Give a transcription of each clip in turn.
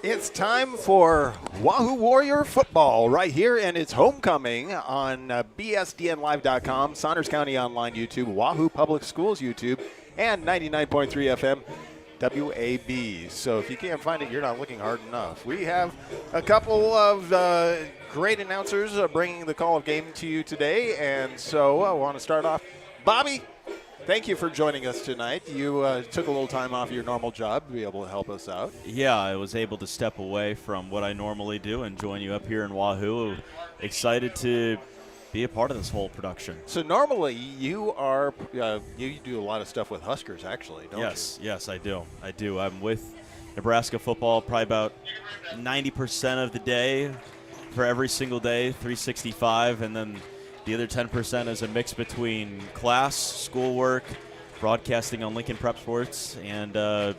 It's time for Wahoo Warrior football right here, and it's homecoming on BSDNlive.com, Saunders County Online YouTube, Wahoo Public Schools YouTube, and 99.3 FM WAB. So if you can't find it, you're not looking hard enough. We have a couple of great announcers bringing the call of game to you today, and so I want to start off. Bobby, thank you for joining us tonight. You took a little time off your normal job to be able to help us out. Yeah, I was able to step away from what I normally do and join you up here in Wahoo. Excited to be a part of this whole production. So normally you are you do a lot of stuff with Huskers, actually, don't you? Yes, I do. I'm with Nebraska football probably about 90% of the day for every single day, 365, and then the other 10% is a mix between class, schoolwork, broadcasting on Lincoln Prep Sports, and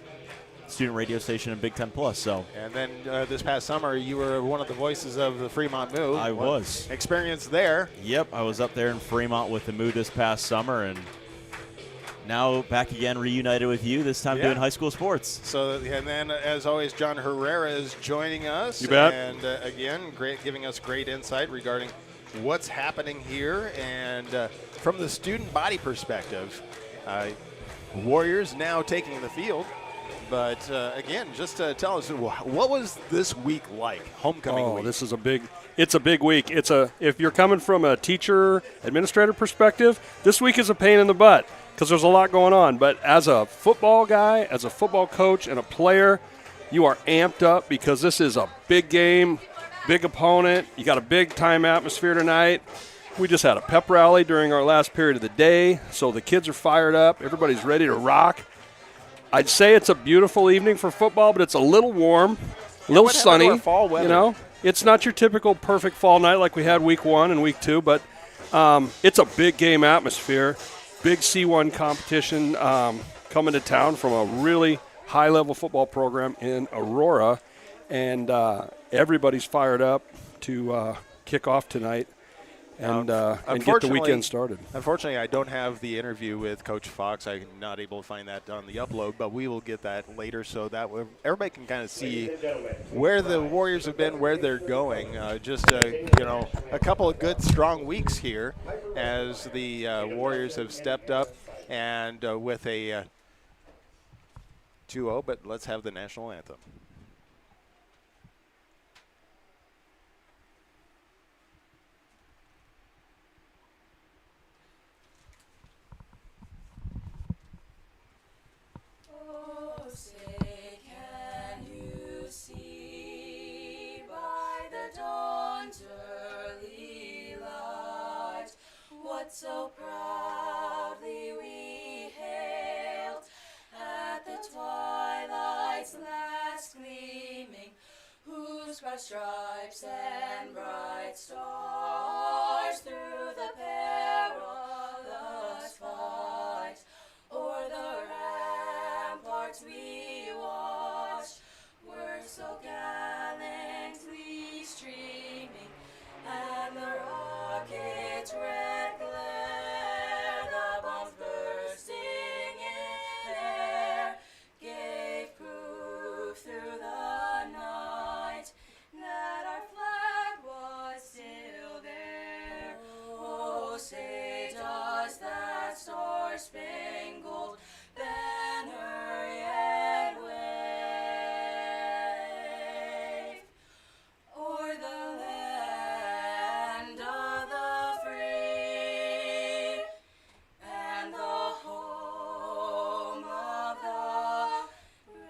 student radio station in Big Ten Plus. So. And then this past summer, you were one of the voices of the Fremont Moo. I was. Experience there. Yep, I was up there in Fremont with the Moo this past summer, and now back again, reunited with you, this time doing high school sports. So, and then, as always, John Herrera is joining us. You bet. And, again, giving us great insight regarding what's happening here. And from the student body perspective, Warriors now taking the field. But, again, just tell us, what was this week like, homecoming week? This is it's a big week. If you're coming from a teacher, administrator perspective, this week is a pain in the butt because there's a lot going on. But as a football guy, as a football coach and a player, you are amped up because this is a big game, big opponent. You got a big-time atmosphere tonight. We just had a pep rally during our last period of the day, so the kids are fired up. Everybody's ready to rock. I'd say it's a beautiful evening for football, but it's a little warm, a little sunny. Fall weather? You know, it's not your typical perfect fall night like we had week 1 and week 2, but it's a big game atmosphere, big C1 competition coming to town from a really high-level football program in Aurora, and everybody's fired up to kick off tonight. And get the weekend started. Unfortunately, I don't have the interview with Coach Fox. I'm not able to find that on the upload, but we will get that later so that everybody can kind of see where the Warriors have been, where they're going. A couple of good, strong weeks here as the Warriors have stepped up and with a 2-0, but let's have the national anthem. So proudly we hailed at the twilight's last gleaming, whose broad stripes and bright stars through the perilous fight o'er the ramparts we watched were so gallantly streaming, and the rocket's red glare, the bombs bursting in air, gave proof through the night that our flag was still there. Oh, say does that star-spangled banner yet wave o'er the land of the free and the home of the brave?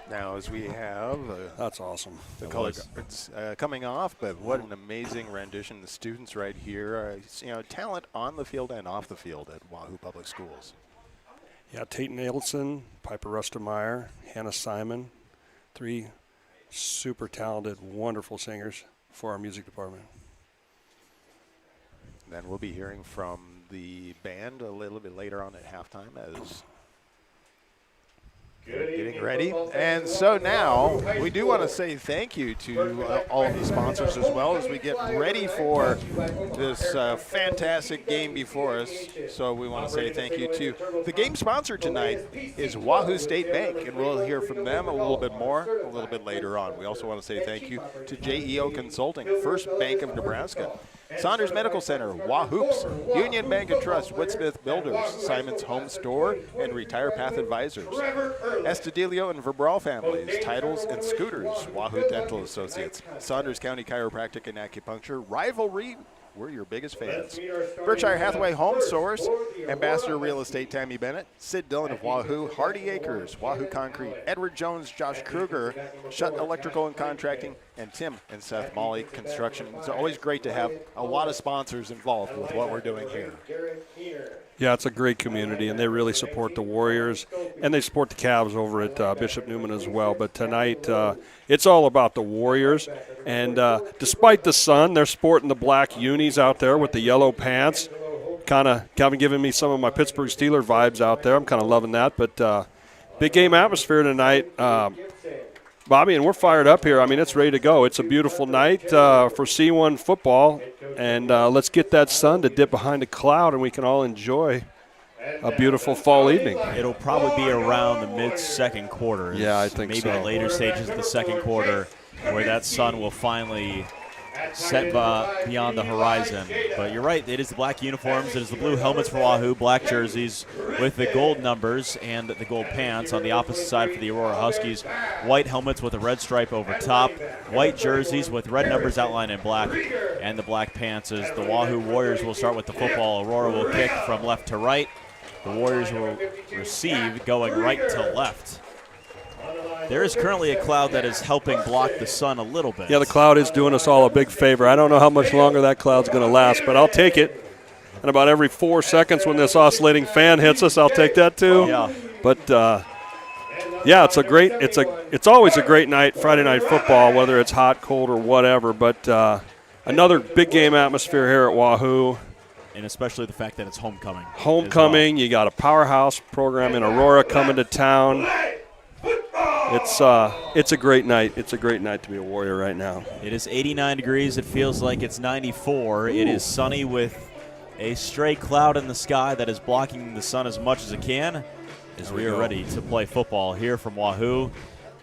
Now, as we have That's awesome. the color guards coming off, but what an amazing rendition. The students right here, talent on the field and off the field at Wahoo Public Schools. Yeah, Tate Nailson, Piper Rustermeyer, Hannah Simon, 3 super talented, wonderful singers for our music department. Then we'll be hearing from the band a little bit later on at halftime as Getting ready. And so now we do want to say thank you to all of these sponsors as well as we get ready for this fantastic game before us. So we want to say thank you to the game sponsor tonight is Wahoo State Bank, and we'll hear from them a little bit more a little bit later on. We also want to say thank you to JEO Consulting, First Bank of Nebraska, Saunders Medical Center, Wahoops, Union Bank and Trust, Woodsmith Builders, Simon's Home Store, and Retire Path Advisors, Estudillo and Verbral Families, Titles and Scooters, Wahoo Dental Associates, Saunders County Chiropractic and Acupuncture, Rivalry, we're your biggest fans, Berkshire Hathaway Home Source, Ambassador Real Estate Tammy Bennett, Sid Dillon of Wahoo, Hardy Acres, Wahoo Concrete, Edward Jones, Josh Kruger, Shutt Electrical and Contracting, and Tim and Seth Molly Construction. It's always great to have a lot of sponsors involved with what we're doing here. Yeah, it's a great community, and they really support the Warriors, and they support the Cavs over at Bishop Newman as well. But tonight, it's all about the Warriors. And despite the sun, they're sporting the black unis out there with the yellow pants. Kind of giving me some of my Pittsburgh Steelers vibes out there. I'm kind of loving that. But big game atmosphere tonight, Bobby, and we're fired up here. I mean, it's ready to go. It's a beautiful night for C1 football. And let's get that sun to dip behind a cloud, and we can all enjoy a beautiful fall evening. It'll probably be around the mid-second quarter. Yeah, I think maybe so. Maybe the later stages of the second quarter where that sun will finally set beyond the horizon. But you're right, it is the black uniforms. It is the blue helmets for Wahoo, black jerseys with the gold numbers and the gold pants on the opposite side for the Aurora Huskies. White helmets with a red stripe over top, white jerseys with red numbers outlined in black, and the black pants as the Wahoo Warriors will start with the football. Aurora will kick from left to right. The Warriors will receive going right to left. There is currently a cloud that is helping block the sun a little bit. Yeah, the cloud is doing us all a big favor. I don't know how much longer that cloud's going to last, but I'll take it. And about every 4 seconds when this oscillating fan hits us, I'll take that too. Yeah. But yeah, it's always a great night, Friday night football, whether it's hot, cold, or whatever. But another big game atmosphere here at Wahoo. And especially the fact that it's homecoming. Homecoming, you got a powerhouse program in Aurora coming to town. It's a great night. It's a great night to be a Warrior right now. It is 89 degrees. It feels like it's 94. Ooh. It is sunny with a stray cloud in the sky that is blocking the sun as much as it can as we are ready to play football here from Wahoo.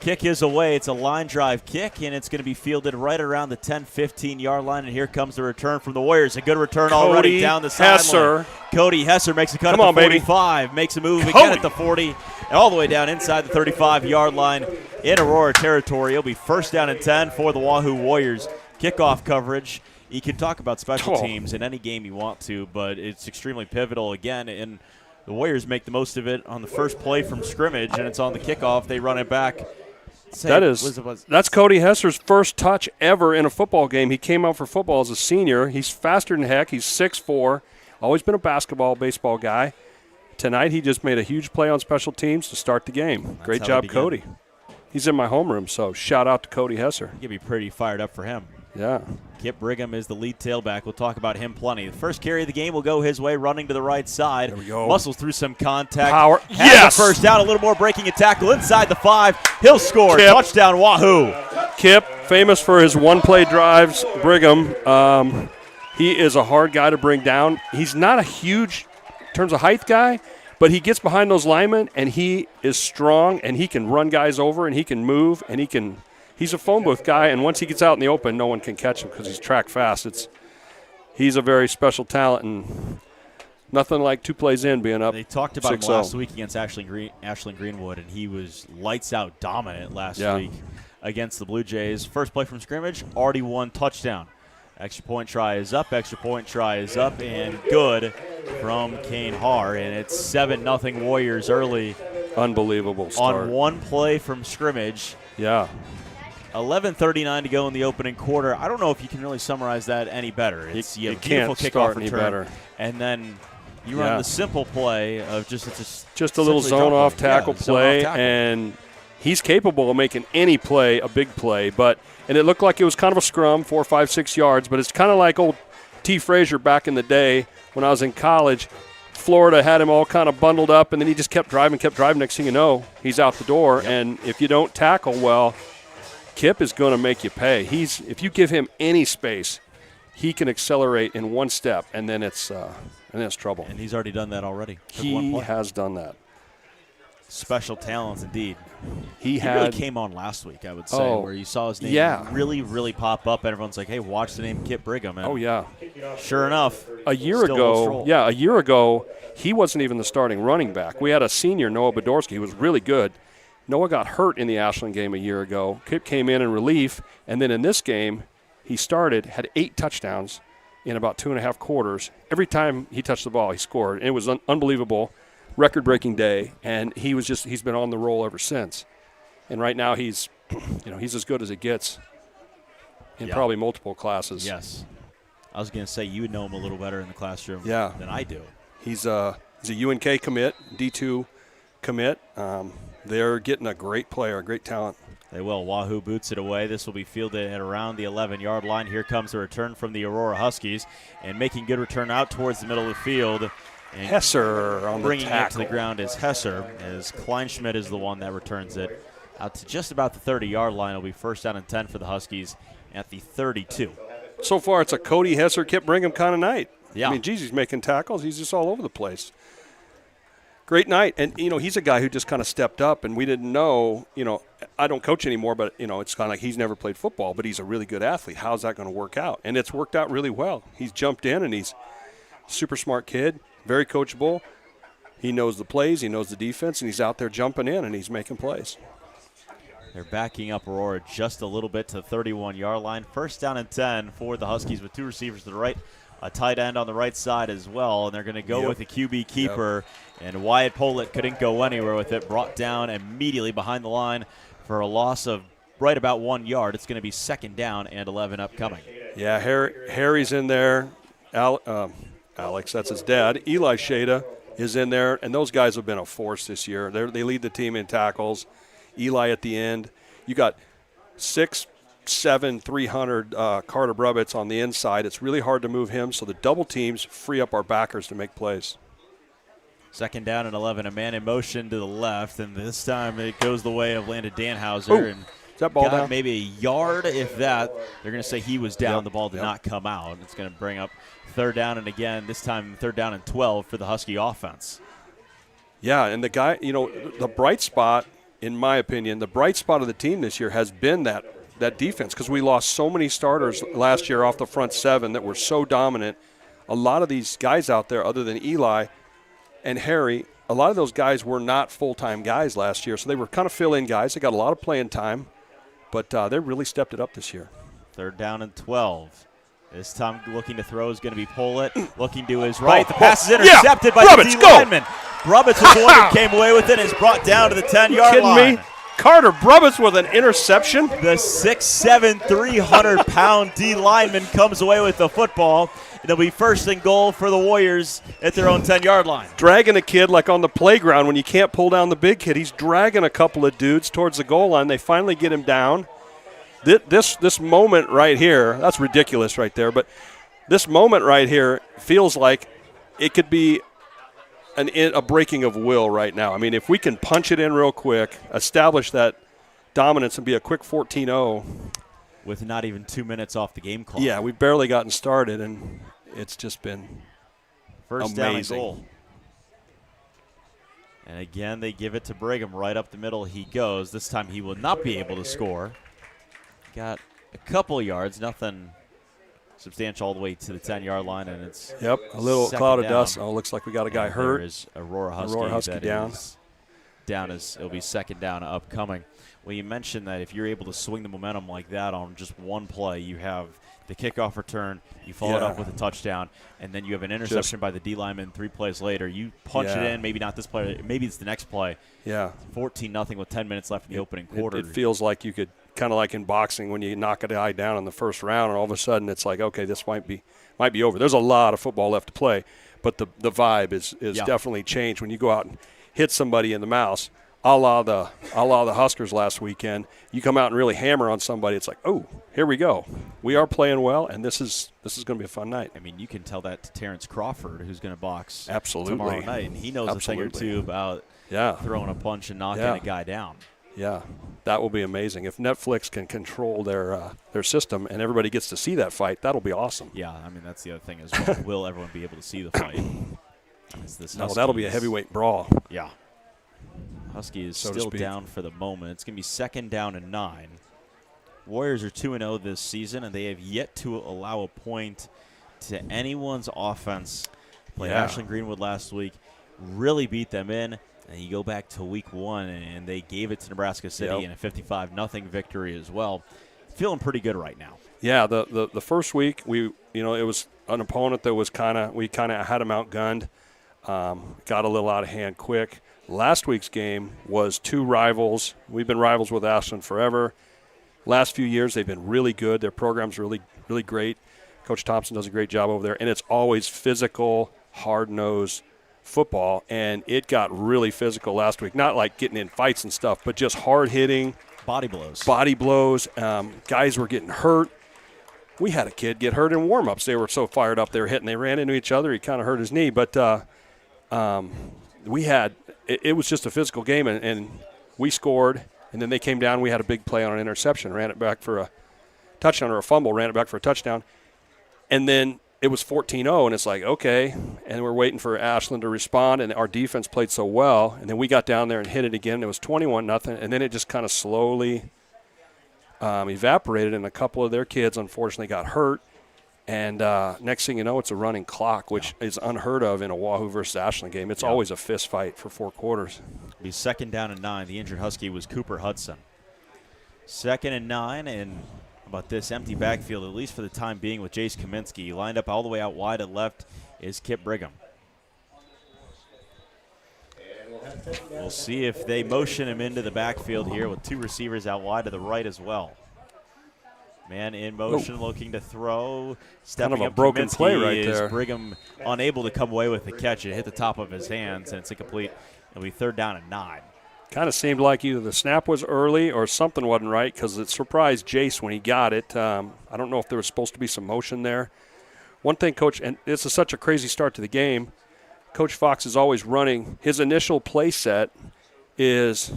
Kick is away. It's a line drive kick, and it's going to be fielded right around the 10-15-yard line. And here comes the return from the Warriors. A good return already down the sideline. Cody Hesser makes a cut at the 45, baby. Makes a move again at the 40, and all the way down inside the 35-yard line in Aurora territory. It'll be first down and 10 for the Wahoo Warriors. Kickoff coverage. You can talk about special teams in any game you want to, but it's extremely pivotal again, and the Warriors make the most of it on the first play from scrimmage, and it's on the kickoff. They run it back. That's Cody Hesser's first touch ever in a football game. He came out for football as a senior. He's faster than heck. He's 6'4", always been a basketball, baseball guy. Tonight he just made a huge play on special teams to start the game. Great job, Cody. He's in my homeroom, so shout out to Cody Hesser. You'll be pretty fired up for him. Yeah. Kip Brigham is the lead tailback. We'll talk about him plenty. The first carry of the game will go his way, running to the right side. There we go. Muscles through some contact. Power. Yes! First down, a little more breaking a tackle inside the 5. He'll score. Kip. Touchdown, Wahoo. Kip, famous for his one-play drives. Brigham, he is a hard guy to bring down. He's not a huge, in terms of height, guy, but he gets behind those linemen, and he is strong, and he can run guys over, and he can move, and he's a phone booth guy, and once he gets out in the open, no one can catch him because he's track fast. He's a very special talent, and nothing like 2 plays in being up. They talked about 6-0. him last week against Ashland Greenwood, and he was lights out dominant last week against the Blue Jays. First play from scrimmage, already 1 touchdown. Extra point try is up, and good from Kane Haar, and it's 7-0 Warriors early. Unbelievable start. On 1 play from scrimmage. Yeah. 11:39 to go in the opening quarter. I don't know if you can really summarize that any better. It's a beautiful kickoff return, and then you run the simple play of just a little zone-off tackle play, and he's capable of making any play a big play. And it looked like it was kind of a scrum, 4, 5, 6 yards, but it's kind of like old T. Frazier back in the day when I was in college. Florida had him all kind of bundled up, and then he just kept driving. Next thing you know, he's out the door. Yep. And if you don't tackle well, Kip is going to make you pay. If you give him any space, he can accelerate in one step, and then it's trouble. And he's already done that already. He has done that. Special talents indeed. He really came on last week, I would say, where you saw his name really, really pop up. And everyone's like, hey, watch the name Kip Brigham. And sure enough, a year ago, he wasn't even the starting running back. We had a senior, Noah Bedorski, who was really good. Noah got hurt in the Ashland game a year ago. Kip came in relief, and then in this game, he started, had 8 touchdowns in about 2.5 quarters. Every time he touched the ball, he scored. And it was unbelievable. Record-breaking day, and he's been on the roll ever since. And right now he's as good as it gets in probably multiple classes. Yes. I was going to say you would know him a little better in the classroom than I do. He's a UNK commit, D2 commit. They're getting a great player, a great talent. They will. Wahoo boots it away. This will be fielded at around the 11-yard line. Here comes a return from the Aurora Huskies, and making good return out towards the middle of the field. And Hesser on the bringing tackle. it to the ground is Hesser, as Kleinschmidt is the one that returns it out to just about the 30-yard line. It'll be first down and 10 for the Huskies at the 32. So far, it's a Cody Hesser, Kip Brigham kind of night. Yeah. I mean, geez, he's making tackles. He's just all over the place. Great night. And, he's a guy who just kind of stepped up, and we didn't know, I don't coach anymore, but, it's kind of like he's never played football, but he's a really good athlete. How's that going to work out? And it's worked out really well. He's jumped in, and he's a super smart kid. Very coachable. He knows the plays, he knows the defense, and he's out there jumping in, and he's making plays. They're backing up Aurora just a little bit to the 31-yard line. First down and 10 for the Huskies with 2 receivers to the right, a tight end on the right side as well, and they're going to go with a QB keeper, and Wyatt Pollitt couldn't go anywhere with it. Brought down immediately behind the line for a loss of right about 1 yard. It's going to be second down and 11 upcoming. Yeah, Harry's in there. Alex, that's his dad. Eli Shada is in there, and those guys have been a force this year. They lead the team in tackles. Eli at the end. You got 6'7", 300 Carter Brubbits on the inside. It's really hard to move him, so the double teams free up our backers to make plays. Second down and 11, a man in motion to the left, and this time it goes the way of Landon Danhauser. And is that ball got down? Maybe a yard, if that. They're going to say he was down. The ball did not come out. It's going to bring up third down, and again, this time third down and 12 for the Husky offense. Yeah, and the guy, the bright spot, in my opinion, the bright spot of the team this year has been that defense, because we lost so many starters last year off the front seven that were so dominant. A lot of these guys out there, other than Eli and Harry, a lot of those guys were not full-time guys last year, so they were kind of fill-in guys. They got a lot of playing time, but they really stepped it up this year. Third down and 12. This time looking to throw is going to be Pollitt. Looking to his right. The pass is intercepted by the D-lineman. Brubbits was the one who came away with it and is brought down to the 10-yard line. Kidding me? Carter Brubbits with an interception. The 6'7", 300-pound D-lineman comes away with the football. It'll be first and goal for the Warriors at their own 10-yard line. Dragging a kid like on the playground when you can't pull down the big kid. He's dragging a couple of dudes towards the goal line. They finally get him down. This moment right here, that's ridiculous right there, but this moment right here feels like it could be a breaking of will right now. I mean, if we can punch it in real quick, establish that dominance and be a quick 14-0. With not even 2 minutes off the game clock. Yeah, we've barely gotten started, and it's just been first amazing. Down and goal. And again, they give it to Brigham. Right up the middle he goes. This time he will not be able to score. Got a couple yards, nothing substantial all the way to the 10-yard line, and it's a little cloud of down. dust. Oh, looks like we got a guy hurt. There is Aurora Husky down. Down as it'll be second down upcoming. Well, you mentioned that if you're able to swing the momentum like that on just one play, you have the kickoff return, you follow it up with a touchdown, and then you have an interception by the D-lineman 3 plays later. You punch it in, maybe not this play, maybe it's the next play. Yeah. 14-0 with 10 minutes left in the opening quarter. It feels like you could, kind of like in boxing when you knock a guy down in the first round, and all of a sudden it's like, okay, this might be over. There's a lot of football left to play, but the vibe is definitely changed when you go out and hit somebody in the mouth a la the Huskers last weekend. You come out and really hammer on somebody, it's like, oh, here we go. We are playing well, and this is going to be a fun night. I mean, you can tell that to Terrence Crawford, who's going to box Absolutely. tomorrow night, and he knows a thing or two about throwing a punch and knocking a guy down. Yeah, that will be amazing. If Netflix can control their system and everybody gets to see that fight, that'll be awesome. Yeah, I mean, that's the other thing as well. Will everyone be able to see the fight? No, that'll be a heavyweight brawl. Yeah. Husky is so still down for the moment. It's going to be 2nd down and 9. Warriors are 2-0 this season, and they have yet to allow a point to anyone's offense. Played Ashland Greenwood last week, really beat them in. And you go back to week 1, and they gave it to Nebraska City in a 55-0 victory as well. Feeling pretty good right now. Yeah, the first week it was an opponent that was we kind of had them outgunned. Got a little out of hand quick. Last week's game was 2 rivals. We've been rivals with Ashland forever. Last few years they've been really good. Their program's really, really great. Coach Thompson does a great job over there, and it's always physical, hard-nosed football, and it got really physical last week. Not like getting in fights and stuff, but just hard-hitting. Body blows. Guys were getting hurt. We had a kid get hurt in warm-ups. They were so fired up they were hitting. They ran into each other. He kind of hurt his knee. But it was just a physical game, and we scored, and then they came down. We had a big play on an interception, ran it back for a touchdown or a fumble, ran it back for a touchdown. And then it was 14-0, and it's like, okay. And we're waiting for Ashland to respond, and our defense played so well. And then we got down there and hit it again. It was 21-0, and then it just kind of slowly evaporated, and a couple of their kids unfortunately got hurt. And next thing you know, it's a running clock, which is unheard of in a Wahoo versus Ashland game. It's always a fist fight for 4 quarters. It'll be 2nd down and 9. The injured Husky was Cooper Hudson. 2nd and 9, and about this empty backfield, at least for the time being, with Jace Kaminsky. Lined up all the way out wide at left is Kip Brigham. We'll see if they motion him into the backfield here with 2 receivers out wide to the right as well. Man in motion, looking to throw. Stepping kind of a up broken Kaminsky play right is there. Brigham unable to come away with the catch. It hit the top of his hands, and it's incomplete. It'll be 3rd down and 9. Kind of seemed like either the snap was early or something wasn't right, because it surprised Jace when he got it. I don't know if there was supposed to be some motion there. One thing, Coach, and this is such a crazy start to the game, Coach Fox is always running. His initial play set is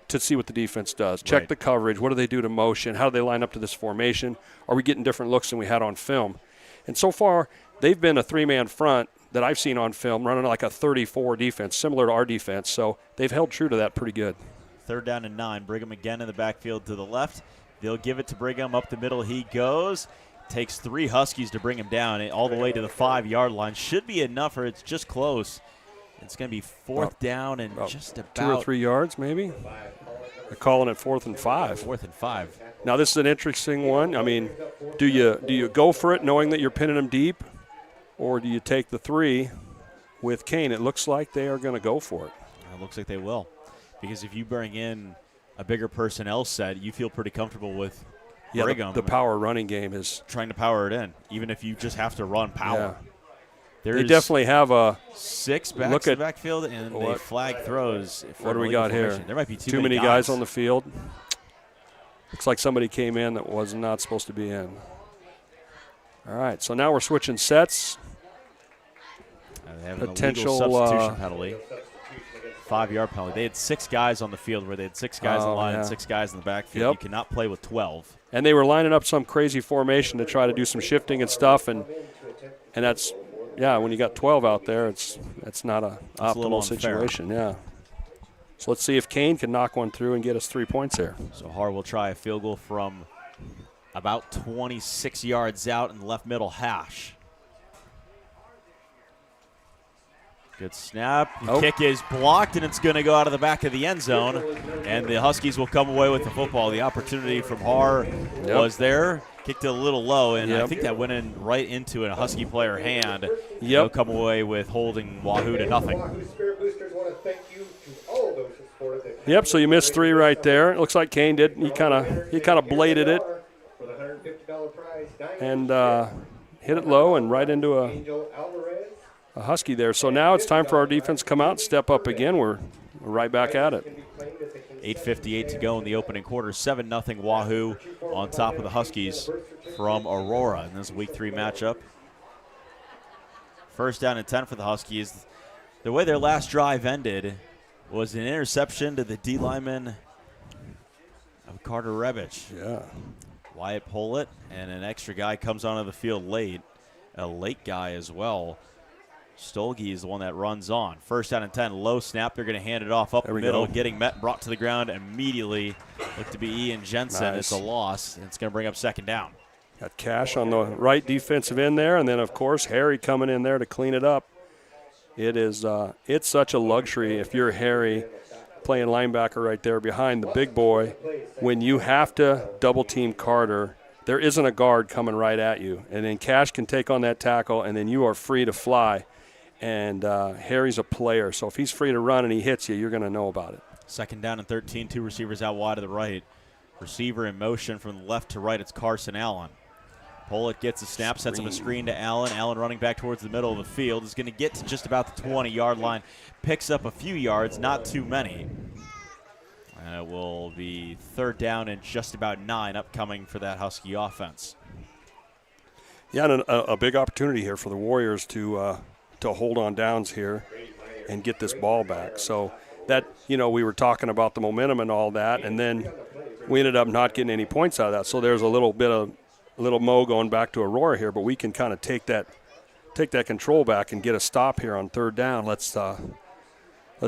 to see what the defense does. Check the coverage. What do they do to motion? How do they line up to this formation? Are we getting different looks than we had on film? And so far, they've been a 3-man front that I've seen on film, running like a 34 defense, similar to our defense. So they've held true to that pretty good. 3rd down and 9. Brigham again in the backfield to the left. They'll give it to Brigham. Up the middle he goes. Takes 3 Huskies to bring him down all the way to the 5-yard line. Should be enough, or it's just close. It's going to be 4th down and just about 2 or 3 yards maybe. They're calling it 4th and 5. 4th and 5. Now this is an interesting one. I mean, do you go for it knowing that you're pinning them deep, or do you take the 3 with Kane? It looks like they are going to go for it. It looks like they will, because if you bring in a bigger personnel set, you feel pretty comfortable with Brigham. The power running game is trying to power it in, even if you just have to run power. Yeah. They definitely have a 6 backs in the backfield, and they flag throws. What do we got here? There might be too many guys on the field. Looks like somebody came in that was not supposed to be in. All right, so now we're switching sets. They have potential substitution penalty. 5-yard penalty. They had 6 guys on the field where they had 6 guys in the line and 6 guys in the backfield. You cannot play with 12. And they were lining up some crazy formation to try to do some shifting and stuff, and that's when you got 12 out there, it's not an optimal situation. Yeah. So let's see if Kane can knock one through and get us 3 points here. So Har will try a field goal from about 26 yards out in the left middle hash. Good snap. The kick is blocked, and it's going to go out of the back of the end zone. And the Huskies will come away with the football. The opportunity from Har was there. Kicked it a little low, and I think that went in right into a Husky player hand. They'll come away with holding Wahoo to nothing. Yep, so you missed 3 right there. It looks like Kane did. He kind of bladed it and hit it low and right into a Husky there. So now it's time for our defense to come out and step up again. right back at it. 8:58 to go in the opening quarter. 7-0 Wahoo on top of the Huskies from Aurora in this Week 3 matchup. First down and 10 for the Huskies. The way their last drive ended was an interception to the D lineman of Carter Rebich. Yeah. Wyatt Pollitt, and an extra guy comes onto the field late. A late guy as well. Stolge is the one that runs on. First down and 10, low snap. They're going to hand it off up the middle, getting met, brought to the ground immediately. Look to be Ian Jensen. Nice. It's a loss, and it's going to bring up second down. Got Cash on the right defensive end there, and then, of course, Harry coming in there to clean it up. It's such a luxury if you're Harry playing linebacker right there behind the big boy. When you have to double-team Carter, there isn't a guard coming right at you. And then Cash can take on that tackle, and then you are free to fly. And Harry's a player, so if he's free to run and he hits you, you're going to know about it. Second down and 13, 2 receivers out wide to the right. Receiver in motion from the left to right, it's Carson Allen. Pollitt gets a snap, sets him a screen to Allen. Allen running back towards the middle of the field is going to get to just about the 20-yard line. Picks up a few yards, not too many. And it will be third down and just about 9 upcoming for that Husky offense. Yeah, and a big opportunity here for the Warriors to hold on downs here and get this ball back. So that, we were talking about the momentum and all that, and then we ended up not getting any points out of that. So there's a little mo going back to Aurora here, but we can kind of take that control back and get a stop here on third down. Let's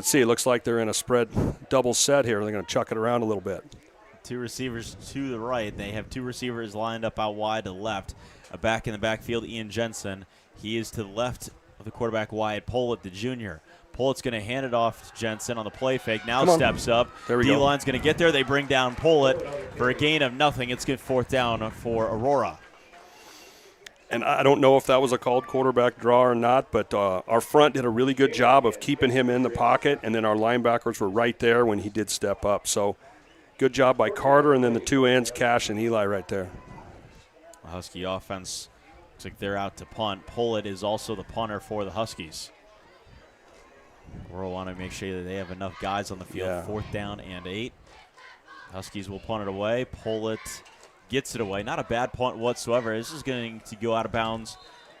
see. It looks like they're in a spread double set here. They're going to chuck it around a little bit. 2 receivers to the right. They have 2 receivers lined up out wide to the left. A back in the backfield, Ian Jensen. He is to the left of the quarterback, Wyatt Pollitt, the junior. Pollitt's going to hand it off to Jensen on the play fake. Now steps up. D-line's going to get there. They bring down Pollitt for a gain of nothing. It's good fourth down for Aurora. And I don't know if that was a called quarterback draw or not, but our front did a really good job of keeping him in the pocket, and then our linebackers were right there when he did step up. So good job by Carter, and then the 2 ends, Cash and Eli right there. The Husky offense looks like they're out to punt. Pollitt is also the punter for the Huskies. We'll want to make sure that they have enough guys on the field. Yeah. Fourth down and 8. Huskies will punt it away. Pollitt gets it away. Not a bad punt whatsoever. This is going to go out of bounds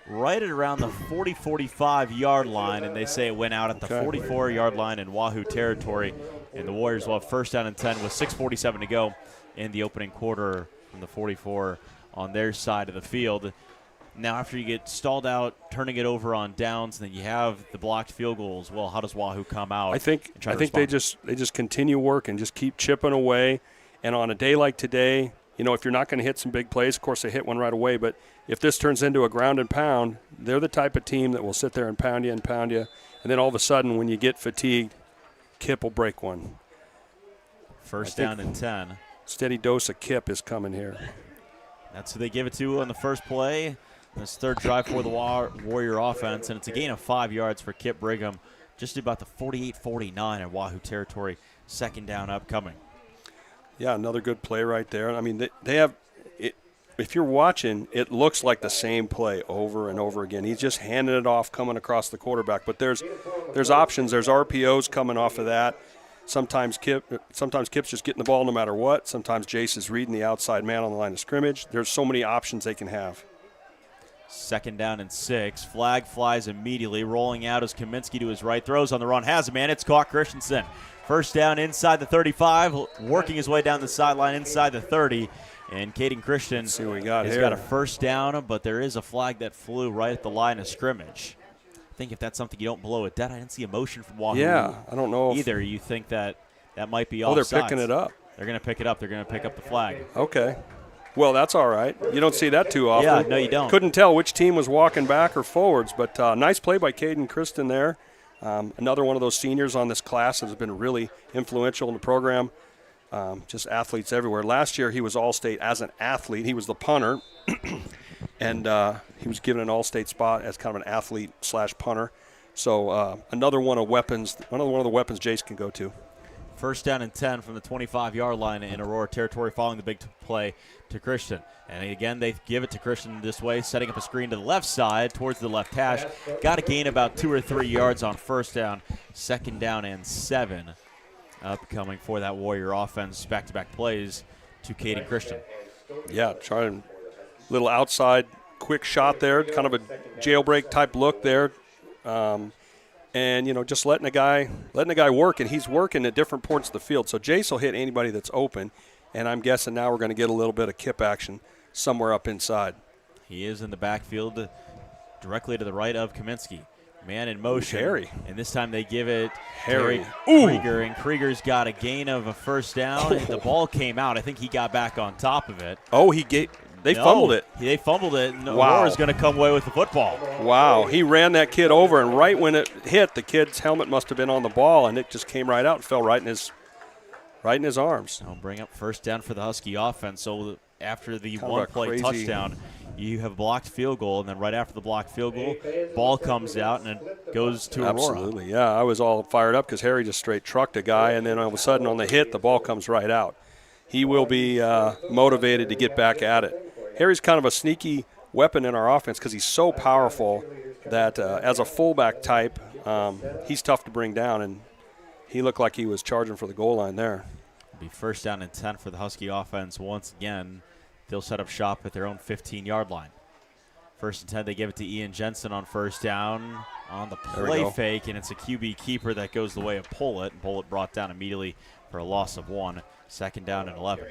right at around the 40-45-yard line, and they say it went out at the 44-yard line in Wahoo territory. And the Warriors will have first down and 10 with 6:47 to go in the opening quarter from the 44 on their side of the field. Now, after you get stalled out, turning it over on downs, and then you have the blocked field goals. Well, how does Wahoo come out? I think they just continue work and just keep chipping away. And on a day like today, if you're not going to hit some big plays, of course they hit one right away. But if this turns into a ground and pound, they're the type of team that will sit there and pound you, and then all of a sudden, when you get fatigued, Kip will break one. First down and 10. Steady dose of Kip is coming here. That's who they give it to on the first play. This third drive for the Warrior offense, and it's a gain of 5 yards for Kip Brigham, just about the 48-49 in Wahoo territory. Second down upcoming. Yeah, another good play right there. I mean, they have it. If you're watching, it looks like the same play over and over again. He's just handing it off, coming across the quarterback. But there's options. There's RPOs coming off of that. Sometimes Kip's just getting the ball no matter what. Sometimes Jace is reading the outside man on the line of scrimmage. There's so many options they can have. Second down and 6. Flag flies immediately. Rolling out is Kaminsky to his right. Throws on the run. Has a man. It's caught Christensen. First down inside the 35. Working his way down the sideline inside the 30. And Caden Christian has got a first down, but there is a flag that flew right at the line of scrimmage. I think if that's something you don't blow it dead, I didn't see a motion from Wahoo. Yeah, I don't know. Either you think that might be offsides. Oh, they're picking it up. They're going to pick it up. They're going to pick up the flag. Okay. Well, that's all right. You don't see that too often. Yeah, no, you don't. Couldn't tell which team was walking back or forwards, but nice play by Caden Christen there. Another one of those seniors on this class that has been really influential in the program. Just athletes everywhere. Last year he was All-State as an athlete. He was the punter, and he was given an All-State spot as kind of an athlete/punter. So another one of the weapons Jace can go to. First down and 10 from the 25-yard line in Aurora territory following the big play to Christian. And again, they give it to Christian this way, setting up a screen to the left side towards the left hash. Got to gain about 2 or 3 yards on first down. Second down and 7 upcoming for that Warrior offense, back-to-back plays to Caden Christian. Yeah, trying little outside quick shot there, kind of a jailbreak type look there. And, just letting a guy work, and he's working at different points of the field. So Jace will hit anybody that's open, and I'm guessing now we're going to get a little bit of kip action somewhere up inside. He is in the backfield directly to the right of Kaminsky. Man in motion. Harry. And this time they give it Harry. to Krieger, and Krieger's got a gain of a first down. And the ball came out. I think he got back on top of it. Oh, they fumbled it. They fumbled it, and Wow. Aurora's going to come away with the football. Wow, he ran that kid over, and right when it hit, the kid's helmet must have been on the ball, and it just came right out and fell right in his arms. I'll bring up first down for the Husky offense. So after the Kind of a one-play crazy- touchdown, you have a blocked field goal, and then right after the blocked field goal, ball comes out, and it goes to Aurora. Absolutely, yeah. I was all fired up because Harry just straight trucked a guy, and then all of a sudden on the hit, the ball comes right out. He will be motivated to get back at it. Harry's kind of a sneaky weapon in our offense because he's so powerful that as a fullback type, he's tough to bring down, and he looked like he was charging for the goal line there. It'll be first down and 10 for the Husky offense once again. They'll set up shop at their own 15-yard line. First and 10, they give it to Ian Jensen on first down on the play fake, and it's a QB keeper that goes the way of Pollitt. And Pollitt brought down immediately for a loss of 1. Second down and 11.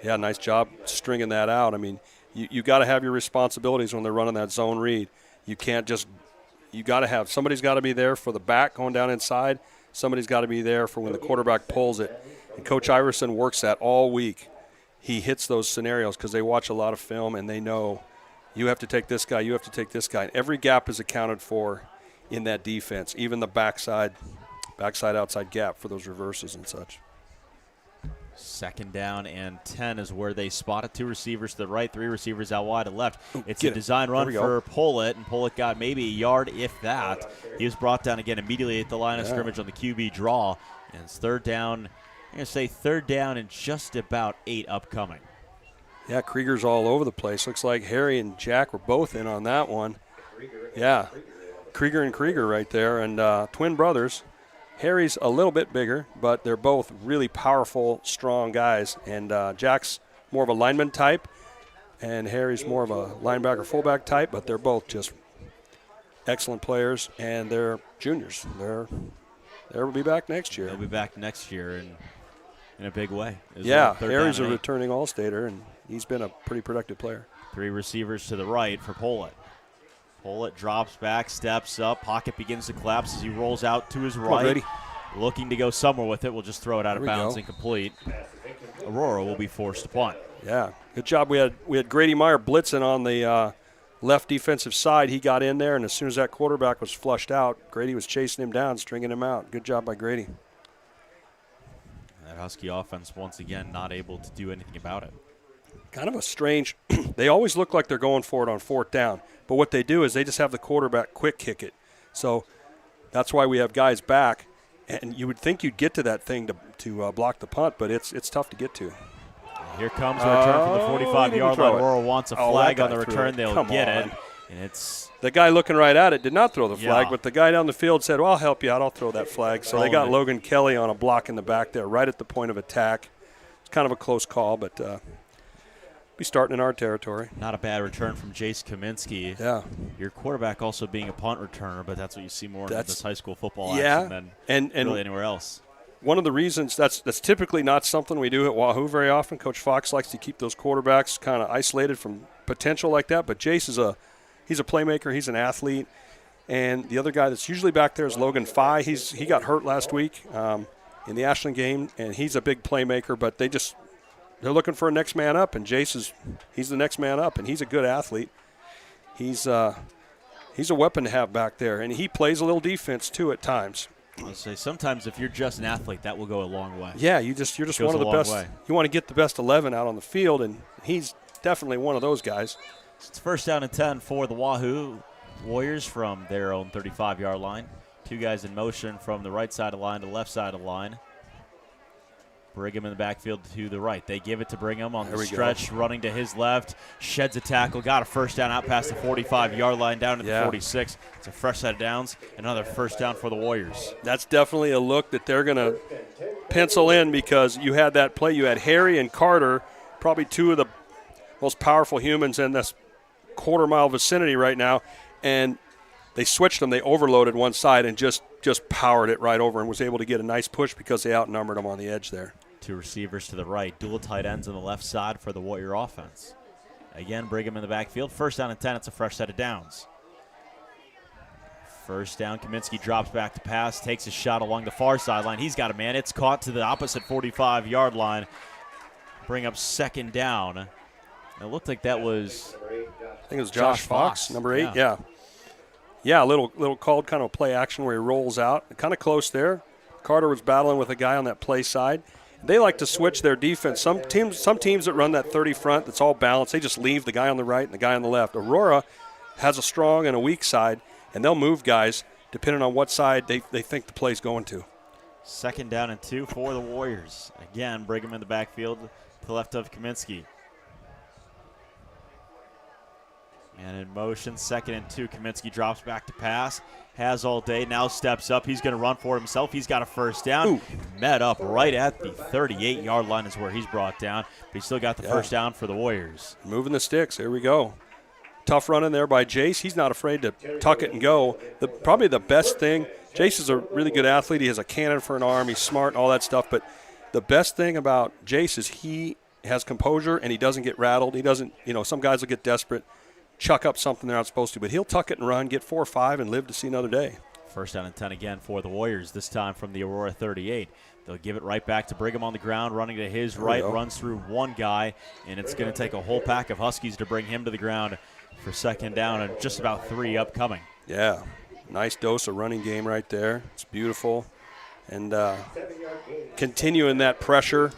Yeah, nice job stringing that out. I mean, you got to have your responsibilities when they're running that zone read. You can't just – you got to have – somebody's got to be there for the back going down inside. Somebody's got to be there for when the quarterback pulls it. And Coach Iverson works that all week. He hits those scenarios because they watch a lot of film and they know you have to take this guy, you have to take this guy. And every gap is accounted for in that defense, even the backside, outside gap for those reverses and such. Second down and 10 is where they spotted 2 receivers to the right, 3 receivers out wide to left. It's a design run for Pollitt, and Pollitt got maybe a yard, if that. He was brought down again immediately at the line of scrimmage on the QB draw. And it's third down. I'm going to say third down and just about 8 upcoming. Yeah, Krieger's all over the place. Looks like Harry and Jack were both in on that one. Yeah, Krieger and Krieger right there, and twin brothers. Harry's a little bit bigger, but they're both really powerful, strong guys. And Jack's more of a lineman type, and Harry's more of a linebacker, fullback type, but they're both just excellent players, and they're juniors. They'll be back next year. They'll be back next year in a big way. Yeah, Harry's a returning All-Stater, and he's been a pretty productive player. 3 receivers to the right for Pollitt. Pollitt drops back, steps up, pocket begins to collapse as he rolls out to his right. Looking to go somewhere with it. We'll just throw it out of bounds, incomplete. Aurora will be forced to punt. Yeah, good job. We had Grady Meyer blitzing on the left defensive side. He got in there, and as soon as that quarterback was flushed out, Grady was chasing him down, stringing him out. Good job by Grady. That Husky offense, once again, not able to do anything about it. Kind of a strange – they always look like they're going for it on fourth down, but what they do is they just have the quarterback quick kick it. So that's why we have guys back, and you would think you'd get to that thing to block the punt, but it's tough to get to. Here comes a return from the 45-yard line. Aurora wants a flag on the return. They'll get it. And it's the guy looking right at it did not throw the flag, but the guy down the field said, well, I'll help you out. I'll throw that flag. So they got Logan Kelly on a block in the back there right at the point of attack. It's kind of a close call, but be starting in our territory. Not a bad return from Jace Kaminsky. Yeah. Your quarterback also being a punt returner, but that's what you see more in this high school football action than really anywhere else. One of the reasons that's typically not something we do at Wahoo very often. Coach Fox likes to keep those quarterbacks kind of isolated from potential like that, but Jace he's a playmaker, he's an athlete, and the other guy that's usually back there is Logan Fye. He got hurt last week in the Ashland game, and he's a big playmaker, but they're looking for a next man up, and Jace he's the next man up, and he's a good athlete. He's a weapon to have back there, and he plays a little defense too at times. I'll say sometimes if you're just an athlete, that will go a long way. Yeah, you're just one of the best. You want to get the best 11 out on the field, and he's definitely one of those guys. It's first down and 10 for the Wahoo Warriors from their own 35-yard line. 2 guys in motion from the right side of the line to the left side of the line. Brigham in the backfield to the right. They give it to Brigham on There the we go. stretch, running to his left, sheds a tackle, got a first down out past the 45-yard line, down to the 46. It's a fresh set of downs, another first down for the Warriors. That's definitely a look that they're going to pencil in because you had that play. You had Harry and Carter, probably two of the most powerful humans in this quarter-mile vicinity right now, and they switched them. They overloaded one side and just powered it right over and was able to get a nice push because they outnumbered them on the edge there. Two receivers to the right, dual tight ends on the left side for the Warrior offense. Again, Brigham in the backfield. First down and 10. It's a fresh set of downs. First down, Kaminsky drops back to pass, takes a shot along the far sideline. He's got a man. It's caught to the opposite 45-yard line. Bring up second down. It looked like that was I think it was Josh Fox, number 8. Yeah, a little called kind of a play action where he rolls out. Kind of close there. Carter was battling with a guy on that play side. They like to switch their defense. Some teams that run that 30 front that's all balanced, they just leave the guy on the right and the guy on the left. Aurora has a strong and a weak side, and they'll move guys depending on what side they think the play's going to. second down and 2 for the Warriors. Again, Brigham in the backfield to the left of Kaminsky. And in motion, 2nd and 2. Kaminsky drops back to pass. Has all day, now steps up. He's going to run for it himself. He's got a first down. Ooh. Met up right at the 38-yard line is where he's brought down. But he still got the first down for the Warriors. Moving the sticks. Here we go. Tough run in there by Jace. He's not afraid to tuck it and go. Probably the best thing, Jace is a really good athlete. He has a cannon for an arm. He's smart, all that stuff. But the best thing about Jace is he has composure and he doesn't get rattled. He doesn't, some guys will get desperate, chuck up something they're not supposed to, but he'll tuck it and run, get 4 or 5, and live to see another day. First down and 10 again for the Warriors, this time from the Aurora 38. They'll give it right back to Brigham on the ground, running to his right, runs through one guy, and it's going to take a whole pack of Huskies to bring him to the ground for second down and just about 3 upcoming. Yeah, nice dose of running game right there. It's beautiful. And continuing that pressure,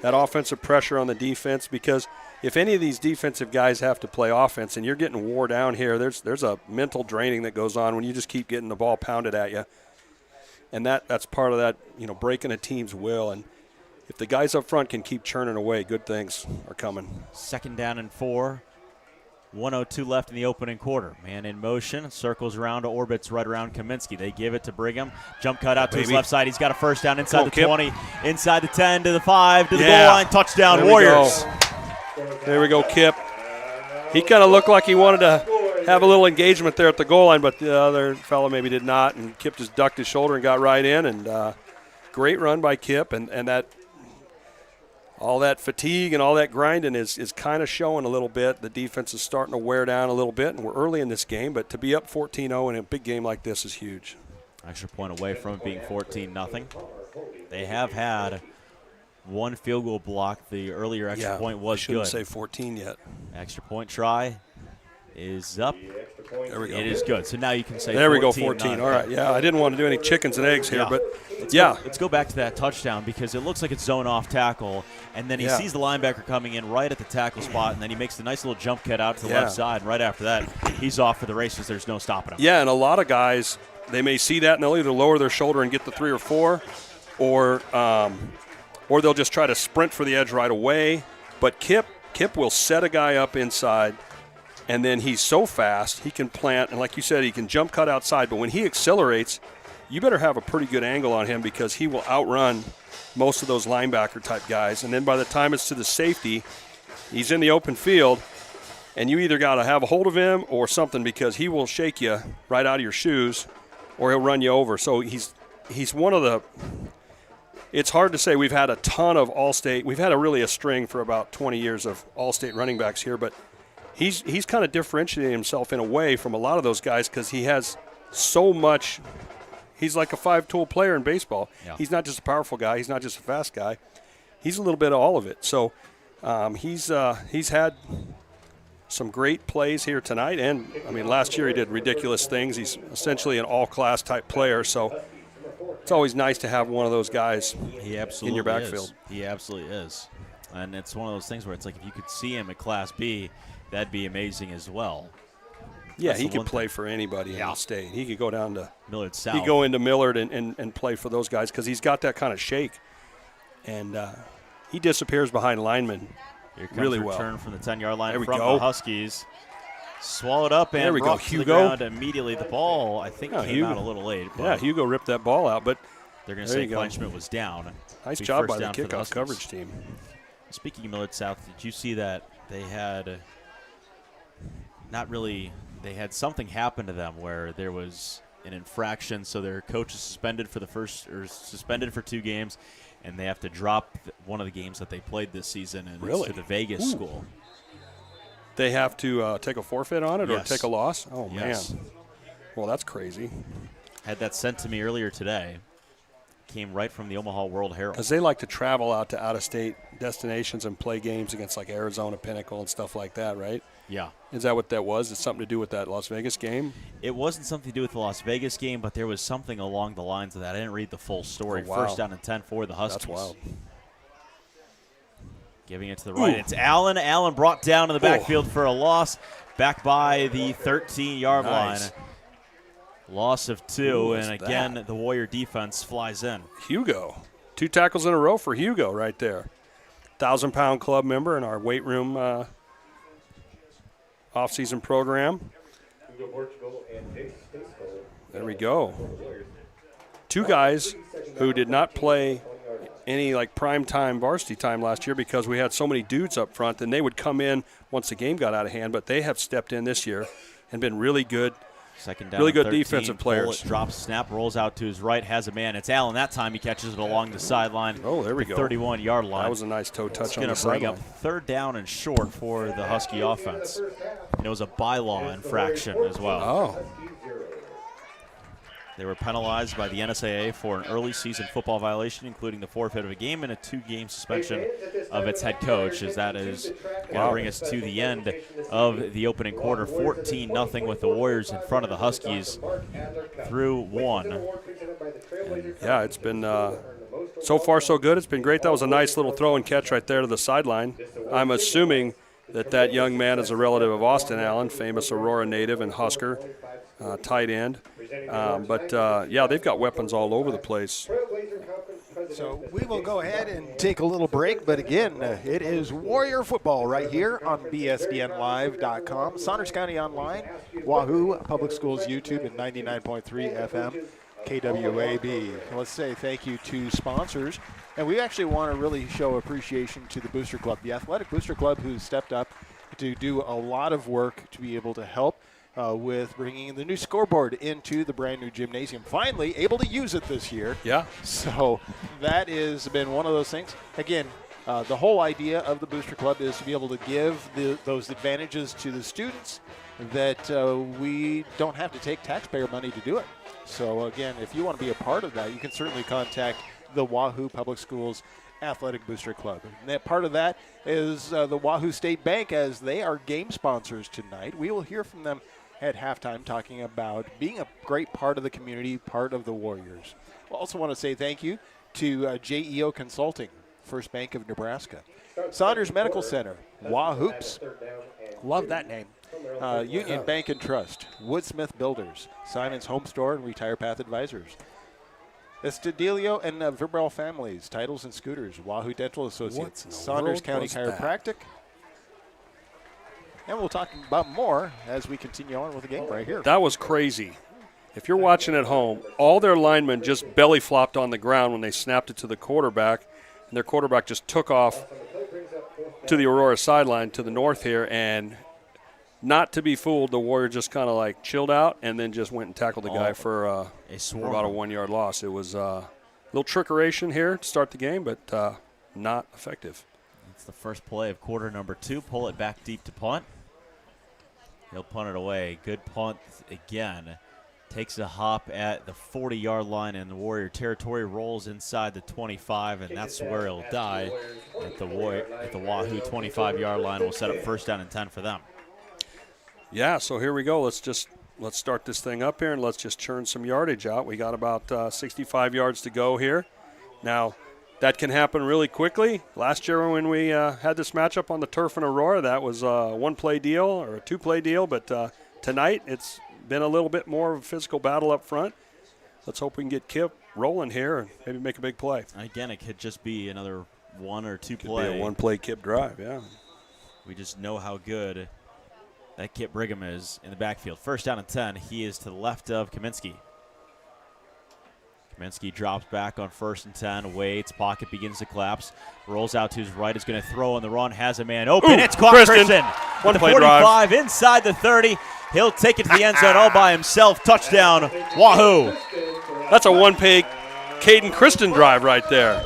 that offensive pressure on the defense, because if any of these defensive guys have to play offense and you're getting wore down here, there's a mental draining that goes on when you just keep getting the ball pounded at you. And that's part of that, breaking a team's will. And if the guys up front can keep churning away, good things are coming. Second down and 4. 1:02 left in the opening quarter. Man in motion, circles around to orbits right around Kaminsky. They give it to Brigham. Jump cut out to his left side. He's got a first down inside the 20, inside the 10, to the 5, to the goal line. Touchdown, there Warriors. There we go, Kip. He kind of looked like he wanted to have a little engagement there at the goal line, but the other fellow maybe did not, and Kip just ducked his shoulder and got right in. And great run by Kip, and that all that fatigue and all that grinding is kind of showing a little bit. The defense is starting to wear down a little bit, and we're early in this game, but to be up 14-0 in a big game like this is huge. Extra point away from it being 14-0. They have had one field goal block. The earlier extra point was shouldn't good. Say 14 yet. Extra point try is up. There we go. It is good. So now you can say there 14. We go, 14. All right. Yeah, I didn't want to do any chickens and eggs here, but let's go back to that touchdown because it looks like it's zone off tackle, and then he sees the linebacker coming in right at the tackle spot, and then he makes the nice little jump cut out to the left side. And right after that, he's off for the races. There's no stopping him. Yeah, and a lot of guys, they may see that and they'll either lower their shoulder and get the 3 or 4, or they'll just try to sprint for the edge right away. But Kip will set a guy up inside, and then he's so fast he can plant, and like you said, he can jump cut outside. But when he accelerates, you better have a pretty good angle on him because he will outrun most of those linebacker type guys. And then by the time it's to the safety, he's in the open field, and you either got to have a hold of him or something because he will shake you right out of your shoes or he'll run you over. So he's one of the – it's hard to say. We've had a ton of All-State – we've had a string for about 20 years of All-State running backs here, but he's kind of differentiating himself in a way from a lot of those guys because he has so much – he's like a 5-tool player in baseball. Yeah. He's not just a powerful guy. He's not just a fast guy. He's a little bit of all of it. So he's had some great plays here tonight. And, last year he did ridiculous things. He's essentially an all-class type player. So it's always nice to have one of those guys in your backfield. He absolutely is. And it's one of those things where it's like if you could see him at Class B, that'd be amazing as well. Yeah, he could play for anybody in the state. He could go down to Millard South. He could go into Millard and play for those guys because he's got that kind of shake. and he disappears behind linemen Here comes really a well. return from the 10-yard line There we from go. the Huskies. Swallowed up There and we go. brought to the Hugo. ground immediately. The ball, I think, came Hugo. out a little late. But Yeah, Hugo ripped that ball out, but they're going to there say you go. Kleinschmidt was down. nice Be job first by the down for the kickoff Huskies. coverage team. Speaking of Millard South, did you see that they had they had something happen to them where there was an infraction, so their coach is suspended for 2 games, and they have to drop one of the games that they played this season and Really? it's to the Vegas school. They have to take a forfeit on it or Yes. take a loss? Oh, Yes. man. Well, that's crazy. Had that sent to me earlier today. Came right from the Omaha World Herald. Because they like to travel out to out-of-state destinations and play games against, like, Arizona Pinnacle and stuff like that, right? Yeah. Is that what that was? It's something to do with that Las Vegas game? It wasn't something to do with the Las Vegas game, but there was something along the lines of that. I didn't read the full story. Oh, wow. First down and 10 for the Huskies. That's wild. Giving it to the right. It's Allen. Allen brought down in the backfield for a loss. Back by the 13-yard Nice. line. Loss of 2, Who and was again, that? the Warrior defense flies in. Hugo. 2 tackles in a row for Hugo right there. 1,000-pound club member in our weight room off-season program. There we go. 2 guys who did not play any like prime time varsity time last year because we had so many dudes up front, and they would come in once the game got out of hand, but they have stepped in this year and been really good. Second down Really and good 13. defensive players. Bullet drops, snap, rolls out to his right, has a man. It's Allen. That time he catches it along the sideline. Oh, there we the go. 31-yard line. That was a nice toe touch It's on going the to bring sideline. up 3rd down and short for the Husky offense. And it was a bylaw infraction as well. Oh, They were penalized by the NSAA for an early season football violation, including the forfeit of a game and a 2-game suspension of its head coach, as that is going to bring us to the end of the opening quarter. 14-0 with the Warriors in front of the Huskies through 1. yeah, it's been so far so good. It's been great. That was a nice little throw and catch right there to the sideline. I'm assuming that young man is a relative of Austin Allen, famous Aurora native and Husker, tight end. Yeah, they've got weapons all over the place. So we will go ahead and take a little break, but again, it is Warrior football right here on BSDNLive.com, Saunders County Online, Wahoo Public Schools YouTube, and 99.3 FM KWAB. Let's say thank you to sponsors, and we actually want to really show appreciation to the Booster Club, the Athletic Booster Club, who stepped up to do a lot of work to be able to help with bringing the new scoreboard into the brand new gymnasium. Finally able to use it this year. Yeah. So that has been one of those things. Again, the whole idea of the Booster Club is to be able to give those advantages to the students that we don't have to take taxpayer money to do it. So again, if you want to be a part of that, you can certainly contact the Wahoo Public Schools Athletic Booster Club. And that part of that is the Wahoo State Bank, as they are game sponsors tonight. We will hear from them at halftime talking about being a great part of the community, part of the Warriors. I also want to say thank you to JEO Consulting, First Bank of Nebraska, Saunders Medical Center, Wahoops, love that name, Union Bank and Trust, Woodsmith Builders, Simon's Home Store and Retire Path Advisors, Estudilio and Vibrel Families, Titles and Scooters, Wahoo Dental Associates, Saunders County Chiropractic. And we'll talk about more as we continue on with the game right here. That was crazy. If you're watching at home, all their linemen just belly flopped on the ground when they snapped it to the quarterback, and their quarterback just took off to the Aurora sideline to the north here, and not to be fooled, the Warrior just kind of like chilled out and then just went and tackled the guy for about a 1-yard loss. It was a little trickeration here to start the game, but not effective. It's the first play of quarter number 2. Pull it back deep to punt. He'll punt it away. Good punt again. Takes a hop at the 40-yard line in the Warrior territory, rolls inside the 25, and that's where he'll die at the Wahoo 25-yard line. We'll set up first down and 10 for them. Yeah, so here we go. Let's start this thing up here, and let's just churn some yardage out. We got about 65 yards to go here. Now, that can happen really quickly. Last year when we had this matchup on the turf in Aurora, that was a one-play deal or a two-play deal. But tonight it's been a little bit more of a physical battle up front. Let's hope we can get rolling here and maybe make a big play. Again, it could just be another 1 or 2 Could play. be a one-play Kip drive, yeah. We just know how good that Kip Brigham is in the backfield. First down and 10. He is to the left of Kaminsky. Kaminsky drops back on 1st and 10. Waits. Pocket begins to collapse. Rolls out to his right. Is going to throw on the run. Has a man open. Ooh, It's caught Kristen. One One-play 45 drive. inside the 30. He'll take it to the end zone all by himself. Touchdown, Wahoo. That's a one-play Caden Kristen drive right there.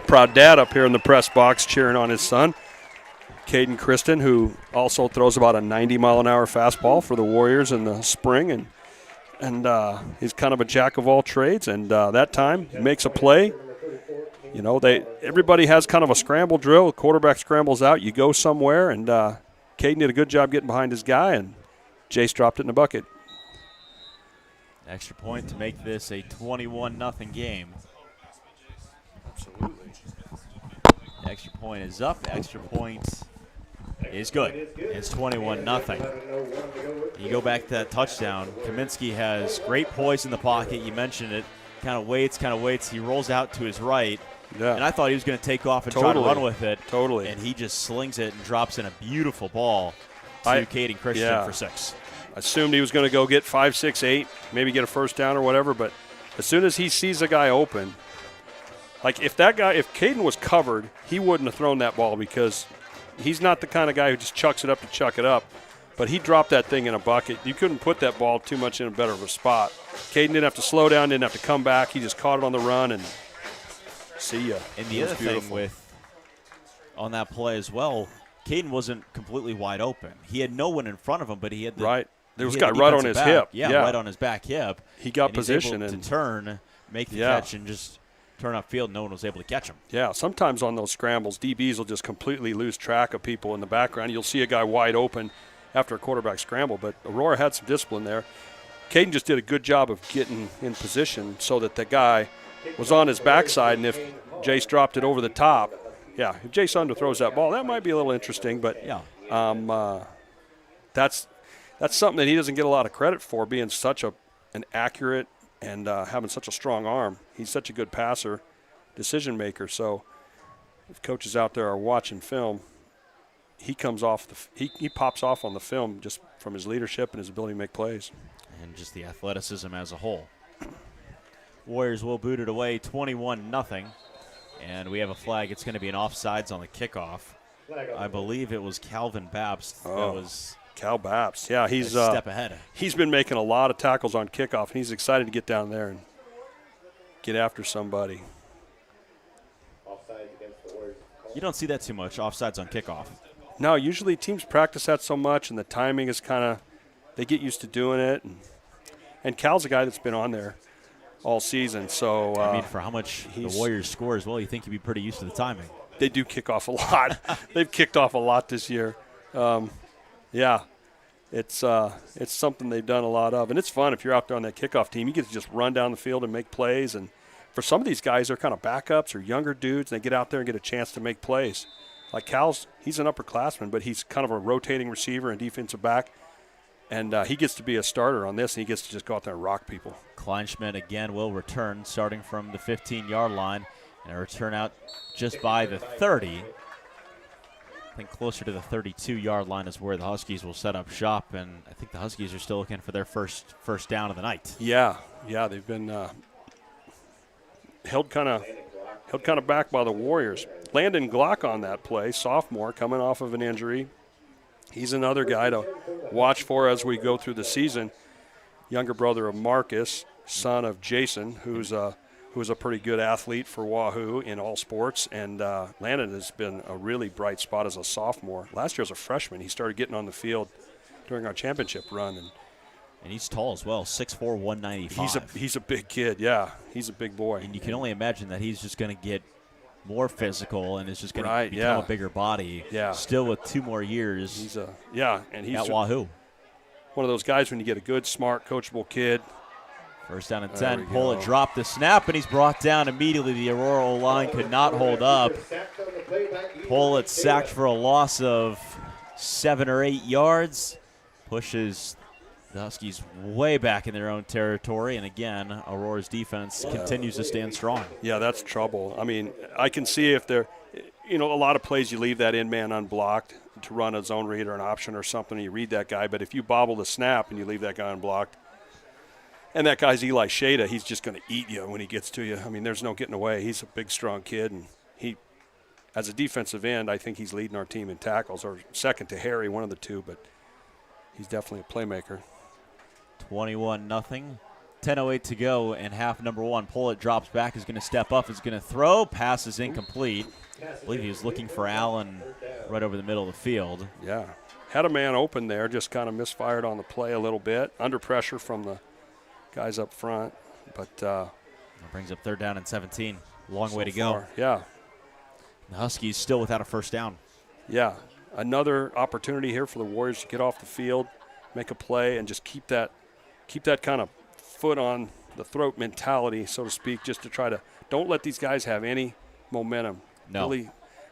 Proud dad up here in the press box cheering on his son. Caden Kristen, who also throws about a 90-mile-an-hour fastball for the Warriors in the spring, and he's kind of a jack of all trades. And that time he makes a play. You know, everybody has kind of a scramble drill. The quarterback scrambles out. You go somewhere, and Caden did a good job getting behind his guy, and Jace dropped it in the bucket. Extra point to make this a 21-0 game. Absolutely. Extra point is up. Extra point is good. It's 21-0. You go back to that touchdown. Kaminsky has great poise in the pocket. You mentioned it. Kind of waits. He rolls out to his right. Yeah. And I thought he was going to take off and try to run with it. Totally. And he just slings it and drops in a beautiful ball to Caden Christian for 6. I assumed he was going to go get 5, 6, 8, maybe get a first down or whatever, but as soon as he sees a guy open, like if Caden was covered, he wouldn't have thrown that ball because he's not the kind of guy who just chucks it up to chuck it up. But he dropped that thing in a bucket. You couldn't put that ball too much in a better of a spot. Caden didn't have to slow down, didn't have to come back. He just caught it on the run and see ya. And the other thing on that play as well, Caden wasn't completely wide open. He had no one in front of him, but he had There was a guy right on his hip. Yeah, right on his back hip. He got and position to and turn, make the catch, and just turn upfield. No one was able to catch him. Yeah, sometimes on those scrambles, DBs will just completely lose track of people in the background. You'll see a guy wide open after a quarterback scramble, but Aurora had some discipline there. Caden just did a good job of getting in position so that the guy was on his backside, and if Jace dropped it over the top, if Jace underthrows that ball, that might be a little interesting, but that's something that he doesn't get a lot of credit for, being such an accurate and having such a strong arm. He's such a good passer, decision maker. So if coaches out there are watching film, he comes off he pops off on the film just from his leadership and his ability to make plays. And just the athleticism as a whole. Warriors will boot it away 21-0. And we have a flag. It's going to be an offsides on the kickoff. I believe it was Calvin Babst that was Cal Babst. Yeah, he's a step ahead. He's been making a lot of tackles on kickoff, and he's excited to get down there and get after somebody. You don't see that too much, offsides on kickoff. No, usually teams practice that so much, and the timing is kind of – they get used to doing it. And Cal's a guy that's been on there all season. So I mean, for how much the Warriors score as well, you think he'd be pretty used to the timing. They do kick off a lot. They've kicked off a lot this year. It's something they've done a lot of. And it's fun if you're out there on that kickoff team. You get to just run down the field and make plays. And for some of these guys, they're kind of backups or younger dudes, and they get out there and get a chance to make plays. Like Cal's, he's an upperclassman, but he's kind of a rotating receiver and defensive back. And he gets to be a starter on this, and he gets to just go out there and rock people. Kleinschmidt again will return starting from the 15-yard line. And a return out just by the 30. I think closer to the 32-yard line is where the Huskies will set up shop, and I think the Huskies are still looking for their first down of the night. Yeah, they've been held kind of back by the Warriors. Landon Glock on that play, sophomore, coming off of an injury. He's another guy to watch for as we go through the season. Younger brother of Marcus, son of Jason, who's a pretty good athlete for Wahoo in all sports. And Landon has been a really bright spot as a sophomore. Last year as a freshman, he started getting on the field during our championship run. And he's tall as well, 6'4", 195. He's a big kid, yeah. He's a big boy. And you can only imagine that he's just going to get more physical and is just going to become a bigger body. Yeah. Still with 2 more years. He's at Wahoo. One of those guys when you get a good, smart, coachable kid. First down and 10. Pull it, drop the snap, and he's brought down immediately. The Aurora line could not hold up. Pull it, sacked for a loss of 7 or 8 yards. Pushes The Huskies way back in their own territory, and again, Aurora's defense continues to stand strong. Yeah, that's trouble. I mean, I can see if they're, a lot of plays you leave that in man unblocked to run a zone read or an option or something, you read that guy, but if you bobble the snap and you leave that guy unblocked, and that guy's Eli Shada, he's just going to eat you when he gets to you. I mean, there's no getting away. He's a big, strong kid, and he, as a defensive end, I think he's leading our team in tackles, or second to Harry, one of the two, but he's definitely a playmaker. 21-0. 10:08 to go in half number one. Pollitt drops back, is going to step up, is going to throw. Pass is incomplete. I believe he was looking for Allen right over the middle of the field. Yeah. Had a man open there, just kind of misfired on the play a little bit. Under pressure from the guys up front. But that brings up 3rd down and 17. Long way to go. Yeah. The Huskies still without a first down. Yeah. Another opportunity here for the Warriors to get off the field, make a play, and just keep that kind of foot on the throat mentality, so to speak, just to try to don't let these guys have any momentum. No.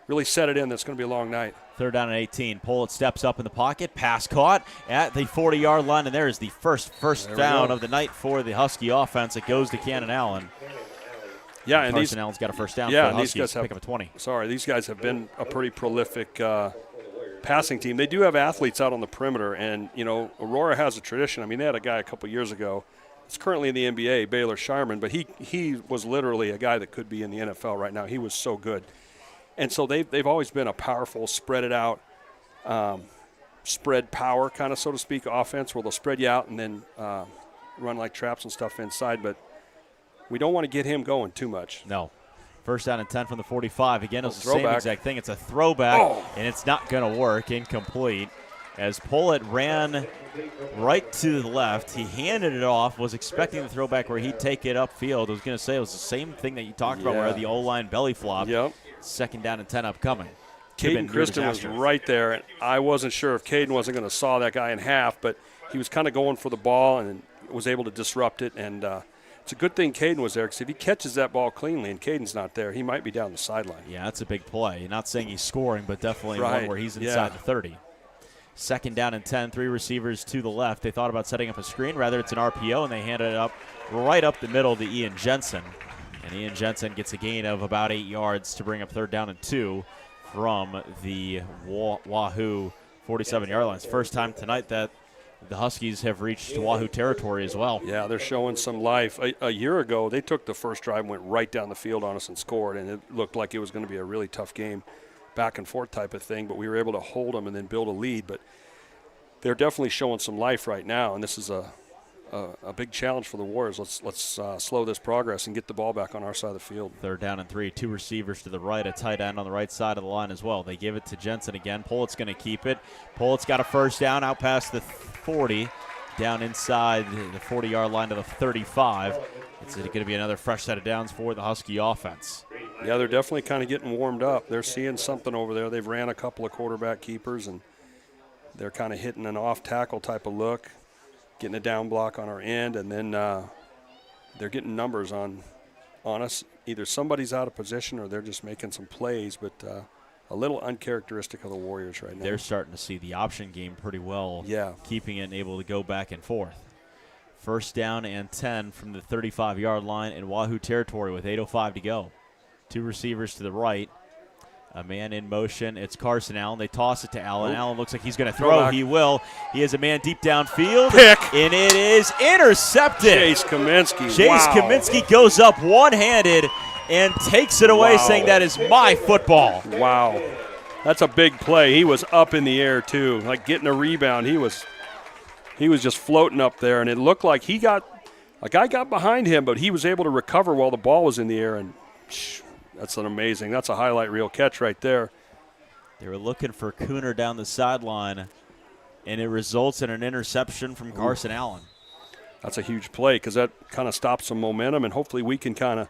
Really set it in. That's going to be a long night. 3rd down and 18. Pollitt steps up in the pocket. Pass caught at the 40-yard line, and there is the first down of the night for the Husky offense. It goes to Cannon Allen. Yeah, and Carson Allen's got a first down. Yeah, for the and these Huskies guys pick up a 20. Sorry, these guys have been a pretty prolific passing team. They do have athletes out on the perimeter, and Aurora has a tradition. I mean, they had a guy a couple years ago. He's currently in the NBA, Baylor Sharman, but he was literally a guy that could be in the NFL right now. He was so good. And so they've always been a powerful, spread it out, spread power kind of, so to speak, offense where they'll spread you out and then run like traps and stuff inside. But we don't want to get him going too much. No. 1st down and 10 from the 45. Again, it was the throwback. same exact thing. It's a throwback, and it's not going to work. Incomplete. As Pollitt ran right to the left, he handed it off, was expecting the throwback where he'd take it upfield. I was going to say it was the same thing that you talked about where the O-line belly flop. Yep. 2nd down and 10 upcoming. Caden Christen was right there, and I wasn't sure if Caden wasn't going to saw that guy in half, but he was kind of going for the ball and was able to disrupt it. And it's a good thing Caden was there, because if he catches that ball cleanly and Caden's not there, he might be down the sideline. Yeah, that's a big play. You're not saying he's scoring, but definitely one where he's inside the 30. 2nd down and 10, 3 receivers to the left. They thought about setting up a screen. Rather, it's an RPO, and they handed it up right up the middle to Ian Jensen. And Ian Jensen gets a gain of about 8 yards to bring up 3rd down and 2 from the Wahoo 47-yard line. It's the first time tonight that the Huskies have reached Wahoo territory as well. Yeah, they're showing some life. A year ago, they took the first drive and went right down the field on us and scored, and it looked like it was going to be a really tough game, back and forth type of thing, but we were able to hold them and then build a lead. But they're definitely showing some life right now, and this is a big challenge for the Warriors. Let's slow this progress and get the ball back on our side of the field. 3rd down and 3, 2 receivers to the right, a tight end on the right side of the line as well. They give it to Jensen again. Pollitt's going to keep it. Pollitt's got a first down out past the 40, down inside the 40-yard line to the 35. It's going to be another fresh set of downs for the Husky offense. Yeah, they're definitely kind of getting warmed up. They're seeing something over there. They've ran a couple of quarterback keepers, and they're kind of hitting an off-tackle type of look, getting a down block on our end, and then they're getting numbers on us. Either somebody's out of position or they're just making some plays, but a little uncharacteristic of the Warriors right now. They're starting to see the option game pretty well, keeping it and able to go back and forth. 1st down and 10 from the 35-yard line in Wahoo territory with 8:05 to go. 2 receivers to the right. A man in motion. It's Carson Allen. They toss it to Allen. Allen looks like he's going to throw. He will. He has a man deep downfield. Pick. And it is intercepted. Chase Kaminsky. Chase Kaminsky goes up one-handed and takes it away, saying that is my football. Wow. That's a big play. He was up in the air, too, like getting a rebound. He was just floating up there, and it looked like a guy got behind him, but he was able to recover while the ball was in the air, and that's a highlight reel catch right there. They were looking for Cooner down the sideline, and it results in an interception from Carson Allen. That's a huge play because that kind of stops some momentum, and hopefully we can kind of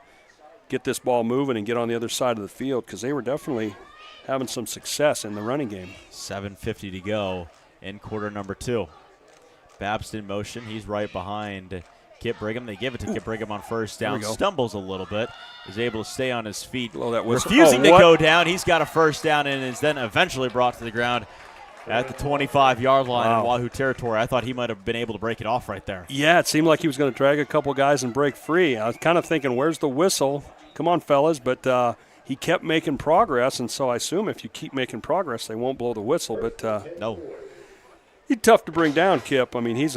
get this ball moving and get on the other side of the field, because they were definitely having some success in the running game. 7:50 to go in quarter number 2. Babst in motion. He's right behind Kip Brigham. They give it to Kip Brigham on first down. Stumbles a little bit. Is able to stay on his feet. That whistle. Refusing to go down. He's got a first down and is then eventually brought to the ground. at the 25-yard line Wow. in Wahoo territory. I thought he might have been able to break it off right there. Yeah, it seemed like he was going to drag a couple guys and break free. I was kind of thinking, where's the whistle? Come on, fellas. But he kept making progress, and so I assume if you keep making progress, they won't blow the whistle. But No. he's tough to bring down, Kip. I mean, he's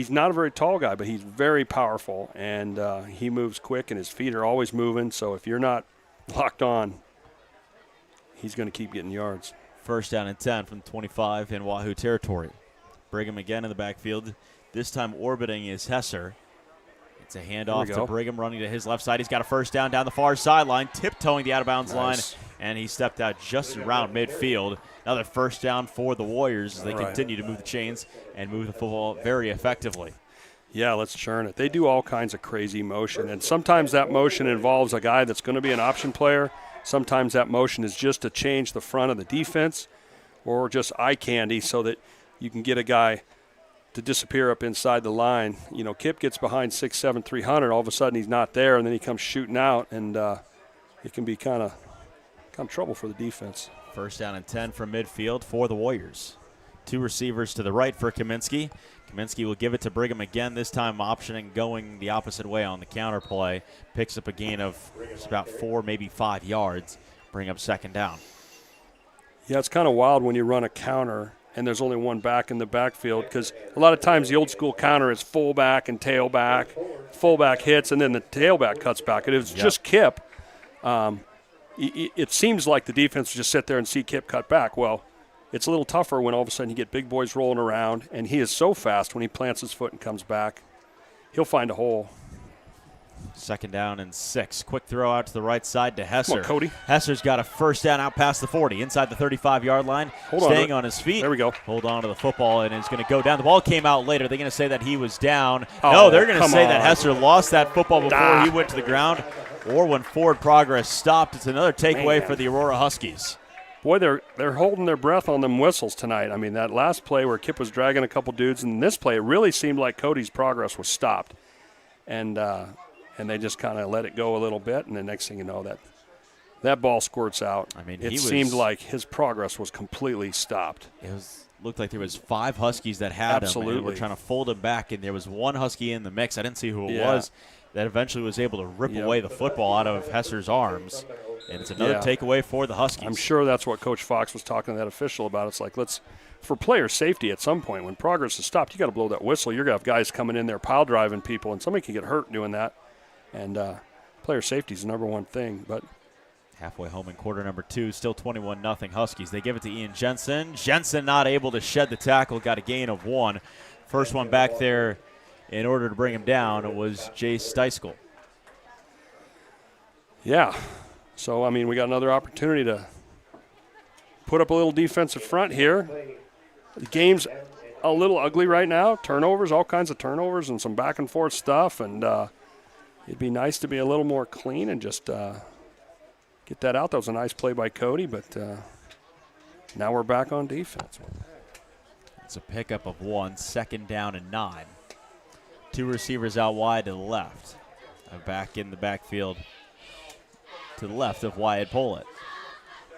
not a very tall guy, but he's very powerful, and he moves quick, and his feet are always moving. So if you're not locked on, he's going to keep getting yards. First down and 10 from 25 in Wahoo territory. Brigham again in the backfield. This time orbiting is Hesser. It's a handoff to Brigham running to his left side. He's got a first down the far sideline, tiptoeing the out-of-bounds line, and he stepped out just around midfield. Another first down for the Warriors as they continue to move the chains and move the football very effectively. Yeah, let's churn it. They do all kinds of crazy motion, and sometimes that motion involves a guy that's going to be an option player. Sometimes that motion is just to change the front of the defense or just eye candy so that you can get a guy to disappear up inside the line. You know, Kip gets behind 6'7", 300. All of a sudden he's not there, and then he comes shooting out, and it can be kind of trouble for the defense. First down and 10 from midfield for the Warriors. Two receivers to the right for Kaminsky. Kaminsky will give it to Brigham again, this time optioning going the opposite way on the counter play. Picks up a gain of just about 4, maybe 5 yards. Bring up second down. Yeah, it's kind of wild when you run a counter and there's only one back in the backfield, because a lot of times the old school counter is fullback and tailback. Fullback hits and then the tailback cuts back. And if it's just Kip, it seems like the defense would just sit there and see Kip cut back. Well, it's a little tougher when all of a sudden you get big boys rolling around, and he is so fast when he plants his foot and comes back. He'll find a hole. Second down and 6. Quick throw out to the right side to Hesser. Come on, Cody. Hesser's got a first down out past the 40, inside the 35-yard line, staying on his feet. There we go. Hold on to the football, and is going to go down. The ball came out later. They're going to say that he was down. Oh, no, they're going to say on. that Hesser lost that football before he went to the ground, or when forward progress stopped. It's another takeaway for the Aurora Huskies. Boy, they're holding their breath on them whistles tonight. I mean, that last play where Kip was dragging a couple dudes, and this play, it really seemed like Cody's progress was stopped. And they just kind of let it go a little bit, and the next thing you know, that ball squirts out. I mean, it seemed like his progress was completely stopped. It looked like there was 5 Huskies that had him, and were trying to fold him back, and there was one Husky in the mix. I didn't see who it was that eventually was able to rip away the football out of Hesser's arms. And it's another takeaway for the Huskies. I'm sure that's what Coach Fox was talking to that official about. It's like, for player safety at some point, when progress is stopped, you got to blow that whistle. You're going to have guys coming in there pile driving people, and somebody can get hurt doing that. And player safety is the number one thing. But halfway home in quarter number 2, still 21-0 Huskies. They give it to Ian Jensen. Jensen not able to shed the tackle, got a gain of 1. First one back there in order to bring him down was Jay Steiskell. Yeah. So, I mean, we got another opportunity to put up a little defensive front here. The game's a little ugly right now. Turnovers, all kinds of turnovers and some back and forth stuff. And it'd be nice to be a little more clean and just get that out. That was a nice play by Cody, but now we're back on defense. It's a pickup of 1, second down and 9. 2 receivers out wide to the left. Back in the backfield to the left of Wyatt Pollitt.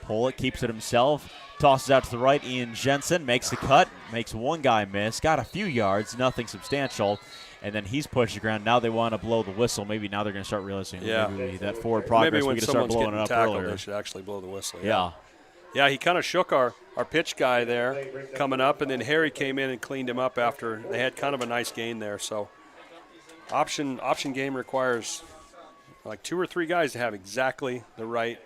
Pollitt keeps it himself, tosses out to the right. Ian Jensen makes the cut, makes one guy miss, got a few yards, nothing substantial, and then he's pushed the ground. Now they want to blow the whistle. Maybe now they're going to start realizing maybe that forward progress, maybe when we can start blowing it up tackled, earlier. they should actually blow the whistle. Yeah, he kind of shook our pitch guy there coming up, and then Harry came in and cleaned him up after they had kind of a nice gain there. So option game requires like 2 or 3 guys to have exactly the right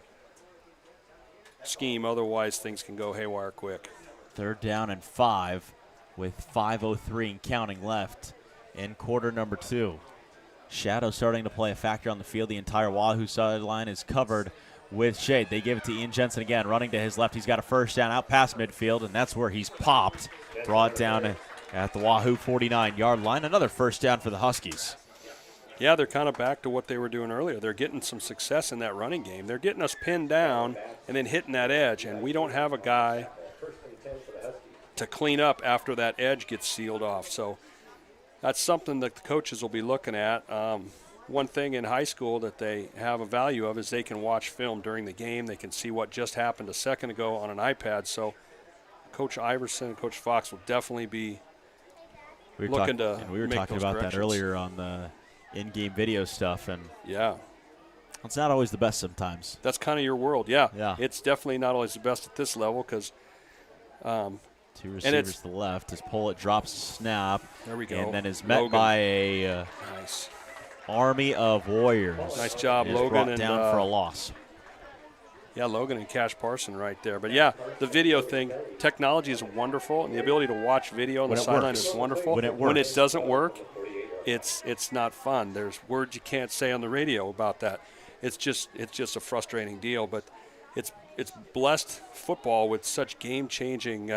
scheme. Otherwise, things can go haywire quick. Third down and 5 with 5:03 and counting left in quarter number 2. Shadow starting to play a factor on the field. The entire Wahoo sideline is covered with shade. They give it to Ian Jensen again, running to his left. He's got a first down out past midfield, and that's where he's popped. Brought down at the Wahoo 49-yard line. Another first down for the Huskies. Yeah, they're kind of back to what they were doing earlier. They're getting some success in that running game. They're getting us pinned down and then hitting that edge, and we don't have a guy to clean up after that edge gets sealed off. So that's something that the coaches will be looking at. One thing in high school that they have a value of is they can watch film during the game. They can see what just happened a second ago on an iPad. So Coach Iverson and Coach Fox will definitely be We were looking talking, to we were make talking those about that corrections. earlier on the in-game video stuff, and Yeah. it's not always the best sometimes. That's kind of your world. Yeah. Yeah. It's definitely not always the best at this level because Two receivers to the left. His pull-it drops a snap. There we go. And then is met Logan. by a nice. army of warriors. Nice job, Is Logan. brought and, down for a loss. Yeah, Logan and Cash Parson right there. But, yeah, the video thing, technology is wonderful, and the ability to watch video on When the it sideline works. is wonderful. When it When it works. doesn't work, it's not fun. There's words you can't say on the radio about that. It's just a frustrating deal. But it's blessed football with such game-changing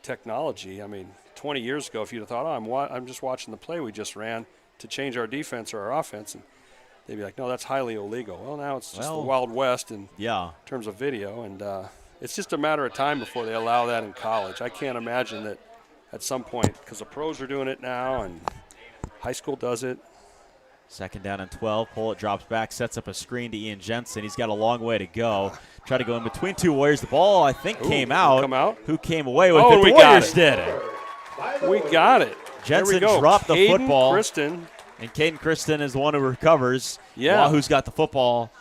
technology. I mean, 20 years ago, if you'd have thought, I'm just watching the play we just ran to change our defense or our offense, and they'd be like, no, that's highly illegal. Well, now it's just the Wild West in terms of video, and it's just a matter of time before they allow that in college. I can't imagine that at some point, because the pros are doing it now and high school does it. Second down and 12. Pull-it drops back, sets up a screen to Ian Jensen. He's got a long way to go. Try to go in between two Warriors. The ball, I think, came out. Come out? Who came away with it? Oh, The we Warriors got did it. We got it. Jensen there we go. dropped the Caden football. Kristen. And Caden Kristen is the one who recovers. Yeah. Wahoo's got the football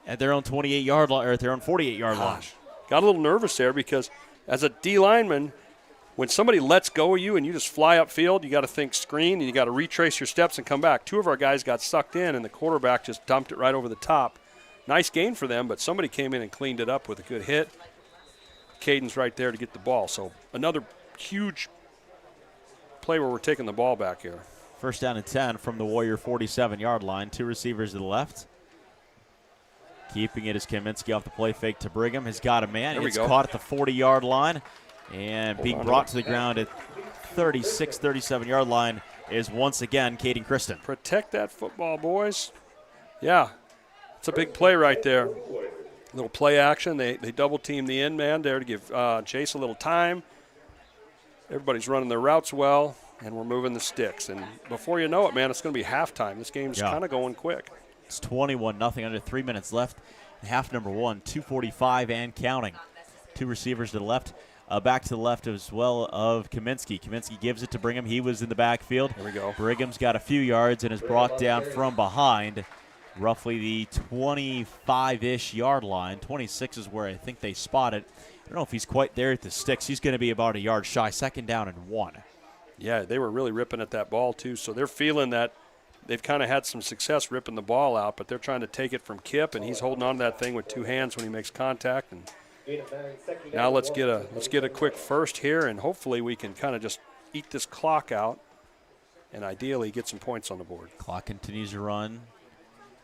at their own 28-yard line, or at their own 48-yard line. Got a little nervous there because as a D lineman, when somebody lets go of you and you just fly upfield, you got to think screen and you got to retrace your steps and come back. Two of our guys got sucked in and the quarterback just dumped it right over the top. Nice gain for them, but somebody came in and cleaned it up with a good hit. Caden's right there to get the ball. So another huge play where we're taking the ball back here. First down and 10 from the Warrior 47-yard line. Two receivers to the left. Keeping it is Kaminsky off the play fake to Brigham. Has got a man. It's caught at the 40-yard line. And being brought to the ground at 36, 37-yard line is once again Caden Kristen. Protect that football, boys. Yeah, it's a big play right there. Little play action. They double-team the end man there to give Chase a little time. Everybody's running their routes well, and we're moving the sticks. And before you know it, man, it's going to be halftime. This game's kind of going quick. It's 21-0, under 3 minutes left. Half number one, 2:45 and counting. Two receivers to the left. Back to the left as well of Kaminsky. Kaminsky gives it to Brigham. He was in the backfield. There we go. Brigham's got a few yards and is brought down from behind, roughly the 25-ish yard line. 26 is where I think they spot it. I don't know if he's quite there at the sticks. He's going to be about a yard shy. Second down and 1. Yeah, they were really ripping at that ball, too. So they're feeling that they've kind of had some success ripping the ball out, but they're trying to take it from Kip, and he's holding on to that thing with two hands when he makes contact. And now let's get a quick first here, and hopefully we can kind of just eat this clock out and ideally get some points on the board. Clock continues to run.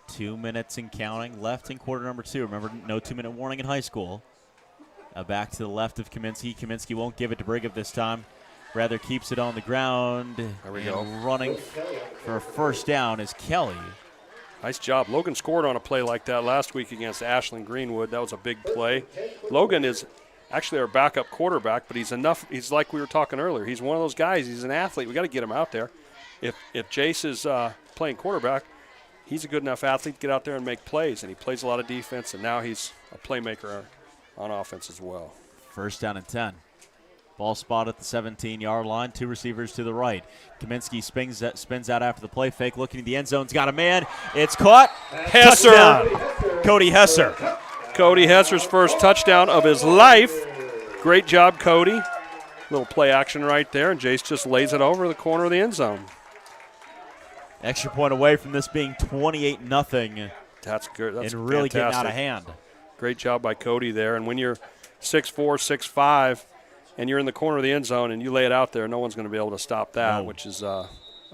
2 minutes and counting left in quarter number 2. Remember, no 2-minute warning in high school. Back to the left of Kaminsky. Kaminsky won't give it to Brigham this time. Rather keeps it on the ground. There we go. Running for a first down is Kelly. Nice job. Logan scored on a play like that last week against Ashland Greenwood. That was a big play. Logan is actually our backup quarterback, but he's like we were talking earlier. He's one of those guys. He's an athlete. We got to get him out there. If Jace is playing quarterback, he's a good enough athlete to get out there and make plays, and he plays a lot of defense, and now he's a playmaker on offense as well. First down and 10. Ball spot at the 17-yard line. Two receivers to the right. Kaminsky spins out after the play fake, looking at the end zone. He's got a man. It's caught. Hesser. Touchdown. Cody Hesser. Cody Hesser's first touchdown of his life. Great job, Cody. Little play action right there, and Jace just lays it over the corner of the end zone. Extra point away from this being 28-0. That's good. That's and really fantastic. getting out of hand. Great job by Cody there. And when you're 6'4", 6'5", and you're in the corner of the end zone and you lay it out there, no one's going to be able to stop that, which is a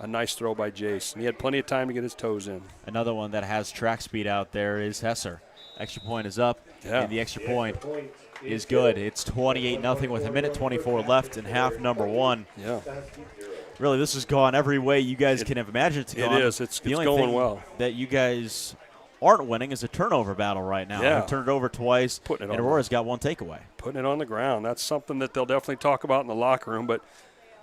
nice throw by Jace. And he had plenty of time to get his toes in. Another one that has track speed out there is Hesser. Extra point is up, and the extra point is good. It's 28-0 with 1:24 left in half number 1. Yeah. Really, this has gone every way you guys can have imagined it to go. It is. It's only going thing well. That you guys aren't winning is a turnover battle right now. Yeah. They've turned it over twice, and Aurora's got one takeaway. Putting it on the ground. That's something that they'll definitely talk about in the locker room, but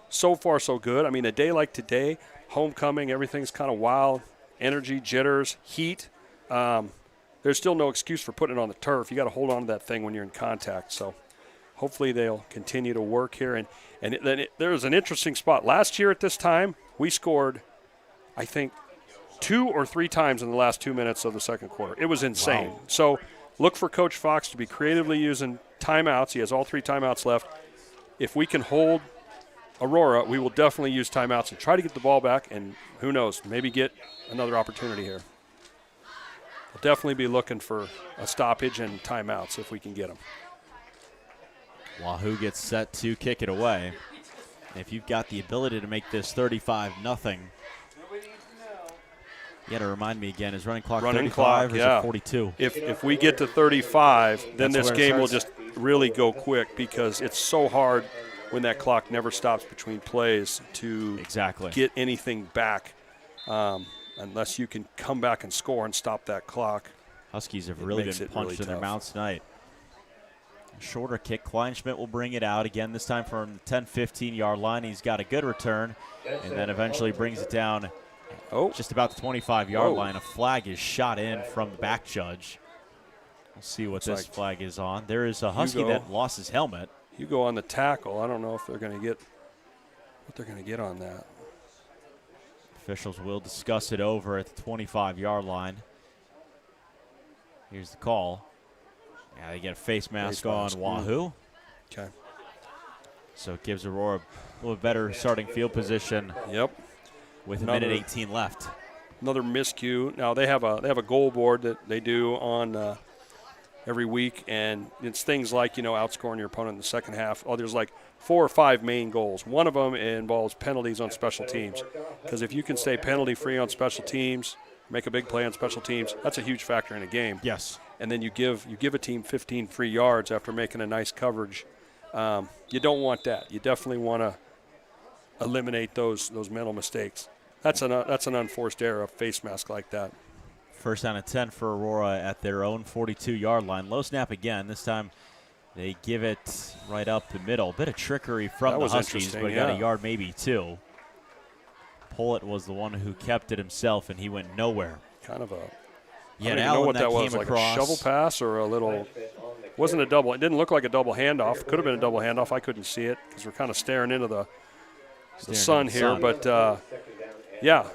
so far so good. I mean, a day like today, homecoming, everything's kind of wild, energy, jitters, heat. There's still no excuse for putting it on the turf. You got to hold on to that thing when you're in contact. So hopefully they'll continue to work here. And there's an interesting spot. Last year at this time, we scored, I think, 2 or 3 times in the last 2 minutes of the second quarter. It was insane. Wow. So look for Coach Fox to be creatively using timeouts. He has all 3 timeouts left. If we can hold Aurora, we will definitely use timeouts and try to get the ball back, and who knows, maybe get another opportunity here. We'll definitely be looking for a stoppage and timeouts if we can get them. Wahoo gets set to kick it away. If you've got the ability to make this 35-0, you got to remind me again, is running clock 35 or is it 42? If we get to 35, then That's this where it game will starts. just really go quick because it's so hard when that clock never stops between plays to get anything back unless you can come back and score and stop that clock. Huskies have really been punched in their mouths tonight. Shorter kick. Kleinschmidt will bring it out again, this time from the 10-15-yard line. He's got a good return and then eventually brings it down just about the 25-yard line. A flag is shot in from the back judge. We'll see what this flag is on. There is a Husky that lost his helmet. You go on the tackle. I don't know if they're going to get what they're going to get on that. Officials will discuss it over at the 25-yard line. Here's the call. Yeah, they get a face mask on Wahoo. Okay. So it gives Aurora a little better starting field position. Yep. With a minute 18 left. Another miscue. Now they have a goal board that they do on every week, and it's things like, outscoring your opponent in the second half. Oh, there's like 4 or 5 main goals. One of them involves penalties on special teams, because if you can stay penalty free on special teams, make a big play on special teams, that's a huge factor in a game. Yes. And then you give a team 15 free yards after making a nice coverage. You don't want that. You definitely want to eliminate those mental mistakes. That's an unforced error, a face mask like that. First down and 10 for Aurora at their own 42-yard line. Low snap again. This time they give it right up the middle. Bit of trickery from the Huskies, but he got a yard, maybe 2. Pollitt was the one who kept it himself, and he went nowhere. Kind of a I don't even know what that was, like a shovel pass or a little – wasn't a double – it didn't look like a double handoff. Could have been a double handoff. I couldn't see it because we're kind of staring into the sun here. But, yeah,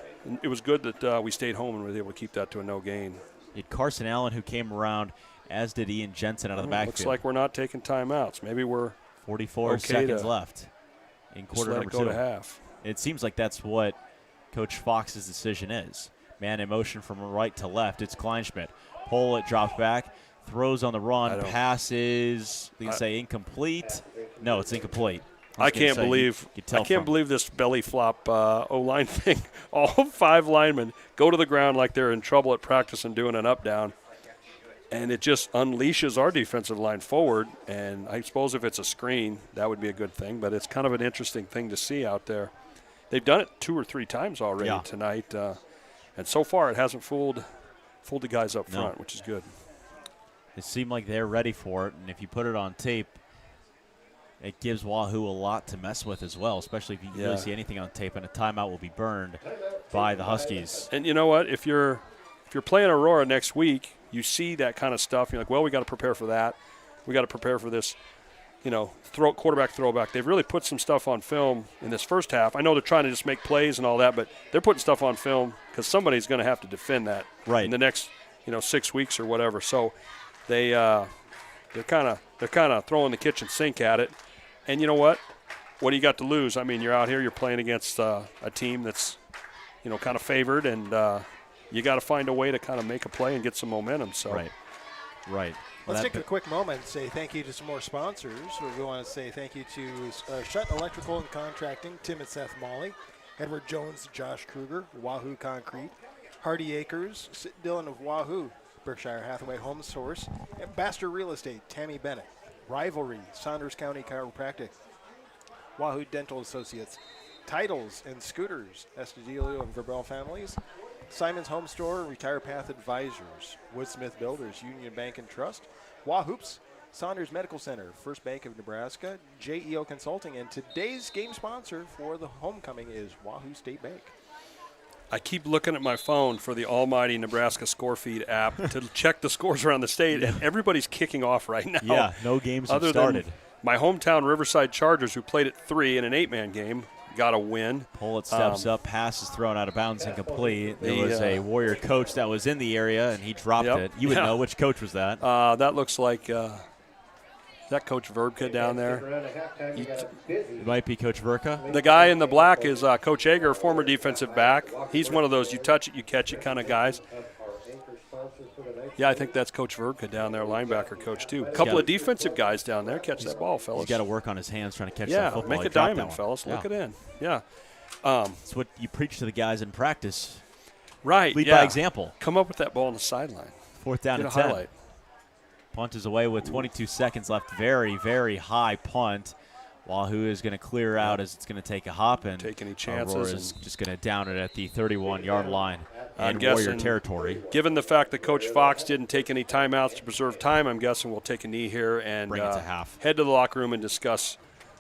it was good that we stayed home and were able to keep that to a no gain. You had Carson Allen who came around, as did Ian Jensen out of the backfield. Looks like we're not taking timeouts. Maybe we're 44 seconds left in quarter number 2. Let it go to half. It seems like that's what Coach Fox's decision is. Man in motion from right to left. It's Kleinschmidt. Pollitt drops back, throws on the run, passes. You can say incomplete. No, it's incomplete. I can't believe this belly flop O-line thing. All 5 linemen go to the ground like they're in trouble at practice and doing an up-down. And it just unleashes our defensive line forward. And I suppose if it's a screen, that would be a good thing. But it's kind of an interesting thing to see out there. They've done it 2 or 3 times already tonight. And so far, it hasn't fooled the guys up front, which is good. It seemed like they're ready for it, and if you put it on tape, it gives Wahoo a lot to mess with as well, especially if you can really see anything on tape, and a timeout will be burned by the Huskies. And you know what? If you're playing Aurora next week, you see that kind of stuff. You're like, well, we got to prepare for that. We got to prepare for this. Quarterback throwback. They've really put some stuff on film in this first half. I know they're trying to just make plays and all that, but they're putting stuff on film because somebody's going to have to defend that in the next 6 weeks or whatever. So they're kind of throwing the kitchen sink at it. And you know what? What do you got to lose? I mean, you're out here, you're playing against a team that's kind of favored, and you got to find a way to kind of make a play and get some momentum. So right. Let's take a quick moment and say thank you to some more sponsors. We want to say thank you to Shutt Electrical and Contracting, Tim and Seth Molly, Edward Jones, Josh Kruger, Wahoo Concrete, Hardy Acres, Dylan of Wahoo, Berkshire Hathaway Home Source, and Baxter Real Estate, Tammy Bennett, Rivalry, Saunders County Chiropractic, Wahoo Dental Associates, Titles and Scooters, Estudillo and Verbel Families, Simon's Home Store, Retire Path Advisors, Woodsmith Builders, Union Bank and Trust, Wahoops, Saunders Medical Center, First Bank of Nebraska, JEO Consulting, and today's game sponsor for the homecoming is Wahoo State Bank. I keep looking at my phone for the almighty Nebraska Score Feed app to check the scores around the state, and everybody's kicking off right now. Yeah, no games have started. my hometown Riverside Chargers, who played at 3 in an 8-man game, got a win. Pollitt steps up, pass is thrown out of bounds, incomplete. There was a Warrior coach that was in the area, and he dropped it. You would know which coach was that. That looks like is that Coach Verbka down there? It might be Coach Verka. The guy in the black is Coach Ager, former defensive back. He's one of those you touch it, you catch it kind of guys. Yeah, I think that's Coach Verka down there, linebacker coach, too. A couple of defensive guys down there. Catch that ball, fellas. He's got to work on his hands trying to catch yeah, that football. make a diamond, fellas. Look it in. Yeah. That's what you preach to the guys in practice. Right, Lead by example. Come up with that ball on the sideline. 4th down and 10. Highlight. Punt is away with 22 seconds left. Very, very high punt. Wahoo is going to clear out as it's going to take a hop, and take any chances. Aurora is just going to down it at the 31-yard line in Warrior territory. Given the fact that Coach Fox didn't take any timeouts to preserve time, I'm guessing we'll take a knee here and bring it to half. Head to the locker room and discuss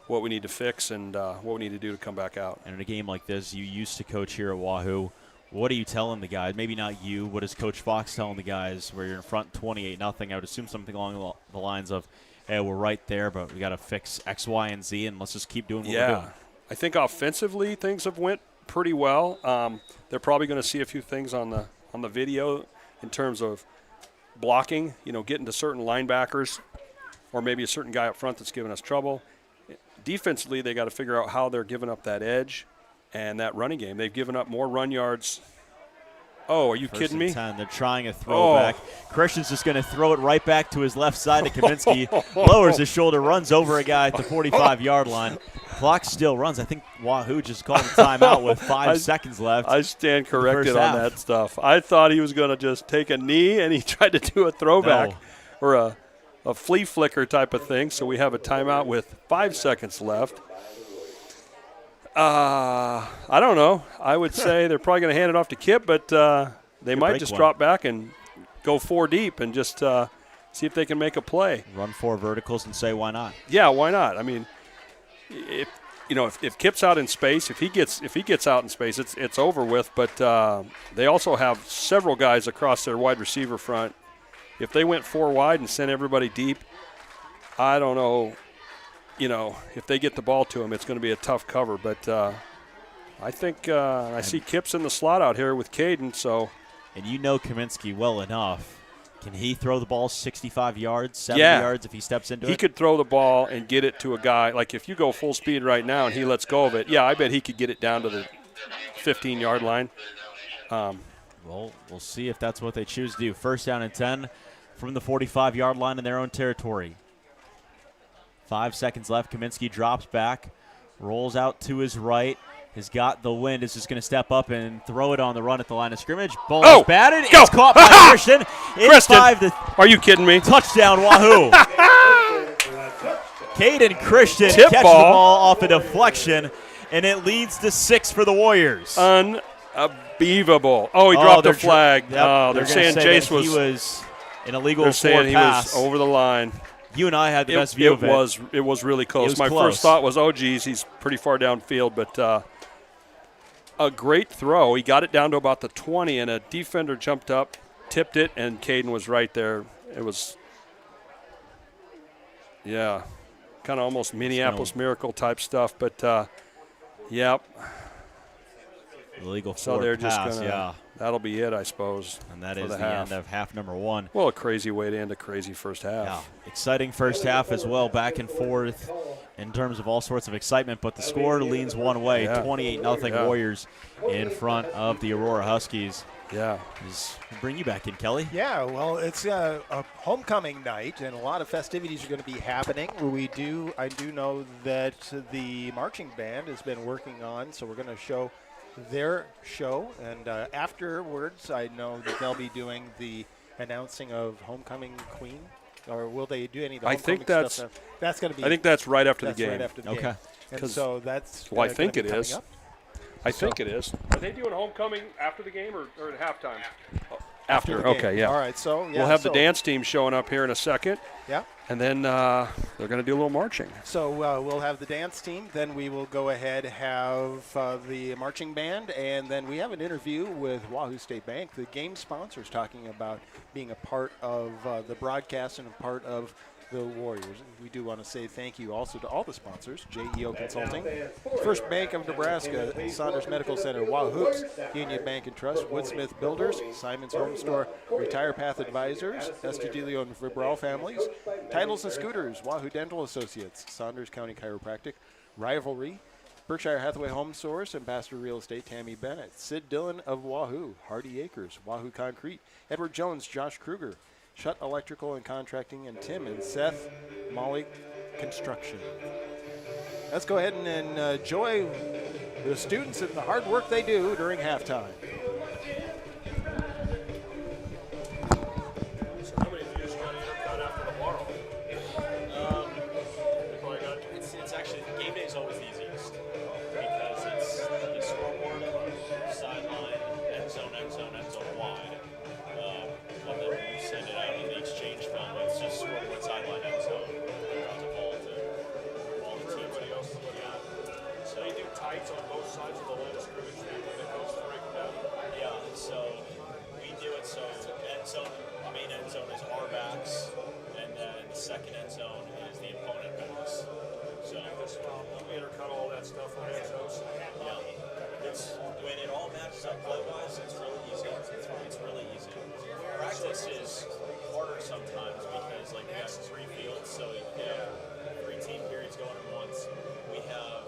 what we need to fix and what we need to do to come back out. And in a game like this, you used to coach here at Wahoo. What are you telling the guys? Maybe not you. What is Coach Fox telling the guys where you're in front 28-0? I would assume something along the lines of, hey, we're right there, but we got to fix X, Y, and Z, and let's just keep doing what we're doing. I think offensively things have went pretty well. They're probably going to see a few things on the video in terms of blocking, getting to certain linebackers or maybe a certain guy up front that's giving us trouble. Defensively, they got to figure out how they're giving up that edge and that running game. They've given up more run yards. Oh, are you kidding me? 10. They're trying a throwback. Christian's just going to throw it right back to his left side to Kaminsky. Lowers his shoulder, runs over a guy at the 45-yard line. Clock still runs. I think Wahoo just called a timeout with 5 seconds left. I stand corrected on that stuff. I thought he was going to just take a knee, and he tried to do a throwback or a flea flicker type of thing. So we have a timeout with 5 seconds left. I don't know. I would say they're probably going to hand it off to Kip, but they might just drop back and go 4 deep and just see if they can make a play. Run 4 verticals and say why not? Yeah, why not? I mean, if Kip's out in space, if he gets out in space, it's over with. But they also have several guys across their wide receiver front. If they went 4 wide and sent everybody deep, I don't know. If they get the ball to him, it's going to be a tough cover. But I think I see Kip's in the slot out here with Caden. So, and Kaminsky well enough. Can he throw the ball 65 yards, 70 yards if he steps into it? He could throw the ball and get it to a guy. Like if you go full speed right now and he lets go of it, I bet he could get it down to the 15-yard line. Well, we'll see if that's what they choose to do. 1st down and 10 from the 45-yard line in their own territory. 5 seconds left. Kaminsky drops back, rolls out to his right, has got the wind, is just going to step up and throw it on the run at the line of scrimmage. Ball is batted. Go. It's caught by Christian. Christian, are you kidding me? Touchdown, Wahoo. Caden Christian catches the ball off a deflection, and it leads to 6 for the Warriors. Unbelievable. Oh, he dropped a flag. They're saying Jace was an illegal pass. They're saying he was over the line. You and I had the best view of it. It was really close. My close. first thought was, oh, geez, he's pretty far downfield. But a great throw. He got it down to about the 20, and a defender jumped up, tipped it, and Caden was right there. It was, kind of almost Minneapolis Miracle type stuff. But, illegal so they're pass, just gonna, that'll be it, I suppose. And that is the end of half number 1. Well, a crazy way to end a crazy first half. Yeah, exciting first half as well, back and forth in terms of all sorts of excitement, but the score leans one way, 28-0 Warriors in front of the Aurora Huskies. Yeah. Bring you back in, Kelly. Yeah, well, it's a homecoming night, and a lot of festivities are going to be happening. I do know that the marching band has been working on, so we're going to show their show, and afterwards I know that they'll be doing the announcing of Homecoming Queen, or will they do any of the homecoming stuff? That's going to be. I think that's right after the game. Right after the game. And so that's. Well, I think it is. Up. I think it is. Are they doing homecoming after the game or at halftime? After. Okay, yeah. All right, so we'll have the dance team showing up here in a second. Yeah. And then they're going to do a little marching. So we'll have the dance team. Then we will go ahead have the marching band, and then we have an interview with Wahoo State Bank, the game sponsors, talking about being a part of the broadcast and a part of the Warriors. We do want to say thank you also to all the sponsors, JEO Consulting, First Bank of Nebraska, Saunders Medical Center, Wahoops, Union Bank and Trust, Woodsmith Builders, Simon's Home Store, Retire Path Advisors, Estudillo and Vibral Families, Titles and Scooters, Wahoo Dental Associates, Saunders County Chiropractic, Rivalry, Berkshire Hathaway Home Source, Ambassador Real Estate, Tammy Bennett, Sid Dillon of Wahoo, Hardy Acres, Wahoo Concrete, Edward Jones, Josh Kruger, Shutt Electrical and Contracting, and Tim and Seth Molly Construction. Let's go ahead and enjoy the students and the hard work they do during halftime. So how many of you just got a haircut after tomorrow? It's actually, game day is always the easiest because it's the scoreboard, sideline, end zone, wide. And then we send it out in the exchange film. It's just scoreboard, sideline, end zone. Across the ball to all the teams. Everybody else is looking at. So you do tights on both sides of the line of scrimmage when it goes to break down. Yeah, so we do it so end zone, the main end zone is our backs, and then the second end zone is the opponent backs. So We intercut all that stuff on the zones. yeah, it's when it all matches up play-wise, it's really easy. It's really easy. Practice is harder sometimes because like we have 3 fields, so you have 3 team periods going at once. We have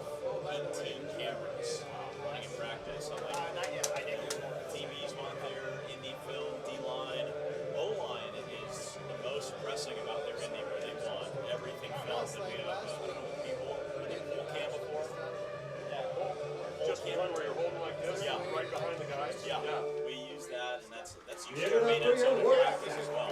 18 cameras running in practice. I'm like, TV's one there, indie film, D-line. O-line is the most pressing about their indie where they want everything filmed that we have. I don't know what people, are they full cam before? Just the one where you're holding like this, Yeah. right behind the guys. Yeah, we use that, and that's usually our main end zone in practice as well.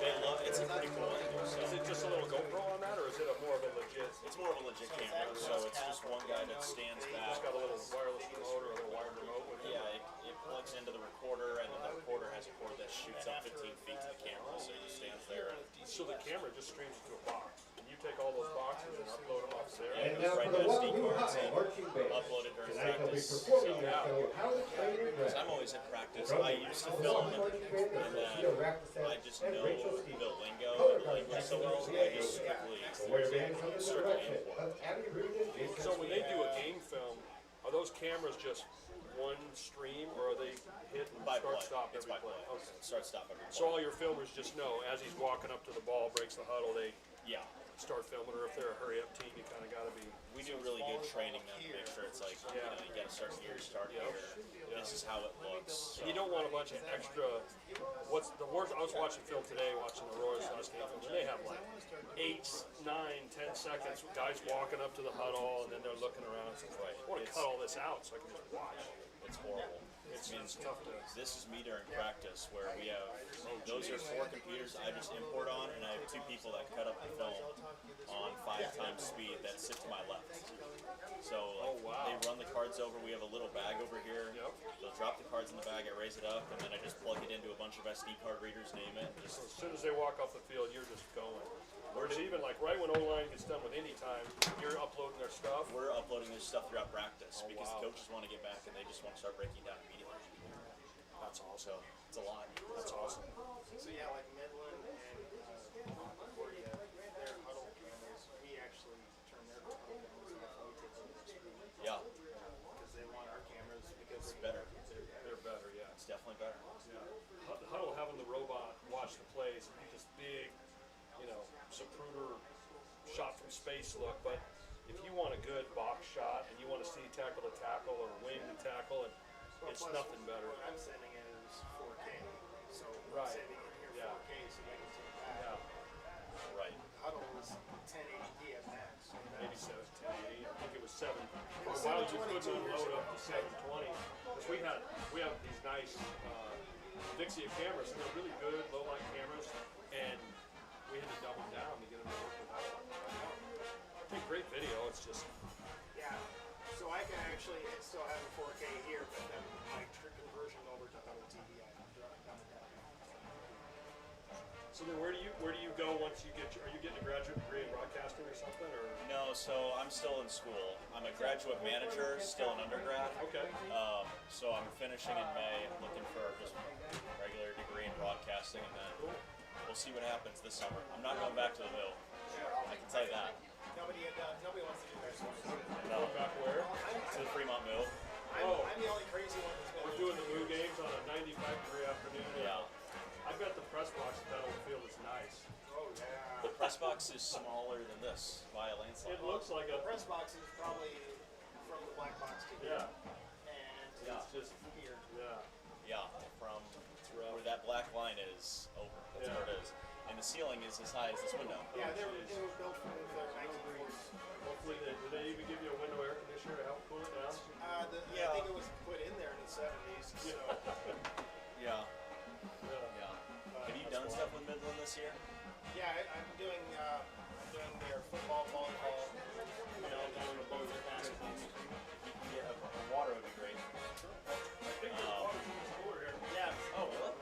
They love it's a pretty cool one to do. So Is it just a little GoPro on that, or is it more of a legit? it's more of a legit camera, so it's just one guy that stands back. It's got a little wireless remote or a little wired remote with it. Yeah, it plugs into the recorder, and then the recorder has a cord that shoots up 15 feet to the camera, so it just stands there. And So the camera just streams to a box. And you take all those boxes and upload them off there. it goes right to SD cards and upload it during practice. So, because I'm always at practice, I used to film, and then I just know the lingo and the language so well, I just strictly import. So when they do a game film, are those cameras just one stream, or are they hit and By start play. stop It's every by play? play. Okay. Start, stop every play. So all your filmers just know as he's walking up to the ball, breaks the huddle, they Yeah. start filming, or if they're a hurry up team, you kind of got to be. We do really good training then to make sure it's like, you know, you gotta start here, this is how it looks. And you don't want a bunch of extra. What's the worst? I was watching film today, watching Aurora's last game, and they have like 8, 9, 10 seconds. Guys walking up to the huddle, and then they're looking around. It's like, I want to cut all this out so I can just watch. It's horrible. It's tough to. This is me during practice where we have, those are 4 computers I just import on, and I have 2 people that cut up the film on 5 times speed that sit to my left. So like, they run the cards over, we have a little bag over here. Yep. They'll drop the cards in the bag, I raise it up, and then I just plug it into a bunch of SD card readers, name it. As soon as they walk off the field, you're just going. Or is it even like right when O-line gets done with any time, you're uploading their stuff? We're uploading this stuff throughout practice because wow. the coaches want to get back and they just want to start breaking down immediately. That's awesome. So it's a lot. That's awesome. So yeah, like Midland and Concordia, their huddle cameras, we actually turn their huddle cameras off when we take over the screen. Yeah, Because they want our cameras because it's better. They're better, yeah. It's definitely better. Yeah. The huddle having the robot watch the plays, this big, Zapruder shot from space look, but if you want a good box shot and you want to see tackle to tackle or wing to tackle, and it's plus, nothing better. What I'm sending it is 4K. So Right. I'm sending it here Yeah. 4K so they can see it back. Yeah, Right. Huddle was 1080p at max. maybe 780. I think it was 7. For a while, you couldn't load up to 720. Because we have these nice Vixia cameras, and they're really good low light cameras, and we had to double down to get them to work with that one. I think great video. It's just Yeah. So I can actually still have a 4K here, but then my conversion over to Huddle TV, I have to dumb it down. so. Then where do you go once you get? Are you getting a graduate degree in broadcasting or something, or? No, so I'm still in school. I'm a graduate manager, still an undergrad. Okay. So I'm finishing in May. I'm looking for just a regular degree in broadcasting, and then We'll see what happens this summer. I'm not going back to the mill. I can tell you that. Nobody wants to do that. No. Back where? To the Fremont mill. I'm the only crazy one that's been We're doing the Wahoo games on a 95-degree afternoon. Yeah. I bet the press box at that old field is nice. Oh yeah. The press box is smaller than this by a landslide. It looks like a The press box is probably from the black box to here. And Yeah. it's just here. Yeah, from where that black line is over. That's Yeah. where it is. And the ceiling is as high as this window. Yeah, they were built from the 1940s. Hopefully, did they even give you a window air conditioner to help cool it down? I think it was put in there in the 70s. So. Yeah. Yeah. Yeah. Have you done stuff with Midland this year? Yeah, I'm doing their football, volleyball, both their basketball. Yeah, water would be great. Yeah. Oh, really?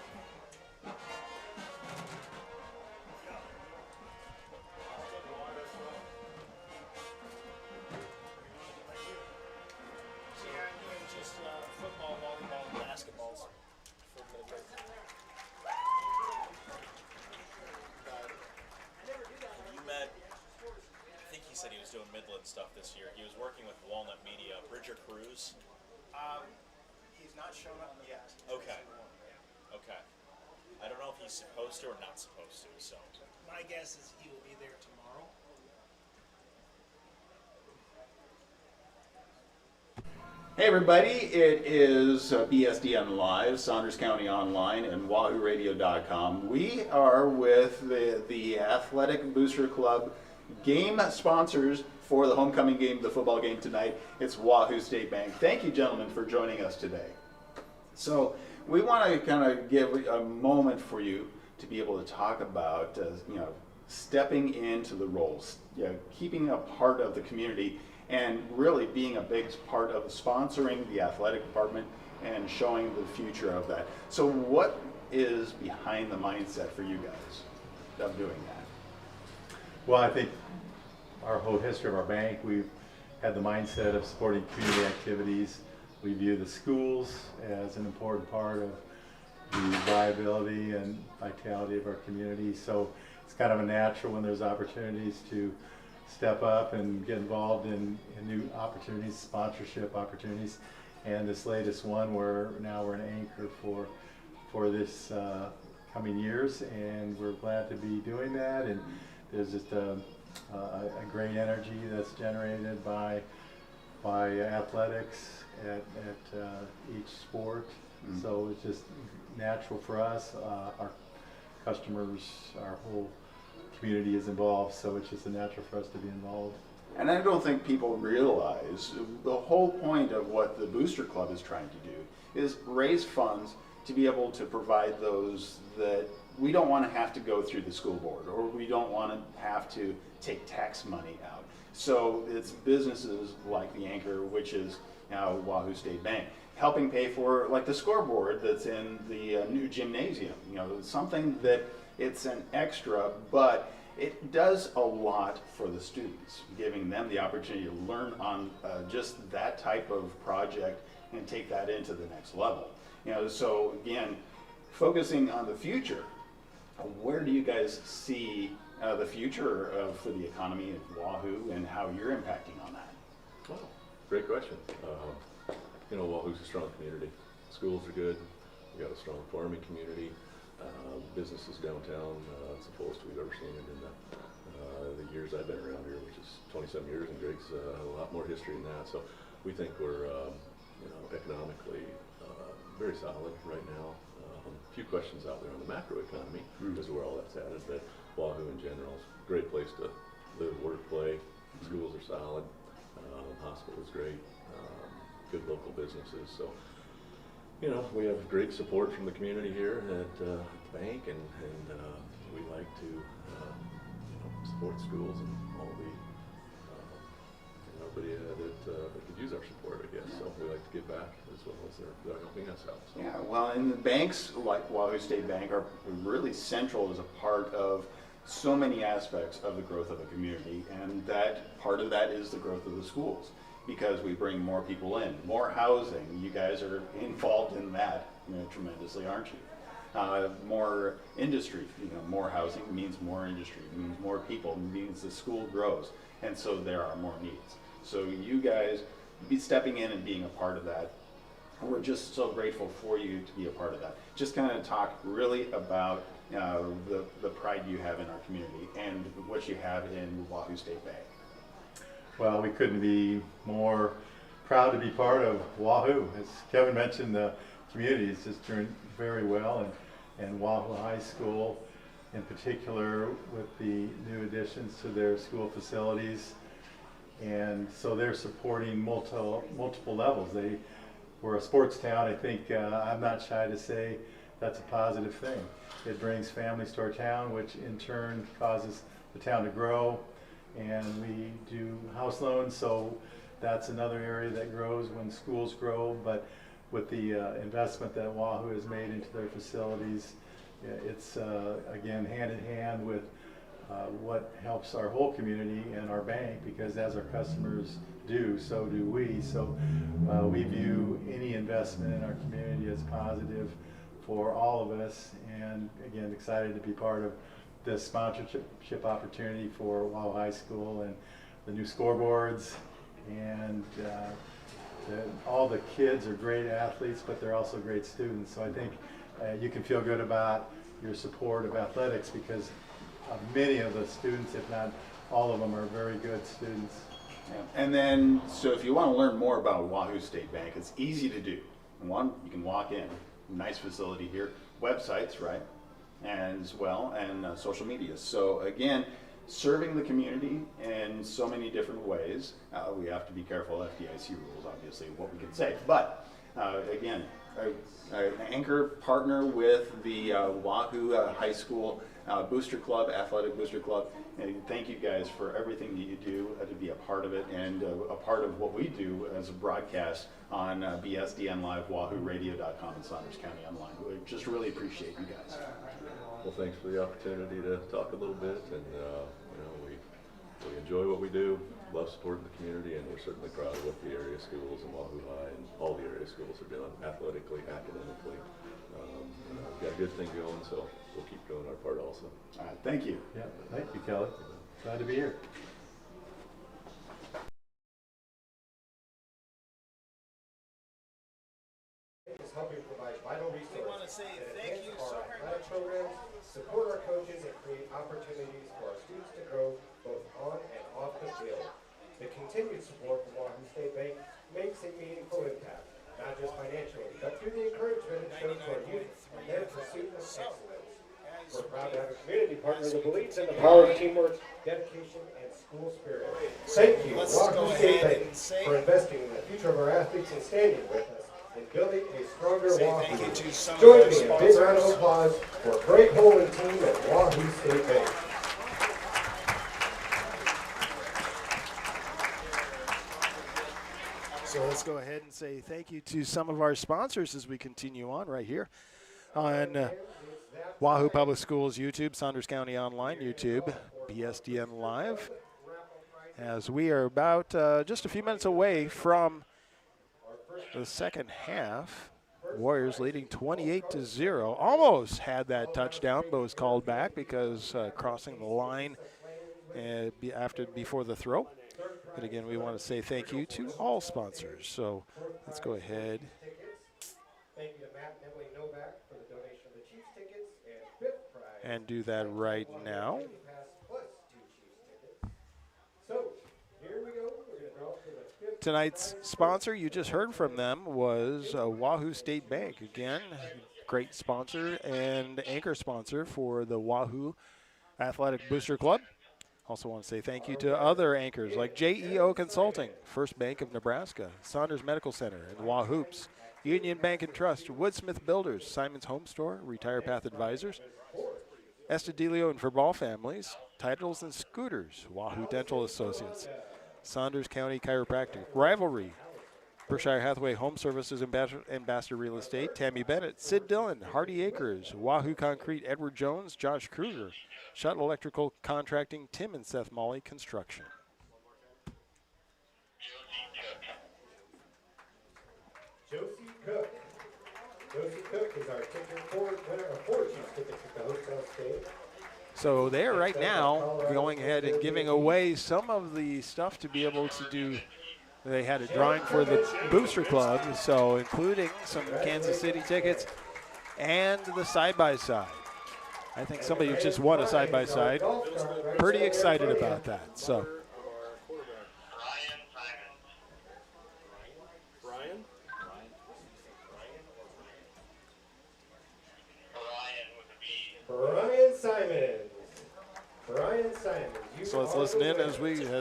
So yeah, I'm doing just football, volleyball, and basketballs for Midland. You met, I think he said he was doing Midland stuff this year. He was working with Walnut Media. Bridger Cruz. He's not shown up yet. Okay. Okay. I don't know if he's supposed to or not supposed to, so. My guess is he will be there tomorrow. Hey everybody, it is BSDN Live, Saunders County Online, and WahooRadio.com. We are with the Athletic Booster Club game sponsors for the homecoming game, the football game tonight. It's Wahoo State Bank. Thank you, gentlemen, for joining us today. So we want to kind of give a moment for you to be able to talk about, stepping into the roles, keeping a part of the community, and really being a big part of sponsoring the athletic department and showing the future of that. So what is behind the mindset for you guys of doing that? Well, I think our whole history of our bank, we've had the mindset of supporting community activities. We view the schools as an important part of the viability and vitality of our community. So it's kind of a natural when there's opportunities to step up and get involved in new opportunities, sponsorship opportunities. And this latest one, we're an anchor for this coming years, and we're glad to be doing that. And there's just a great energy that's generated by athletics at each sport. Mm-hmm. So it's just natural for us. Our customers, our whole community is involved, so it's just a natural for us to be involved. And I don't think people realize the whole point of what the Booster Club is trying to do is raise funds to be able to provide those that we don't want to have to go through the school board, or we don't want to have to take tax money out. So it's businesses like the Anchor, which is now Wahoo State Bank, helping pay for like the scoreboard that's in the new gymnasium. Something that it's an extra, but it does a lot for the students, giving them the opportunity to learn on just that type of project and take that into the next level. So again, focusing on the future, where do you guys see the future for the economy of Wahoo and how you're impacting on that? Well, great question. Wahoo's a strong community. Schools are good. We got a strong farming community. Businesses downtown, it's the fullest we've ever seen it in the years I've been around here, which is 27 years, and Greg's a lot more history than that. So we think we're, economically very solid right now. A few questions out there on the macroeconomy as to where all that's headed, but Wahoo in general is a great place to live, work, play. Schools are solid. Hospital is great. Good local businesses. So we have great support from the community here at the bank, and we like to support schools and all the everybody that could use our support, I guess. So we like to give back as well as they're helping us out. So. Yeah, well, and the banks like Wahoo State Bank are really central as a part of so many aspects of the growth of a community, and that part of that is the growth of the schools, because we bring more people in, more housing. You guys are involved in that tremendously, aren't you? more industry. More housing means more industry, means more people, means the school grows, and so there are more needs. So you guys be stepping in and being a part of that. We're just so grateful for you to be a part of that. Just kind of talk really about the pride you have in our community and what you have in Wahoo State Bank. Well, we couldn't be more proud to be part of Wahoo. As Kevin mentioned, the community is just doing very well, and Wahoo High School in particular with the new additions to their school facilities. And so they're supporting multiple levels. We're a sports town. I think I'm not shy to say that's a positive thing. It brings families to our town, which in turn causes the town to grow. And we do house loans, so that's another area that grows when schools grow. But with the investment that Wahoo has made into their facilities, it's again hand in hand with what helps our whole community and our bank, because as our customers do, so do we. So we view any investment in our community as positive for all of us, and again, excited to be part of this sponsorship opportunity for Wahoo High School and the new scoreboards. And all the kids are great athletes, but they're also great students. So I think you can feel good about your support of athletics, because many of the students, if not all of them, are very good students. Yeah. And then, so if you want to learn more about Wahoo State Bank, it's easy to do. One, you can walk in, nice facility here, websites, right, and as well, and social media. So again, serving the community in so many different ways. We have to be careful, FDIC rules, obviously, what we can say. But again, an anchor partner with the Wahoo High School Booster Club, Athletic Booster Club. And thank you guys for everything that you do to be a part of it, and a part of what we do as a broadcast on BSDN Live, WahooRadio.com, and Saunders County Online. We just really appreciate you guys. Well, thanks for the opportunity to talk a little bit, and we enjoy what we do, love supporting the community, and we're certainly proud of what the area schools and Wahoo High and all the area schools are doing athletically, academically. We've got a good thing going, so we'll keep doing our part also. All right, thank you. Yeah, thank you, Kelly. Glad to be here. Is helping provide vital resources. We want to say thank you so very much. Programs, support our coaches, and create opportunities for our students to grow both on and off the field. The continued support from Wahoo State Bank makes a meaningful impact, not just financially, but through the encouragement it shows to our youth and their pursuit of excellence. We're proud to have a community partner that believes in the power of teamwork, dedication, and school spirit. Thank you, Wahoo State Bank, for investing in the future of our athletes and standing with us in building a stronger Wahoo. Join me in a big round of applause for Greg Hole and team at Wahoo State Bank. So let's go ahead and say thank you to some of our sponsors as we continue on right here on Wahoo Public Schools YouTube, Saunders County Online YouTube, BSDN Live. As we are about just a few minutes away from the second half, Warriors leading 28-0. Almost had that touchdown, but was called back because crossing the line before the throw. But again, we want to say thank you to all sponsors. So let's go ahead. Thank you to Matt and Emily Novak for the donation of the Chiefs tickets and fifth prize. And do that right now. So here we go. We're going to draw for the fifth. Tonight's sponsor, you just heard from them, was Wahoo State Bank. Again, great sponsor and anchor sponsor for the Wahoo Athletic Booster Club. Also want to say thank you to other anchors like JEO Consulting, First Bank of Nebraska, Saunders Medical Center, and Wahoops, Union Bank and Trust, Woodsmith Builders, Simon's Home Store, Retire Path Advisors, Estadillo and Verbal Families, Titles and Scooters, Wahoo Dental Associates, Saunders County Chiropractic, Rivalry, Berkshire Hathaway Home Services Ambassador Real Estate, Tammy Bennett, Sid Dillon, Hardy Acres, Wahoo Concrete, Edward Jones, Josh Kruger, Shuttle Electrical Contracting, Tim and Seth Molly Construction. Josie Cook. Josie Cook is our ticket for winner of 4 cheese tickets at the hotel stay. So they're right now going ahead and giving away some of the stuff to be able to do. They had a drawing for the Booster Club, so including some Kansas City tickets and the side-by-side. I think somebody just won a side-by-side. Pretty excited about that. So Brian? Brian Simons. Brian Simons. So let's listen in as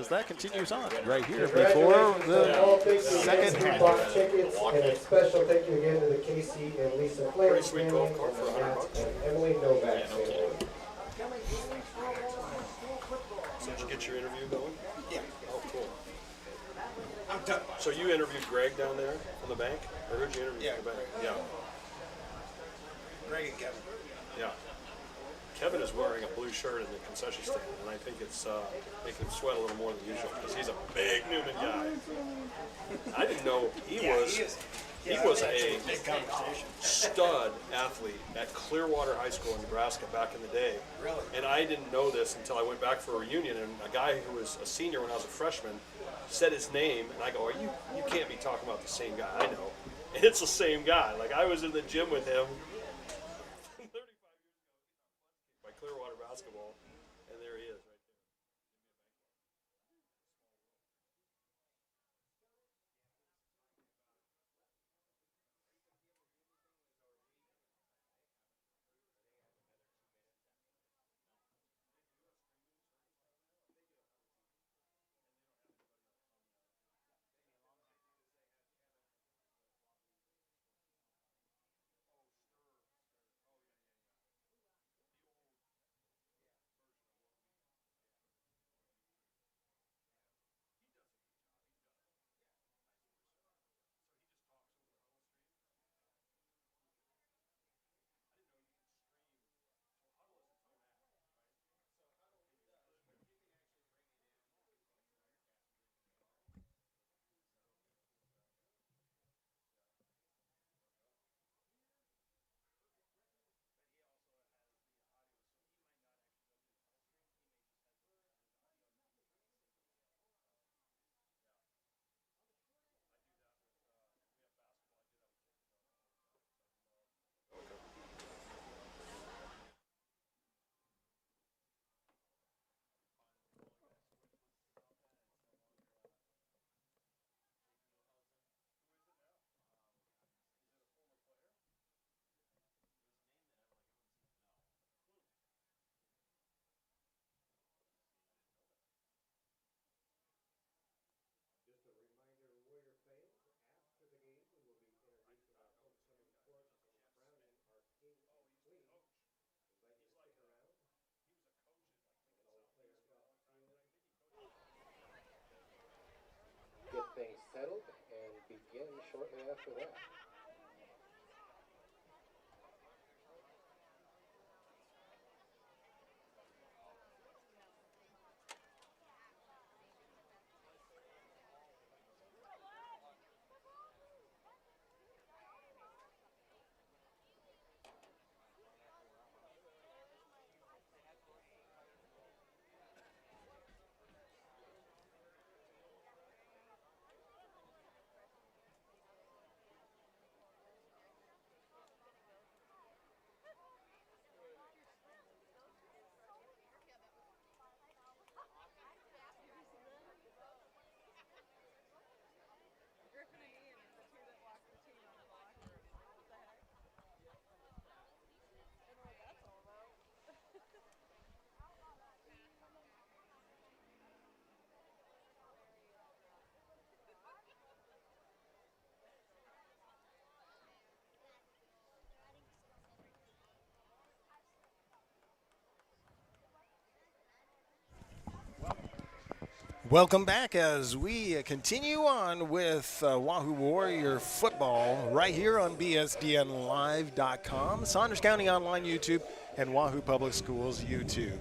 that continues on right here before the second half. Tickets, and a special thank you again to the Casey and Lisa Flair family, and Emily Novak family. So did you get your interview going? Yeah. Oh, cool. I'm done. So you interviewed Greg down there from the bank? Or who'd you interview from the bank? Yeah. Greg and Kevin. Yeah. Kevin is wearing a blue shirt in the concession stand, and I think it's making him sweat a little more than usual because he's a big Newman guy. I didn't know he was a stud athlete at Clearwater High School in Nebraska back in the day. Really? And I didn't know this until I went back for a reunion, and a guy who was a senior when I was a freshman said his name, and I go, you can't be talking about the same guy. I know. And it's the same guy. Like, I was in the gym with him 35 years ago by Clearwater basketball, and there he is right there. Just a reminder, Warrior fans, after the game, we will be introducing our homecoming courses and crowning our king and queen. Invite you to stick around, and all the players get off the field. Get things settled and begin shortly after that. Welcome back as we continue on with Wahoo Warrior football right here on BSDNLive.com, Saunders County Online YouTube, and Wahoo Public Schools YouTube.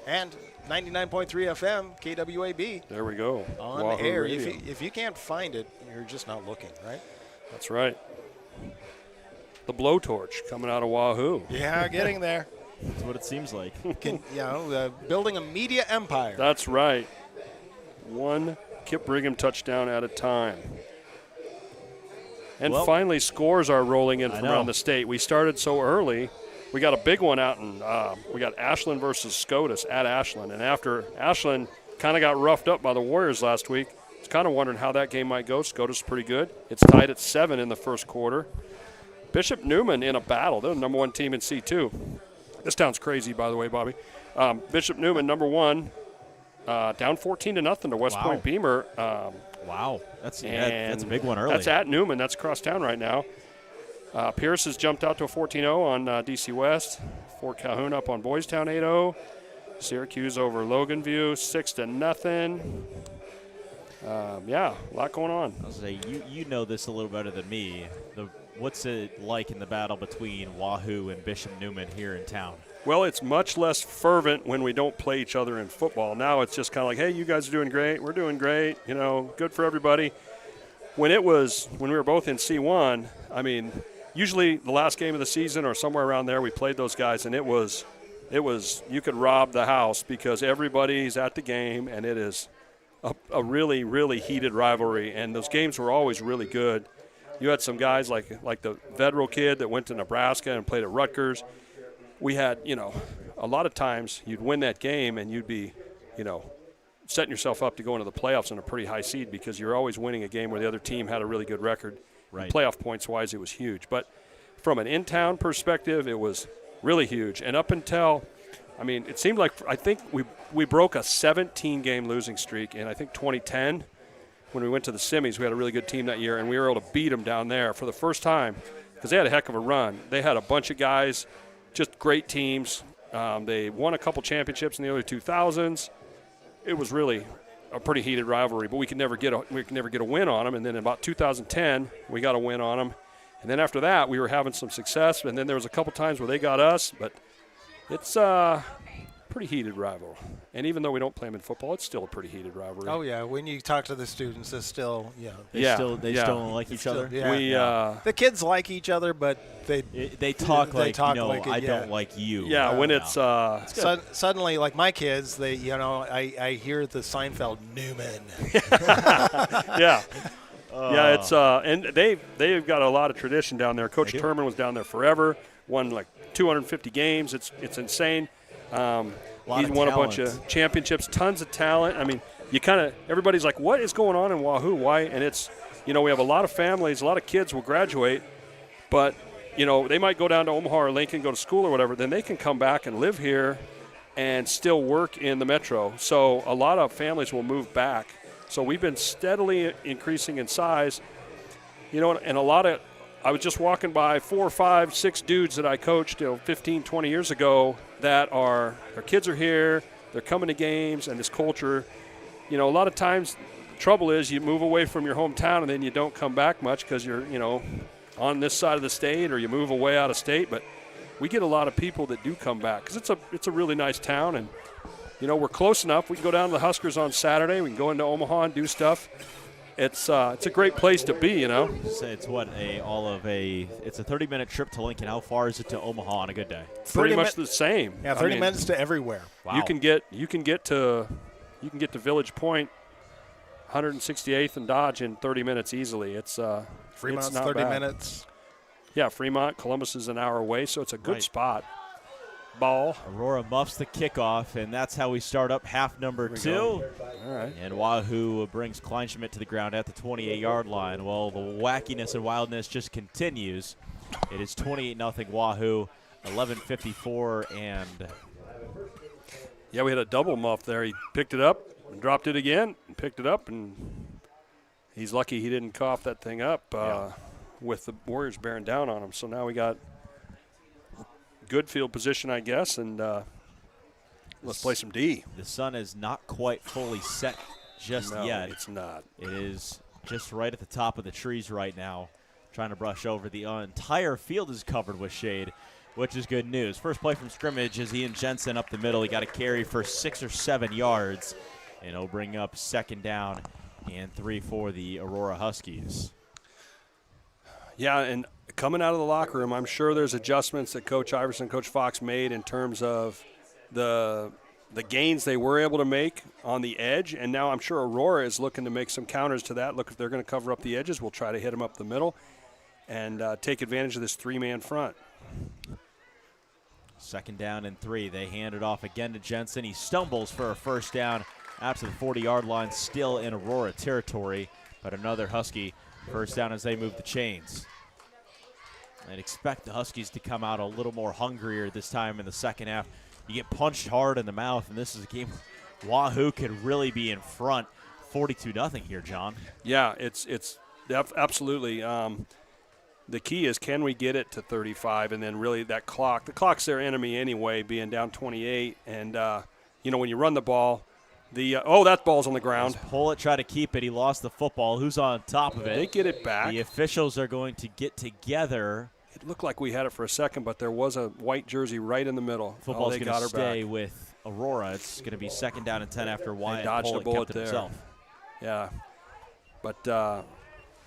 And 99.3 FM, KWAB. There we go. On Wahoo air. Radio. If you can't find it, you're just not looking, right? That's right. the blowtorch coming out of Wahoo. Yeah, getting there. That's what it seems like. Building a media empire. That's right. One Kip Brigham touchdown at a time. And Well, finally, scores are rolling in I from know. around the state. We started so early. We got a big one out in, we got Ashland versus Scotus at Ashland. And after Ashland kind of got roughed up by the Warriors last week, I was kind of wondering how that game might go. Scotus is pretty good. It's tied at 7 in the first quarter. Bishop Neumann in a battle. They're the number 1 team in C2. This town's crazy, by the way, Bobby. Bishop Neumann, number 1, down 14-0 to West Wow. Point Beamer. Wow, that's a big one early. That's at Newman. That's across town right now. Pierce has jumped out to a 14-0 on DC West. Fort Calhoun up on Boys Town 8-0. Syracuse over Logan View 6-0. Yeah, a lot going on. I was gonna say, you know this a little better than me. What's it like in the battle between Wahoo and Bishop Neumann here in town? Well, it's much less fervent when we don't play each other in football. Now it's just kind of like, hey, you guys are doing great. We're doing great. You know, good for everybody. When we were both in C1, I mean, usually the last game of the season or somewhere around there, we played those guys, and it was you could rob the house because everybody's at the game, and it is a really, really heated rivalry. And those games were always really good. You had some guys like the Vedral kid that went to Nebraska and played at Rutgers. We had, a lot of times you'd win that game and you'd be, setting yourself up to go into the playoffs in a pretty high seed because you're always winning a game where the other team had a really good record. Right. And playoff points-wise, it was huge. But from an in-town perspective, it was really huge. And up until, it seemed like I think we broke a 17-game losing streak in, I think, 2010. When we went to the semis, we had a really good team that year, and we were able to beat them down there for the first time because they had a heck of a run. They had a bunch of guys, just great teams. They won a couple championships in the early 2000s. It was really a pretty heated rivalry, but we could never get a win on them. And then in about 2010, we got a win on them. And then after that, we were having some success. And then there was a couple times where they got us, but it's pretty heated rivalry. And even though we don't play them in football, it's still a pretty heated rivalry. Oh, yeah. When you talk to the students, it's still, They still don't like each other. Yeah. The kids like each other, but they talk they like, talk no, like it, I yeah. don't like you. Yeah, when it's suddenly, like my kids, I hear the Seinfeld Newman. yeah. Yeah, it's and they've got a lot of tradition down there. Coach Turman was down there forever, won like 250 games. It's insane. He's won a bunch of championships, tons of talent. Everybody's like, what is going on in Wahoo? Why? And it's, we have a lot of families, a lot of kids will graduate, but, they might go down to Omaha or Lincoln, go to school or whatever. Then they can come back and live here and still work in the metro. So a lot of families will move back. So we've been steadily increasing in size, and a lot of, I was just walking by 4, 5, 6 dudes that I coached 15, 20 years ago that their kids are here, they're coming to games, and this culture, a lot of times the trouble is you move away from your hometown and then you don't come back much because you're, on this side of the state or you move away out of state. But we get a lot of people that do come back because it's a really nice town, and, we're close enough. We can go down to the Huskers on Saturday. We can go into Omaha and do stuff. It's a great place to be, It's a 30-minute trip to Lincoln. How far is it to Omaha on a good day? Pretty much the same. Yeah, 30 minutes to everywhere. Wow. You can get to Village Point, 168th and Dodge in 30 minutes easily. Fremont's it's not 30 bad. minutes. Yeah, Fremont, Columbus is an hour away, so it's a good Right. spot. Ball. Aurora muffs the kickoff, and that's how we start up half number 2. All right. And Wahoo brings Kleinschmidt to the ground at the 28-yard line. Well, the wackiness and wildness just continues. It is 28-0 Wahoo, 11:54, and Yeah, we had a double muff there. He picked it up and dropped it again and picked it up, and he's lucky he didn't cough that thing up with the Warriors bearing down on him. So now we got good field position, I guess, and let's play some D. the sun is not quite fully set just No, yet. it's not. It is just right at the top of the trees right now, trying to brush over. The entire field is covered with shade, which is good news. First play from scrimmage is Ian Jensen up the middle. He got a carry for 6 or 7 yards, and it'll bring up 2nd down and 3 for the Aurora Huskies. Yeah, and coming out of the locker room, I'm sure there's adjustments that Coach Iverson, Coach Fox made in terms of the gains they were able to make on the edge, and now I'm sure Aurora is looking to make some counters to that. Look, if they're going to cover up the edges, we'll try to hit them up the middle and take advantage of this three-man front. 2nd down and 3. They hand it off again to Jensen. He stumbles for a first down out to the 40-yard line, still in Aurora territory, but another Husky first down as they move the chains. I'd expect the Huskies to come out a little more hungrier this time in the second half. You get punched hard in the mouth, and this is a game Wahoo could really be in front 42-0 here, John. Yeah, it's absolutely. The key is, can we get it to 35, and then really that clock. The clock's their enemy anyway, being down 28. And, when you run the ball, that ball's on the ground. Pull it, try to keep it. He lost the football. Who's on top of it? They get it back. The officials are going to get together. It looked like we had it for a second, but there was a white jersey right in the middle. Football's going to stay with Aurora. It's going to be 2nd down and 10 after Wyatt dodged a bullet there. Himself. Yeah, but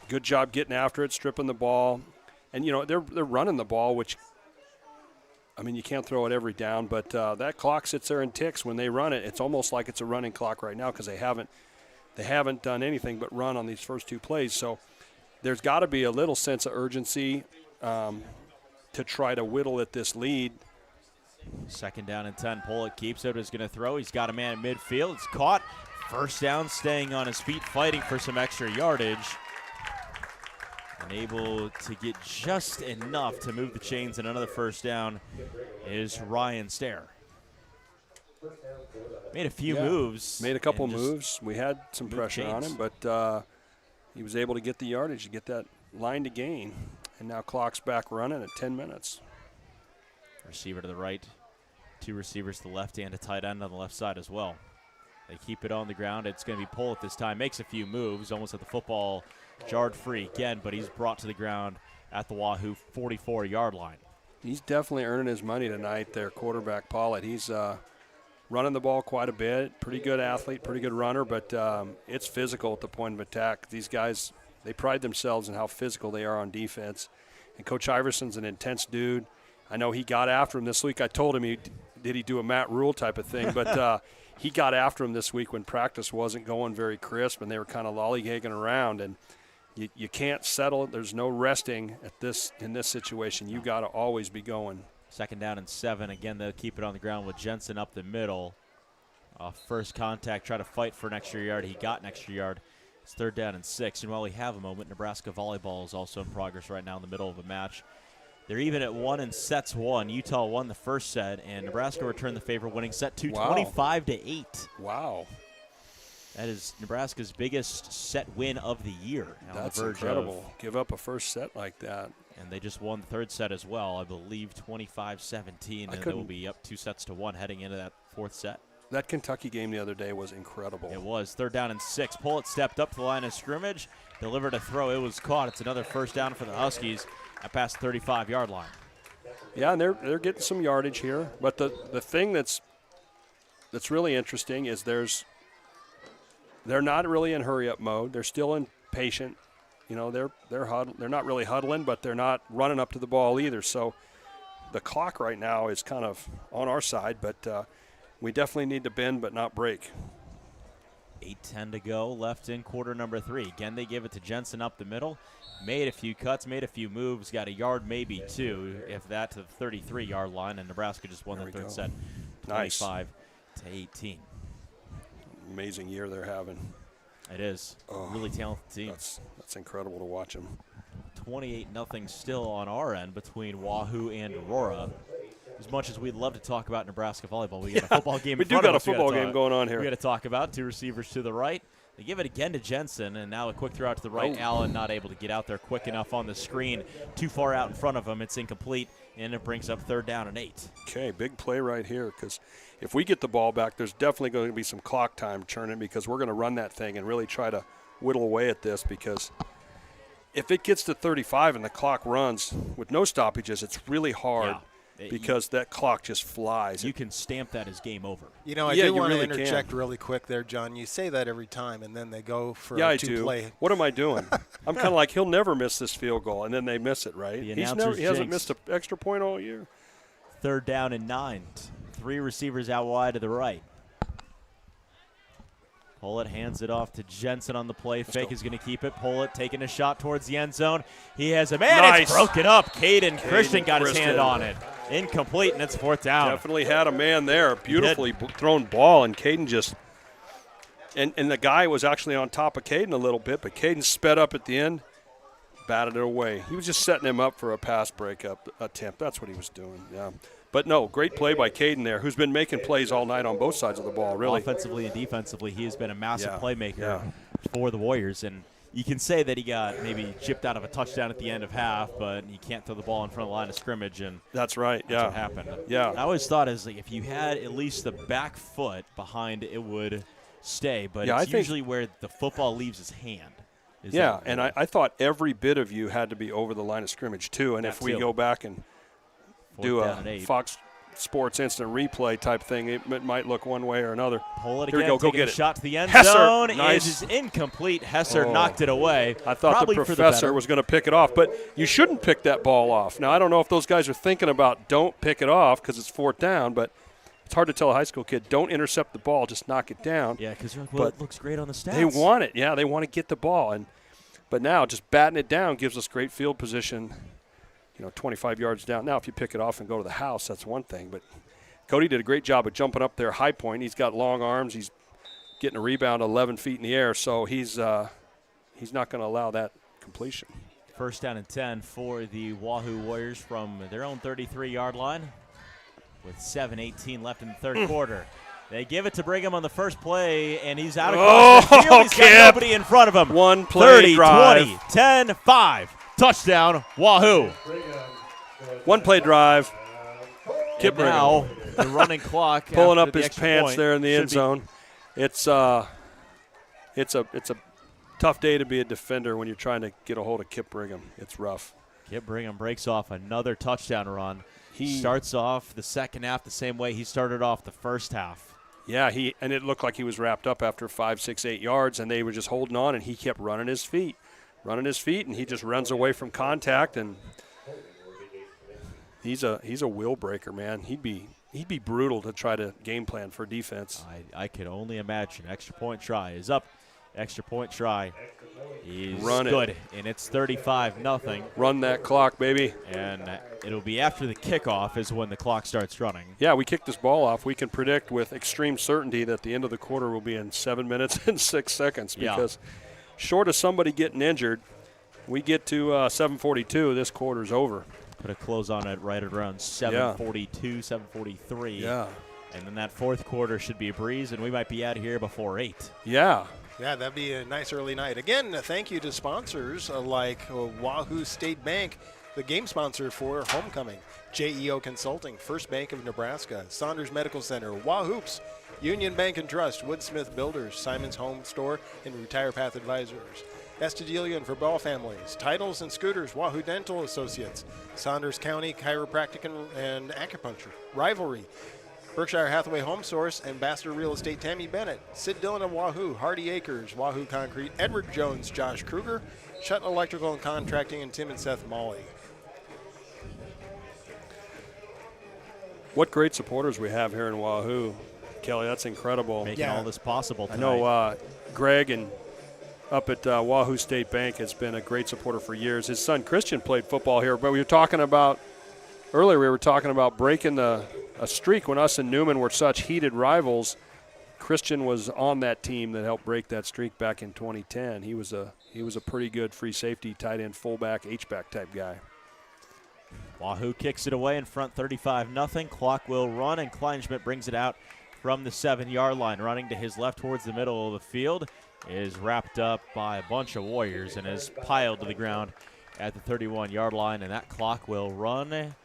good job getting after it, stripping the ball. And, they're running the ball, which, you can't throw it every down, but that clock sits there and ticks when they run it. It's almost like it's a running clock right now because they haven't done anything but run on these first 2 plays. So there's got to be a little sense of urgency to try to whittle at this lead. 2nd down and 10. Pollock keeps it, is going to throw. He's got a man at midfield. It's caught. First down, staying on his feet, fighting for some extra yardage. And able to get just enough to move the chains, and another first down is Ryan Stair. Made a few moves. Made a couple moves. We had some pressure on him, but he was able to get the yardage, to get that line to gain. And now clock's back running at 10 minutes. Receiver to the right, 2 receivers to the left, and a tight end on the left side as well. They keep it on the ground. It's going to be Pollitt this time. Makes a few moves, almost at the football, jarred free again, but he's brought to the ground at the Wahoo 44-yard line. He's definitely earning his money tonight, their quarterback, Pollitt. He's running the ball quite a bit. Pretty good athlete, pretty good runner, but it's physical at the point of attack. These guys, they pride themselves in how physical they are on defense. And Coach Iverson's an intense dude. I know he got after him this week. I told him did he do a Matt Rule type of thing, but he got after him this week when practice wasn't going very crisp and they were kind of lollygagging around. And you can't settle. There's no resting in this situation. You got to always be going. 2nd down and 7. Again, they'll keep it on the ground with Jensen up the middle. First contact, try to fight for an extra yard. He got an extra yard. It's 3rd down and 6. And while we have a moment, Nebraska volleyball is also in progress right now in the middle of a match. They're even at 1 in sets 1. Utah won the first set, and Nebraska returned the favor, winning set 2, 25-8. Wow. That is Nebraska's biggest set win of the year. That's incredible. Give up a first set like that. And they just won the 3rd set as well, I believe 25-17, and they will be up 2 sets to 1 heading into that 4th set. That Kentucky game the other day was incredible. It was. 3rd down and 6. Pollitt stepped up to the line of scrimmage, delivered a throw. It was caught. It's another first down for the Huskies at past the 35-yard line. Yeah, and they're getting some yardage here. But the thing that's really interesting is they're not really in hurry-up mode. They're still impatient. They're not really huddling, but they're not running up to the ball either. So the clock right now is kind of on our side, but we definitely need to bend but not break. 8:10 to go, left in quarter number 3. Again, they give it to Jensen up the middle. Made a few cuts, made a few moves, got a yard, maybe 2, if that, to the 33-yard line, and Nebraska just won the 3rd set, 25-18. Amazing year they're having. It is. Really talented team. That's incredible to watch them. 28-0 still on our end between Wahoo and Aurora. As much as we'd love to talk about Nebraska volleyball, we got a football game we in front do of got us. A football game going on here. We got to talk about 2 receivers to the right. They give it again to Jensen, and now a quick throw out to the right. Allen not able to get out there quick enough on the screen. Too far out in front of him. It's incomplete, and it brings up 3rd down and 8. Okay, big play right here, because if we get the ball back, there's definitely going to be some clock time churning, because we're going to run that thing and really try to whittle away at this, because if it gets to 35 and the clock runs with no stoppages, it's really hard. because that clock just flies. You can stamp that as game over. You know, I Yeah, do you want to really interject can. really quick there, John. You say that every time, and then they go for Yeah, a I do. two-play. What am I doing? I'm kind of like, he'll never miss this field goal, and then they miss it, right? The He announcer's hasn't jinx. missed an extra point all year. 3rd down and 9. 3 receivers out wide to the right. Pullett hands it off to Jensen on the play. Fake is going to keep it. Pullett taking a shot towards the end zone. He has a man. Nice. It's broken up. Caden Christian got his Christian. hand on it. Incomplete, and it's 4th down. Definitely had a man there. Beautifully thrown ball, and Caden just and the guy was actually on top of Caden a little bit, but Caden sped up at the end, batted it away. He was just setting him up for a pass breakup attempt. That's what he was doing, yeah. But no, great play by Caden there, who's been making plays all night on both sides of the ball, really. Offensively and defensively, he has been a massive Yeah, playmaker yeah. for the Warriors. And you can say that he got maybe chipped out of a touchdown at the end of half, but he can't throw the ball in front of the line of scrimmage, and That's right, that's yeah. what happened. Yeah. I always thought is like if you had at least the back foot behind, it would stay. But Yeah, I it's think- usually where the football leaves his hand. Is Yeah, that- and I thought every bit of you had to be over the line of scrimmage, too. And That if we too. go back and 4th do down a and 8. Fox Sports instant replay type thing, it might look one way or another. Pull it Here we again, go, go taking get a it. shot to the end Hesser, zone. nice. Is incomplete. Hesser Oh. knocked it away. I thought Probably the for professor better. was going to pick it off, but you shouldn't pick that ball off. Now, I don't know if those guys are thinking about don't pick it off because it's 4th down, but it's hard to tell a high school kid, don't intercept the ball, just knock it down. Yeah, because well, But it looks great on the stats. They want it. Yeah, they want to get the ball. But now just batting it down gives us great field position, 25 yards down. Now, if you pick it off and go to the house, that's one thing. But Cody did a great job of jumping up there high point. He's got long arms. He's getting a rebound 11 feet in the air, so he's not going to allow that completion. 1st down and 10 for the Wahoo Warriors from their own 33-yard line with 7:18 left in the 3rd quarter. They give it to Brigham on the first play, and he's out across the field. He's got Kip. nobody in front of him. One play 30, drive. 20, 10, 5. Touchdown, Wahoo. One play drive. Kip And now the running clock pulling after up the his extra pants point there in the should end be- zone. It's a tough day to be a defender when you're trying to get a hold of Kip Brigham. It's rough. Kip Brigham breaks off another touchdown run. He He- starts off the second half the same way he started off the first half. Yeah, and it looked like he was wrapped up after 5, 6, 8 yards, and they were just holding on, and he kept running his feet, and he just runs away from contact, and he's a wheel breaker, man. He'd be brutal to try to game plan for defense. I could only imagine. Extra point try is up. Extra point try is Run it. good, and it's 35-0. Run that clock, baby. And it'll be after the kickoff is when the clock starts running. Yeah, we kicked this ball off. We can predict with extreme certainty that the end of the quarter will be in 7 minutes and 6 seconds Yeah. because short of somebody getting injured, we get to 7:42, this quarter's over. Put a close on it right around 7:42, 7:43. Yeah. And then that 4th quarter should be a breeze, and we might be out of here before 8. Yeah. Yeah, that'd be a nice early night. Again, thank you to sponsors like Wahoo State Bank, the game sponsor for Homecoming, JEO Consulting, First Bank of Nebraska, Saunders Medical Center, Wahoops, Union Bank and Trust, Woodsmith Builders, Simon's Home Store, and Retire Path Advisors. Estadillion and for Ball Families, Titles and Scooters, Wahoo Dental Associates, Saunders County Chiropractic and Acupuncture, Rivalry, Berkshire Hathaway Home Source, Ambassador Real Estate Tammy Bennett, Sid Dillon of Wahoo, Hardy Acres, Wahoo Concrete, Edward Jones, Josh Kruger, Shutt Electrical and Contracting, and Tim and Seth Molly. What great supporters we have here in Wahoo. Kelly, that's incredible. Making Yeah. all this possible I tonight. know Greg and up at Wahoo State Bank has been a great supporter for years. His son Christian played football here, but we were talking about breaking a streak when us and Newman were such heated rivals. Christian was on that team that helped break that streak back in 2010. He was a pretty good free safety, tight end, fullback, H-back type guy. Wahoo kicks it away in front 35-0. Clock will run, and Kleinschmidt brings it out from the 7-yard line. Running to his left towards the middle of the field is wrapped up by a bunch of Warriors and is piled to the ground at the 31-yard line, and that clock will run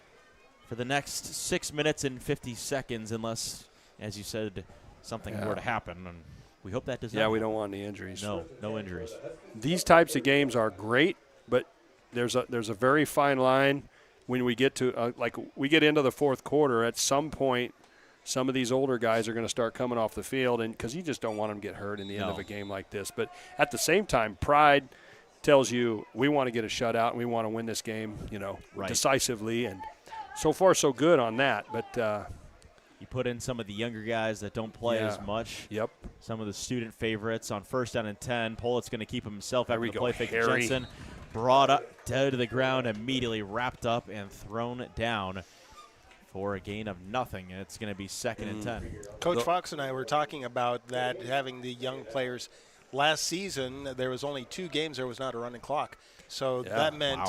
for the next 6 minutes and 50 seconds unless, as you said, something were to happen. And we hope that does not. Yeah, we don't want any injuries. No injuries. These types of games are great, but there's a very fine line when we get to we get into the fourth quarter, at some point, some of these older guys are going to start coming off the field, and because you just don't want them to get hurt in the end of a game like this. But at the same time, pride tells you we want to get a shutout and we want to win this game, decisively. And so far, so good on that. But you put in some of the younger guys that don't play as much. Yep. Some of the student favorites on 1st down and 10. Pollitt's going to keep himself after the play fake. Jensen brought up down to the ground, immediately wrapped up and thrown down for a gain of nothing. It's going to be 2nd and 10. Coach Fox and I were talking about that, having the young players. Last season, there was only 2 games there was not a running clock. So that meant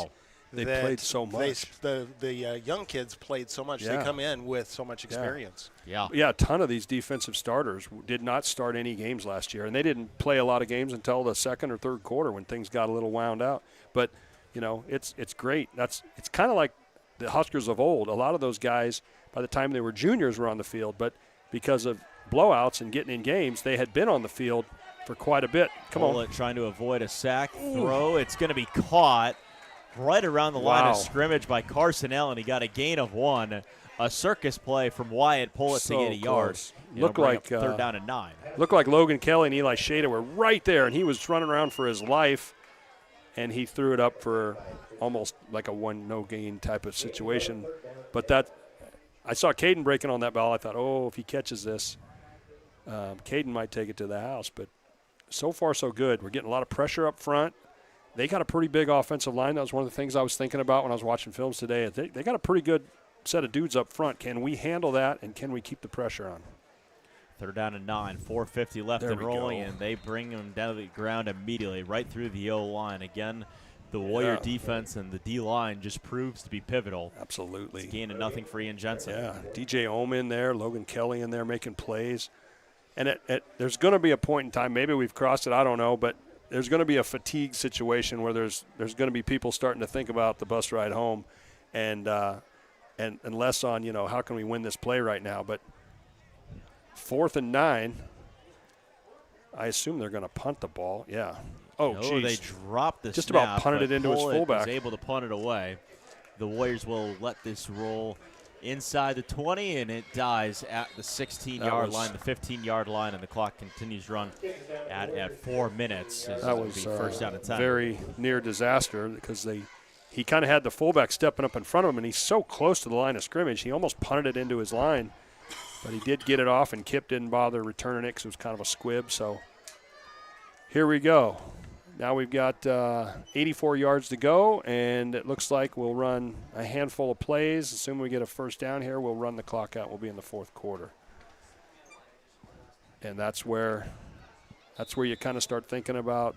they played so much. The young kids played so much. They come in with so much experience. Yeah, a ton of these defensive starters did not start any games last year, and they didn't play a lot of games until the 2nd or 3rd quarter when things got a little wound out. But, it's great. It's kind of like the Huskers of old. A lot of those guys, by the time they were juniors, were on the field. But because of blowouts and getting in games, they had been on the field for quite a bit. Come on. Trying to avoid a sack throw. It's going to be caught right around the line of scrimmage by Carson Allen. He got a gain of 1. A circus play from Wyatt Pollitt to get a yard. Looked like 3rd down and 9. Looked like Logan Kelly and Eli Shada were right there, and he was running around for his life, and he threw it up for almost like a no-gain type of situation. But I saw Caden breaking on that ball. I thought, if he catches this, Caden might take it to the house. But so far, so good. We're getting a lot of pressure up front. They got a pretty big offensive line. That was one of the things I was thinking about when I was watching films today. They got a pretty good set of dudes up front. Can we handle that, and can we keep the pressure on? 3rd down and 9, 4:50 left and rolling, and they bring him down to the ground immediately, right through the O-line. Again, the Warrior defense and the D-line just proves to be pivotal. Absolutely. It's a gain of nothing for Ian Jensen. Yeah, DJ Ohm in there, Logan Kelly in there making plays. And there's going to be a point in time, maybe we've crossed it, I don't know, but there's going to be a fatigue situation where there's going to be people starting to think about the bus ride home and less on, how can we win this play right now. But 4th and 9, I assume they're going to punt the ball. Yeah. Oh, geez. They dropped the just snap, about punted it into his fullback. Was able to punt it away. The Warriors will let this roll inside the 20, and it dies at the 16-yard line, the 15-yard line, and the clock continues to run at 4 minutes. That was 1st down and 10. Very near disaster because he kind of had the fullback stepping up in front of him, and he's so close to the line of scrimmage, he almost punted it into his line. But he did get it off, and Kip didn't bother returning it because it was kind of a squib. So here we go. Now we've got 84 yards to go, and it looks like we'll run a handful of plays. Assuming we get a 1st down here, we'll run the clock out. We'll be in the 4th quarter. And that's where you kind of start thinking about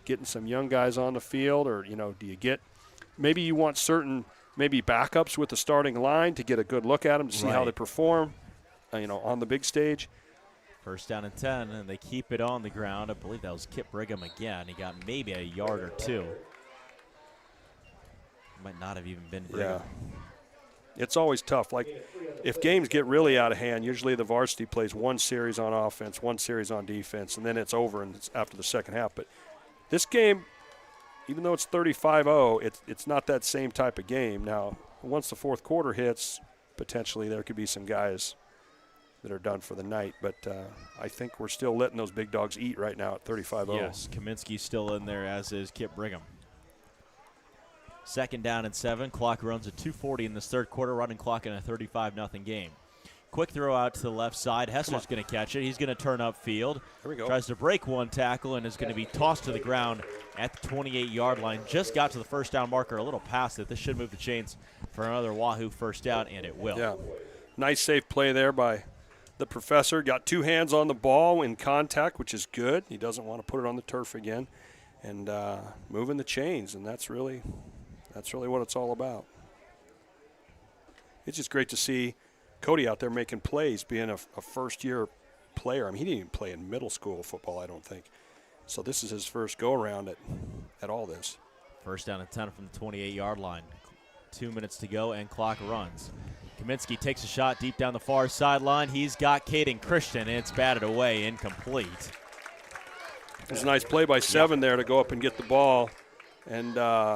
getting some young guys on the field, or, do you get – maybe you want certain maybe backups with the starting line to get a good look at them to see how they perform, on the big stage. 1st down and 10, and they keep it on the ground. I believe that was Kip Brigham again. He got maybe a yard or 2. Might not have even been Brigham. Yeah. It's always tough. Like, if games get really out of hand, usually the varsity plays 1 series on offense, 1 series on defense, and then it's over and it's after the second half. But this game, even though it's 35-0, it's not that same type of game. Now, once the 4th quarter hits, potentially there could be some guys that are done for the night. But I think we're still letting those big dogs eat right now at 35-0. Yes, Kaminsky's still in there, as is Kip Brigham. 2nd down and 7. Clock runs at 2:40 in this 3rd quarter, running clock in a 35-0 game. Quick throw out to the left side. Hessler's going to catch it. He's going to turn upfield. There we go. Tries to break 1 tackle and is going to be tossed to the ground at the 28-yard line. Just got to the 1st down marker, a little past it. This should move the chains for another Wahoo 1st down, and it will. Yeah, nice safe play there by the professor. Got 2 hands on the ball in contact, which is good. He doesn't want to put it on the turf again, and moving the chains, and that's really what it's all about. It's just great to see Cody out there making plays, being a first-year player. I mean, he didn't even play in middle school football, I don't think. So this is his first go-around at all this. 1st down and 10 from the 28-yard line. 2 minutes to go, and clock runs. Kaminsky takes a shot deep down the far sideline. He's got Caden Christian, and it's batted away, incomplete. It was a nice play by 7 there to go up and get the ball And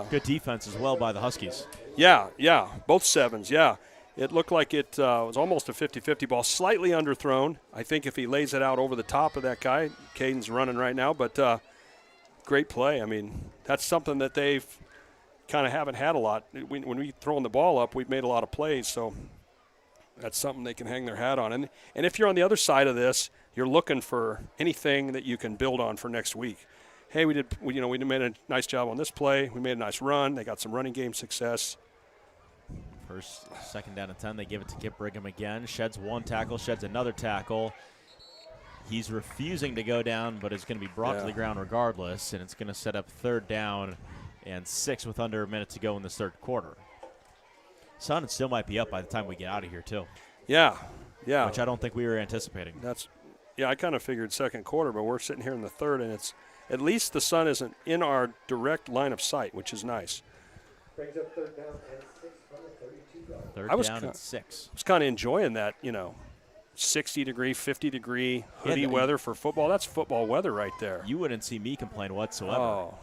Good defense as well by the Huskies. yeah, both sevens, yeah. It looked like it was almost a 50-50 ball, slightly underthrown. I think if he lays it out over the top of that guy, Caden's running right now, but great play. I mean, that's something that they've kind of haven't had a lot. When we throwing the ball up, we've made a lot of plays, so that's something they can hang their hat on. And if you're on the other side of this, you're looking for anything that you can build on for next week. Hey, we made a nice job on this play. We made a nice run. They got some running game success. Second down and 10. They give it to Kip Brigham again. Sheds one tackle, sheds another tackle. He's refusing to go down, but it's going to be brought to the ground regardless, and it's going to set up 3rd down and 6 with under a minute to go in the 3rd quarter. Sun still might be up by the time we get out of here, too. Yeah. Which I don't think we were anticipating. I kind of figured 2nd quarter, but we're sitting here in the 3rd, and it's at least the Sun isn't in our direct line of sight, which is nice. Brings up 3rd down and 6 from the 32-yard. 3rd down and 6. I was kind of enjoying that, 60-degree, 50-degree hoodie weather for football. That's football weather right there. You wouldn't see me complain whatsoever. Oh.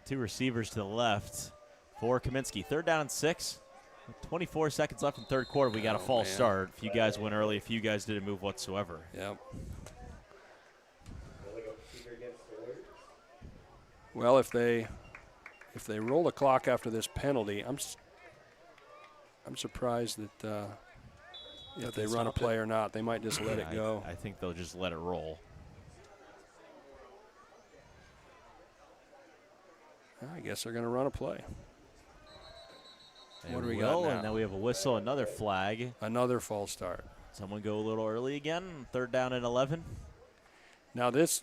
2 receivers to the left for Kaminsky. 3rd down and 6. 24 seconds left in 3rd quarter. We got a false start. A few guys went early. A few guys didn't move whatsoever. Yep. Well, if they roll the clock after this penalty, I'm surprised that if they run a play or not. They might just let it go. I think they'll just let it roll. I guess they're going to run a play. What do we got got now? And then we have a whistle, another flag. Another false start. Someone go a little early again. 3rd down and 11. Now this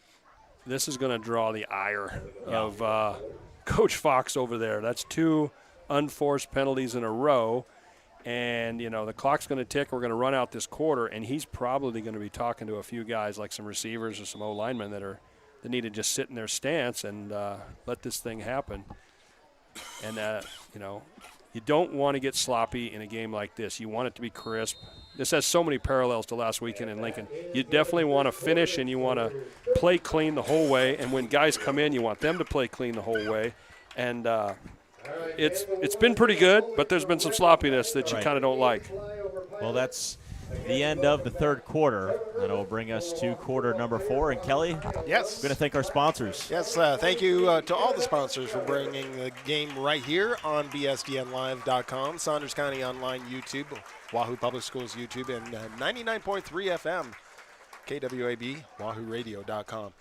is going to draw the ire of Coach Fox over there. That's 2 unforced penalties in a row. And, the clock's going to tick. We're going to run out this quarter, and he's probably going to be talking to a few guys like some receivers or some O-linemen that need to just sit in their stance and let this thing happen. And, you don't want to get sloppy in a game like this. You want it to be crisp. This has so many parallels to last weekend in Lincoln. You definitely want to finish and you want to play clean the whole way. And when guys come in, you want them to play clean the whole way. And it's been pretty good, but there's been some sloppiness that you kind of don't like. Well, that's the end of the 3rd quarter. That will bring us to quarter number 4. And Kelly, yes, we're going to thank our sponsors. Yes, thank you to all the sponsors for bringing the game right here on BSDNlive.com, Saunders County Online YouTube, Wahoo Public Schools YouTube, and 99.3 FM, KWAB, WahooRadio.com.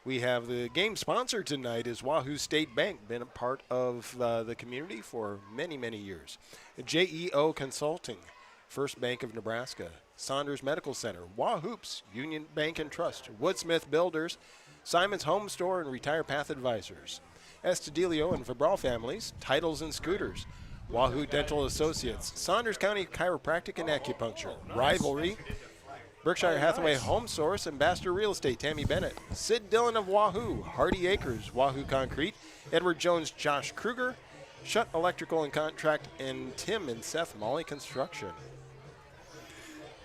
We have the game sponsor tonight is Wahoo State Bank, been a part of the community for many, many years. JEO Consulting, First Bank of Nebraska, Saunders Medical Center, Wahoops, Union Bank and Trust, Woodsmith Builders, Simon's Home Store and Retire Path Advisors, Estudillo and Fabral Families, Titles and Scooters, Wahoo Dental Associates, Saunders County Chiropractic and Acupuncture, Rivalry, Berkshire Hathaway Home Source, Ambassador Real Estate, Tammy Bennett, Sid Dillon of Wahoo, Hardy Acres, Wahoo Concrete, Edward Jones, Josh Kruger, Shutt Electrical and Contract, and Tim and Seth Molly Construction.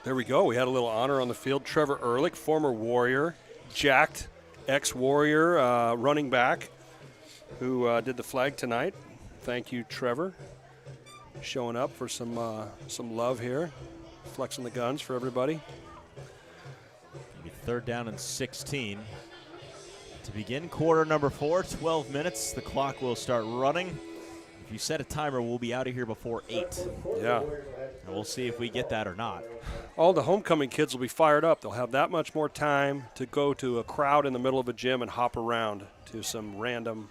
There we go. We had a little honor on the field. Trevor Ehrlich, former Warrior, jacked ex-Warrior running back who did the flag tonight. Thank you, Trevor, showing up for some love here, flexing the guns for everybody. 3rd down and 16. To begin quarter number 4, 12 minutes. The clock will start running. If you set a timer, we'll be out of here before 8. Yeah. And we'll see if we get that or not. All the homecoming kids will be fired up. They'll have that much more time to go to a crowd in the middle of a gym and hop around to some random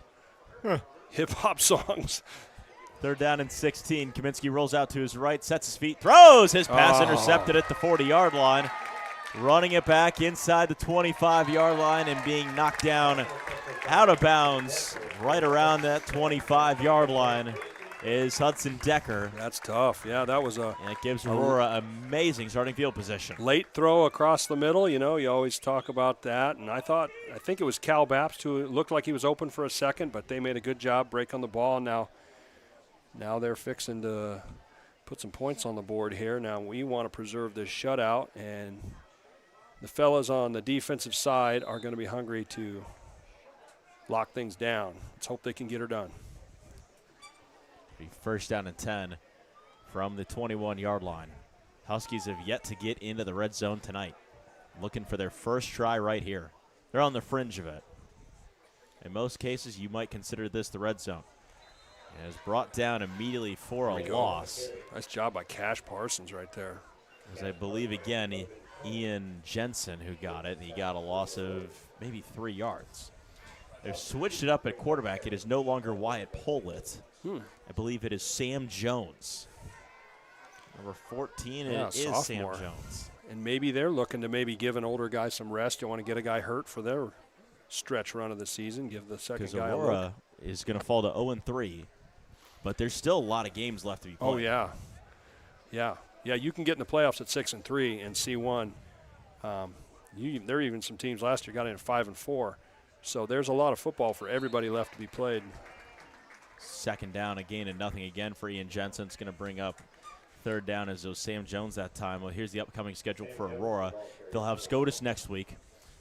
hip-hop songs. 3rd down and 16. Kaminsky rolls out to his right, sets his feet, throws. His pass intercepted at the 40-yard line. Running it back inside the 25-yard line and being knocked down out of bounds right around that 25-yard line is Hudson Decker. That's tough. Yeah, that was and it gives Aurora amazing starting field position. Late throw across the middle. You always talk about that. And I think it was Cal Baps who looked like he was open for a second, but they made a good job breaking the ball. Now they're fixing to put some points on the board here. Now we want to preserve this shutout, and the fellas on the defensive side are going to be hungry to lock things down. Let's hope they can get her done. Be first down and 10 from the 21-yard line. Huskies have yet to get into the red zone tonight. Looking for their first try right here. They're on the fringe of it. In most cases, you might consider this the red zone. And is brought down immediately for a loss. Nice job by Cash Parsons right there. As I believe, again, Ian Jensen who got it. He got a loss of maybe 3 yards. They've switched it up at quarterback. It is no longer Wyatt Pollitt. I believe it is Sam Jones. Number 14, Yeah, it is sophomore. Sam Jones. And maybe they're looking to maybe give an older guy some rest. You want to get a guy hurt for their stretch run of the season. Give the second Because guy a Aurora look. is going to fall to 0-3. But there's still a lot of games left to be played. Oh, yeah. Yeah. Yeah, you can get in the playoffs at 6-3 and C1. There are even some teams last year got in at 5-4. So there's a lot of football for everybody left to be played. Second down, a gain of nothing again for Ian Jensen. It's going to bring up third down as those Sam Jones that time. Well, here's the upcoming schedule for Aurora. They'll have SCOTUS next week.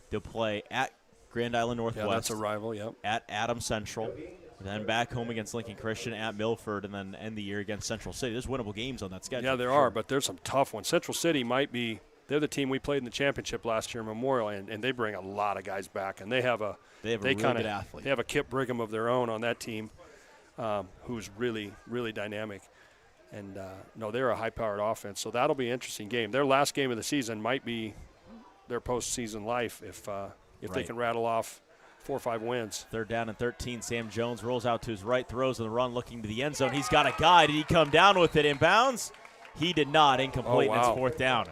They'll play at Grand Island Northwest. Yeah, that's a rival, yep. At Adams Central. Then back home against Lincoln Christian, at Milford, and then end the year against Central City. There's winnable games on that schedule. Yeah, there are, but there's some tough ones. Central City might be – they're the team we played in the championship last year in Memorial, and they bring a lot of guys back. And they have a really good athlete. They have a Kip Brigham of their own on that team who's really, really dynamic. And, no, they're a high-powered offense, so that'll be an interesting game. Their last game of the season might be their postseason life if they can rattle off 4 or 5 wins. Third down and 13. Sam Jones rolls out to his right, throws on the run, looking to the end zone. He's got a guy. Did he come down with it inbounds? He did not. Incomplete. And it's fourth down.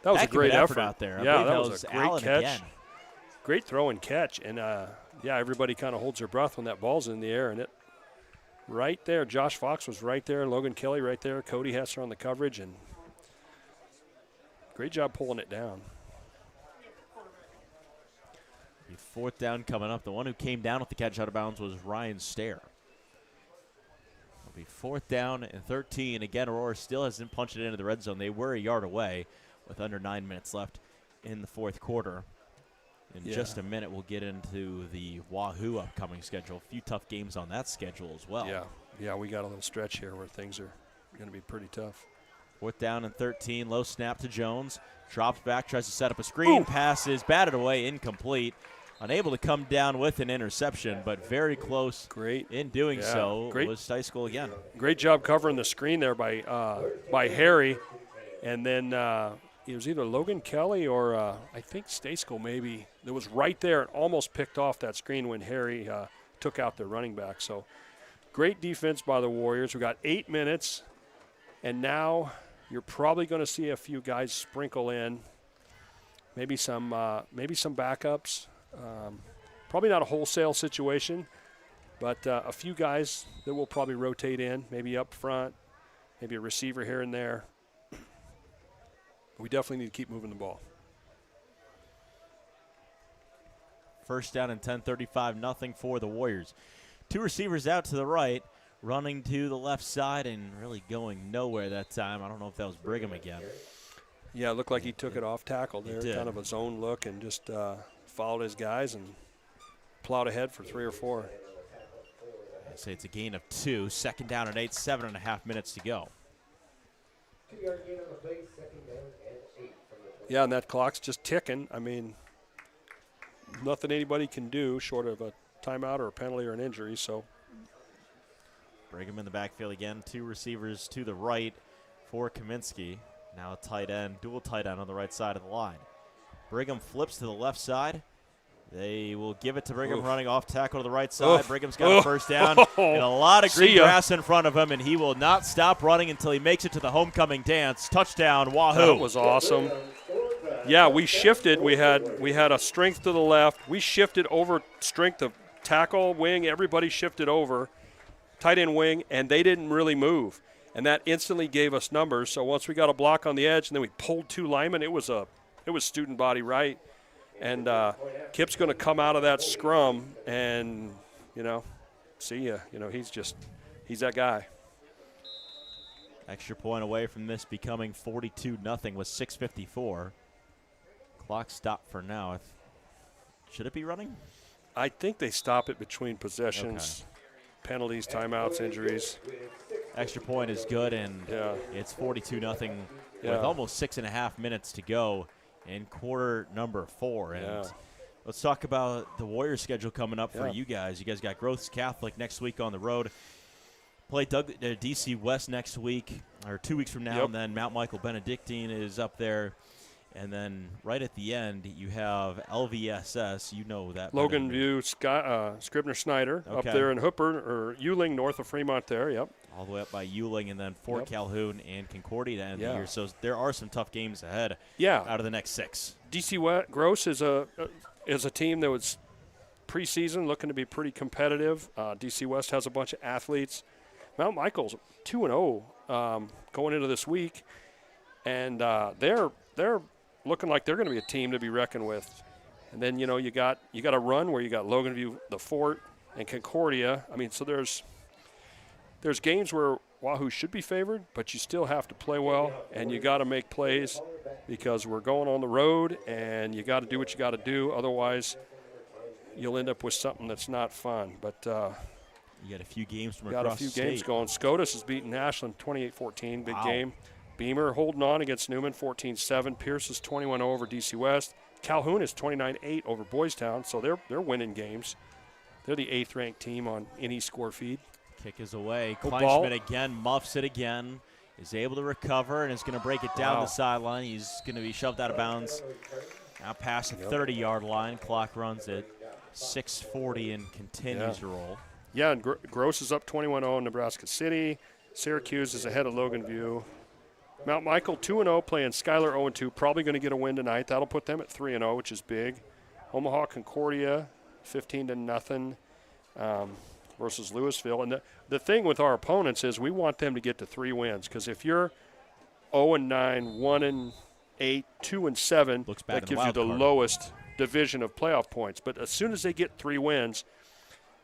That was a great effort out there. Yeah, that that was a great Allen catch. Again. Great throw and catch. And, everybody kind of holds their breath when that ball's in the air. And it right there, Josh Fox was right there, Logan Kelly right there, Cody Hesser on the coverage. And great job pulling it down. Fourth down coming up. The one who came down with the catch out of bounds was Ryan Stair. It'll be fourth down and 13. Again, Aurora still hasn't punched it into the red zone. They were a yard away with under 9 minutes left in the fourth quarter. In just a minute, we'll get into the Wahoo upcoming schedule. A few tough games on that schedule as well. Yeah, we got a little stretch here where things are going to be pretty tough. Fourth down and 13. Low snap to Jones. Drops back, tries to set up a screen. Pass is batted away, incomplete. Unable to come down with an interception, but very close. Great in doing so. Great. Was Steichel again. Great job covering the screen there by Harry, and then it was either Logan Kelly or I think Steichel maybe that was right there and almost picked off that screen when Harry took out their running back. So great defense by the Warriors. We got 8 minutes, and now you're probably going to see a few guys sprinkle in, maybe some backups. Probably not a wholesale situation, but a few guys that will probably rotate in, maybe up front, maybe a receiver here and there. We definitely need to keep moving the ball. First down and 10, 35-0 for the Warriors. 2 receivers out to the right, running to the left side and really going nowhere that time. I don't know if that was Brigham again. Yeah, it looked like he took it off tackle there, did. kind of a zone look, and just followed his guys and plowed ahead for 3 or 4. I'd say it's a gain of 2. Second down and 8, 7.5 minutes to go. 2-yard gain on the play, second down and 8 from the Yeah, and that clock's just ticking. I mean, nothing anybody can do short of a timeout or a penalty or an injury. So Brigham in the backfield again. 2 receivers to the right for Kaminsky. Now a tight end, dual tight end on the right side of the line. Brigham flips to the left side. They will give it to Brigham running off tackle to the right side. Brigham's got a first down and a lot of green grass in front of him, and he will not stop running until he makes it to the homecoming dance. Touchdown, Wahoo. That was awesome. Yeah, we shifted. We had a strength to the left. We shifted over strength of tackle, wing. Everybody shifted over, tight end wing, and they didn't really move. And that instantly gave us numbers. So once we got a block on the edge and then we pulled 2 linemen, it was student body right. And Kip's going to come out of that scrum and, see ya. He's that guy. Extra point away from this becoming 42-0 with 6:54. Clock stopped for now. Should it be running? I think they stop it between possessions, penalties, timeouts, injuries. Extra point is good, and it's 42-0 with almost 6.5 minutes to go in quarter number 4. And let's talk about the Warriors schedule coming up for you guys. You guys got Gross Catholic next week on the road. Play DC West next week, or 2 weeks from now, and then Mount Michael Benedictine is up there. And then right at the end, you have LVSS. You know that. Logan View, Scribner Snyder up there in Hooper, or Yuling, north of Fremont there, all the way up by Yuling, and then Fort Calhoun and Concordia to end the year. So there are some tough games ahead out of the next 6. DC West, Gross is a team that was preseason looking to be pretty competitive. DC West has a bunch of athletes. Mount Michael's 2-0 going into this week, and they're looking like they're going to be a team to be reckoned with. And then, you got a run where you got Logan View, the Fort, and Concordia. I mean, so there's games where Wahoo should be favored, but you still have to play well, and you got to make plays because we're going on the road, and you got to do what you got to do. Otherwise, you'll end up with something that's not fun. But you got a few games from across the state. Games going. SCOTUS has beaten Ashland 28-14, big game. Beamer holding on against Newman 14-7. Pierce is 21-0 over DC West. Calhoun is 29-8 over Boys Town, so they're winning games. They're the 8th-ranked team on any score feed. Kick is away. Kleinschmidt again, muffs it again, is able to recover, and is going to break it down the sideline. He's going to be shoved out of bounds. Now past the 30-yard line. Clock runs at 6:40 and continues to roll. Yeah, and Gross is up 21-0 in Nebraska City. Syracuse is ahead of Logan View. Mount Michael 2-0, playing Schuyler 0-2. Probably going to get a win tonight. That'll put them at 3-0, which is big. Omaha Concordia 15-0 versus Louisville. And the thing with our opponents is we want them to get to 3 wins, because if you're 0-9, 1-8, 2-7, that gives you the lowest division of playoff points. But as soon as they get 3 wins,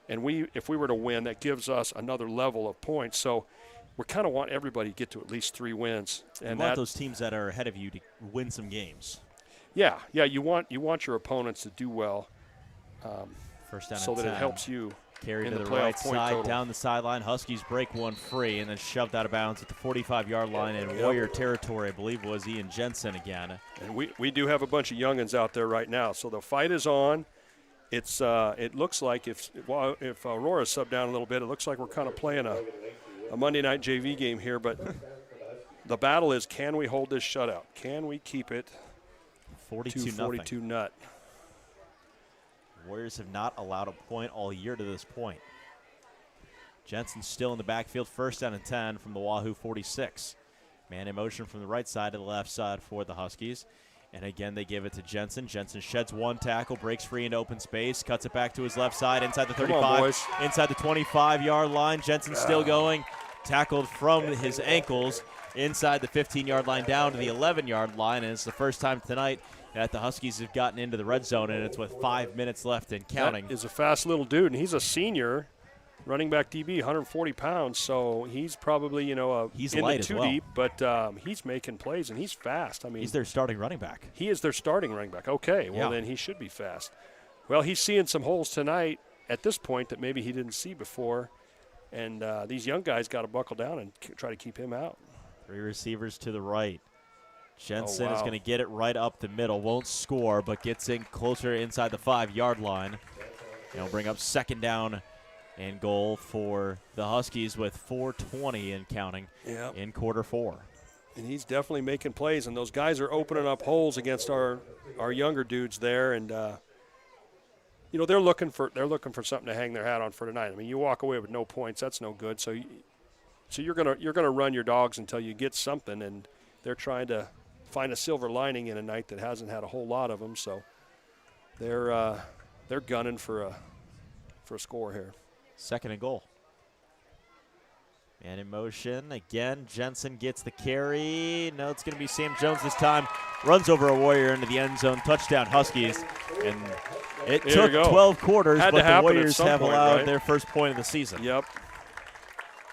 and if we were to win, that gives us another level of points. So we kind of want everybody to get to at least 3 wins. And want those teams that are ahead of you to win some games. Yeah, you want your opponents to do well. First down so that 10. it helps you. Carry in to the the playoff right point side, total. down the sideline. Huskies break one free and then shoved out of bounds at the 45-yard line in Warrior territory. I believe was Ian Jensen again. And we do have a bunch of youngins out there right now, so the fight is on. It's it looks like if Aurora subbed down a little bit, it looks like we're kind of playing a Monday night JV game here. But the battle is, can we hold this shutout? Can we keep it 42 nut? Warriors have not allowed a point all year to this point. Jensen still in the backfield, first down and 10 from the Wahoo 46. Man in motion from the right side to the left side for the Huskies. And again, they give it to Jensen. Jensen sheds one tackle, breaks free into open space, cuts it back to his left side, inside the 35, inside the 25-yard line. Jensen still going, tackled from his ankles, inside the 15-yard line, down to the 11-yard line. And it's the first time tonight that the Huskies have gotten into the red zone, and it's with 5 minutes left and counting. That is a fast little dude, and he's a senior, running back DB, 140 pounds, so he's probably, he's in light the too as well. deep, but he's making plays, and he's fast. I mean, he's their starting running back. He is their starting running back. Okay, well, then he should be fast. Well, he's seeing some holes tonight at this point that maybe he didn't see before, and these young guys got to buckle down and try to keep him out. 3 receivers to the right. Jensen is going to get it right up the middle. Won't score, but gets in closer inside the 5-yard line. And will bring up second down and goal for the Huskies with 4:20 and counting in quarter 4. And he's definitely making plays, and those guys are opening up holes against our younger dudes there. And they're looking for something to hang their hat on for tonight. I mean, you walk away with no points, that's no good. So you're gonna run your dogs until you get something, and they're trying to find a silver lining in a night that hasn't had a whole lot of them. So they're gunning for a score here. Second and goal. Man in motion. Again, Jensen gets the carry. No, it's going to be Sam Jones this time. Runs over a Warrior into the end zone. Touchdown, Huskies. And it took 12 quarters, but the Warriors have allowed their first point of the season. Yep.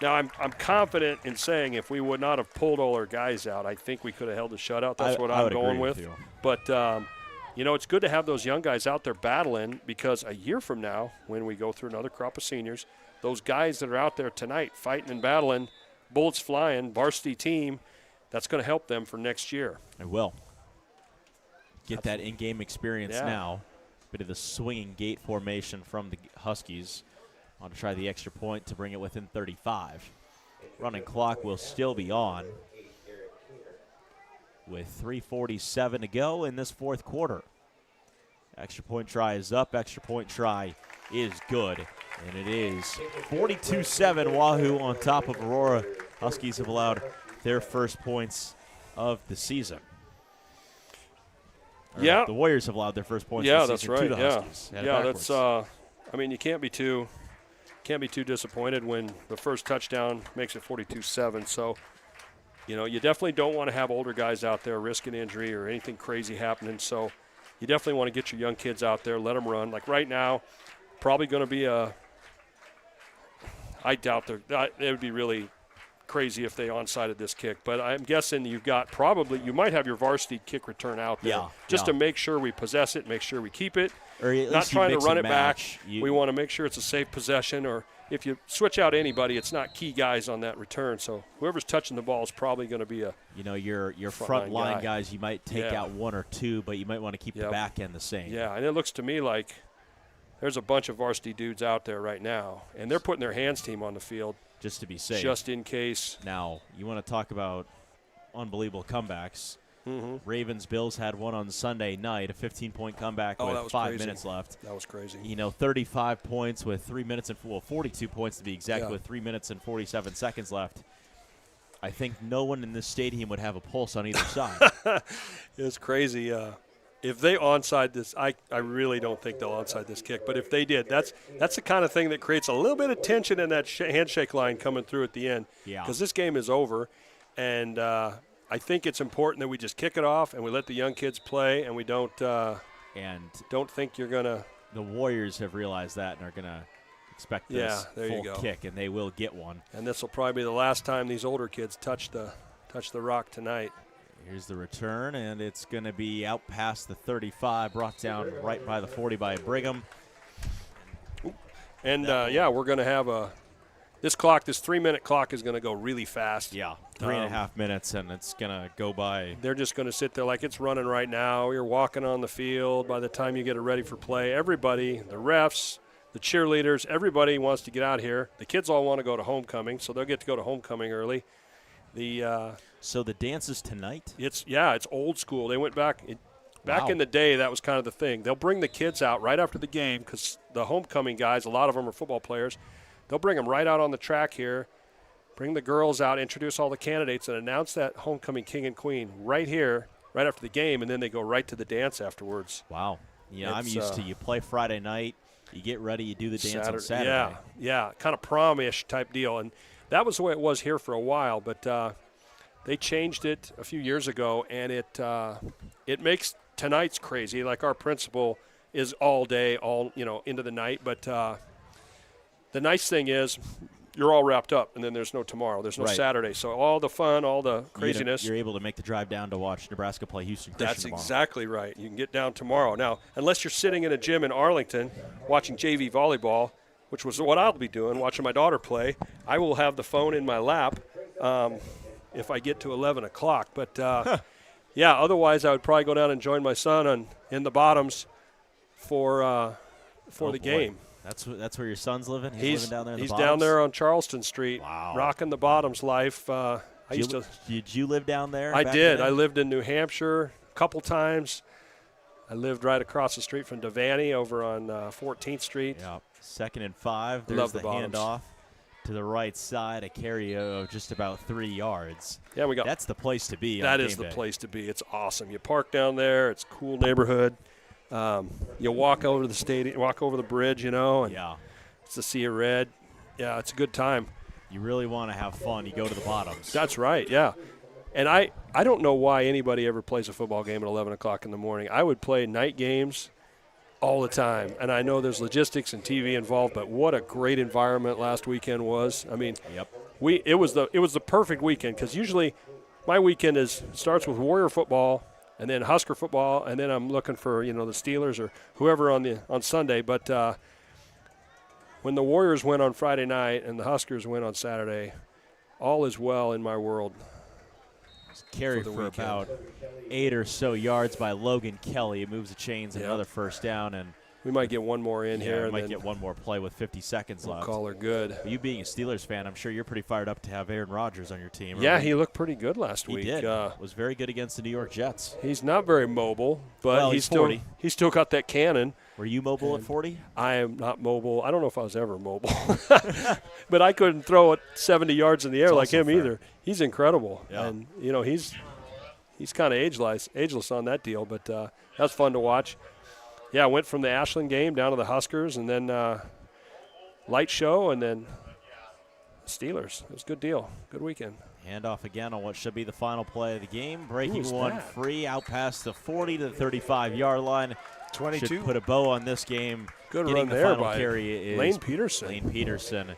Now, I'm confident in saying if we would not have pulled all our guys out, I think we could have held the shutout. That's what I'm going with. But it's good to have those young guys out there battling, because a year from now, when we go through another crop of seniors, those guys that are out there tonight fighting and battling, bullets flying, varsity team, that's going to help them for next year. It will. Get that in-game experience now. Bit of the swinging gate formation from the Huskies. Want to try the extra point to bring it within 35. Running clock will still be on with 3:47 to go in this fourth quarter. Extra point try is up. Extra point try is good. And it is 42-7 Wahoo on top of Aurora. Huskies have allowed their first points of the season. The Warriors have allowed their first points of the season to the Huskies. That's you can't be too disappointed when the first touchdown makes it 42-7. So, you definitely don't want to have older guys out there risking injury or anything crazy happening. So, you definitely want to get your young kids out there, let them run. Like right now, probably going to be I doubt it would be really crazy if they onside this kick. But I'm guessing you might have your varsity kick return out there to make sure we possess it, make sure we keep it. Or at not least trying to run it back. We want to make sure it's a safe possession, or if you switch out anybody, it's not key guys on that return. So whoever's touching the ball is probably going to be your front line guys. You might take out one or two, but you might want to keep the back end the same. Yeah, and it looks to me like there's a bunch of varsity dudes out there right now, and they're putting their hands team on the field just to be safe, just in case. Now you want to talk about unbelievable comebacks. Mm-hmm. Ravens-Bills had one on Sunday night, a 15-point comeback with 5 minutes left. That was crazy. 35 points with 3 minutes 42 points to be exact, with 3 minutes and 47 seconds left. I think no one in this stadium would have a pulse on either side. It's crazy. If they onside this, I really don't think they'll onside this kick. But if they did, that's the kind of thing that creates a little bit of tension in that handshake line coming through at the end. Yeah. Because this game is over, and I think it's important that we just kick it off and we let the young kids play, and we don't think you're going to. The Warriors have realized that and are going to expect this full kick, and they will get one. And this will probably be the last time these older kids touch the rock tonight. Here's the return, and it's going to be out past the 35, brought down right by the 40 by Brigham. And, we're going to have this 3-minute clock is going to go really fast. Yeah, 3.5 minutes, and it's going to go by. They're just going to sit there like it's running right now. You're walking on the field. By the time you get it ready for play, everybody, the refs, the cheerleaders, everybody wants to get out here. The kids all want to go to homecoming, so they'll get to go to homecoming early. So the dance is tonight? It's old school. They went back in the day. That was kind of the thing. They'll bring the kids out right after the game because the homecoming guys, a lot of them are football players. They'll bring them right out on the track here, bring the girls out, introduce all the candidates, and announce that homecoming king and queen right here, right after the game, and then they go right to the dance afterwards. Wow. Yeah, I'm used to you play Friday night, you get ready, you do the dance on Saturday. Yeah, kind of prom-ish type deal. And that was the way it was here for a while, but they changed it a few years ago, and it makes tonight's crazy. Like our principal is all day, into the night. But the nice thing is you're all wrapped up, and then there's no tomorrow. There's no Saturday. So all the fun, all the craziness. You're able to make the drive down to watch Nebraska play Houston Christian That's tomorrow. Exactly right. You can get down tomorrow. Now, unless you're sitting in a gym in Arlington watching JV volleyball, which was what I'll be doing, watching my daughter play, I will have the phone in my lap if I get to 11 o'clock. But, otherwise I would probably go down and join my son in the bottoms for the game. That's where your son's living? He's living down there in the He's Bottoms? down there on Charleston Street, Wow. rocking the Bottoms life. Did you live down there? I back did. then? I lived in New Hampshire a couple times. I lived right across the street from Devaney over on 14th Street. Yeah. 2nd and 5. There's Love the the Bottoms. handoff to the right side, a carry of just about 3 yards. Yeah, That's the place to be. That is the place to be. It's awesome. You park down there. It's a cool neighborhood. You walk over to the stadium, walk over the bridge, and it's the Sea of Red. Yeah, it's a good time. You really want to have fun, you go to the Bottoms. That's right, yeah. And I don't know why anybody ever plays a football game at 11 o'clock in the morning. I would play night games all the time. And I know there's logistics and TV involved, but what a great environment last weekend was. I mean, it was the perfect weekend because usually my weekend starts with Warrior football, and then Husker football, and then I'm looking for the Steelers or whoever on Sunday. But when the Warriors win on Friday night and the Huskers win on Saturday, all is well in my world. Carried for about 8 or so yards by Logan Kelly. It moves the chains, another first down, and we might get one more in here. We and might then get one more play with 50 seconds we'll left. Call her good. But you being a Steelers fan, I'm sure you're pretty fired up to have Aaron Rodgers on your team. Yeah, he looked pretty good last week. He did. Was very good against the New York Jets. He's not very mobile, but Well, he's 40. He's still got that cannon. Were you mobile at 40? I am not mobile. I don't know if I was ever mobile. But I couldn't throw it 70 yards in the air like him either. He's incredible. Yeah. And, he's kind of ageless on that deal, but that's fun to watch. Yeah, went from the Ashland game down to the Huskers, and then light show, and then Steelers. It was a good deal. Good weekend. Handoff again on what should be the final play of the game. Breaking Who's one that? free out past the 40 to the 35-yard line. 22. Should put a bow on this game. Good Getting run the there final by carry is Lane Peterson. Lane Peterson.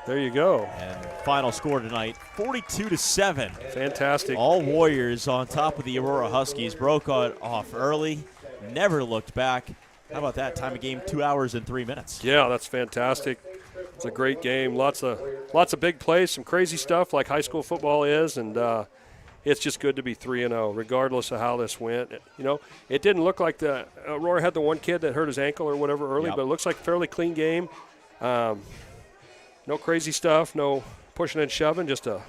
There you go. And final score tonight, 42-7. Fantastic. All Warriors on top of the Aurora Huskies. Broke off early, never looked back. How about that? Time of game, 2 hours and 3 minutes. Yeah, that's fantastic. It's a great game. Lots of big plays, some crazy stuff like high school football is, and it's just good to be 3-0, regardless of how this went. It didn't look like the Aurora had the one kid that hurt his ankle or whatever early, but it looks like a fairly clean game. No crazy stuff, no pushing and shoving, just a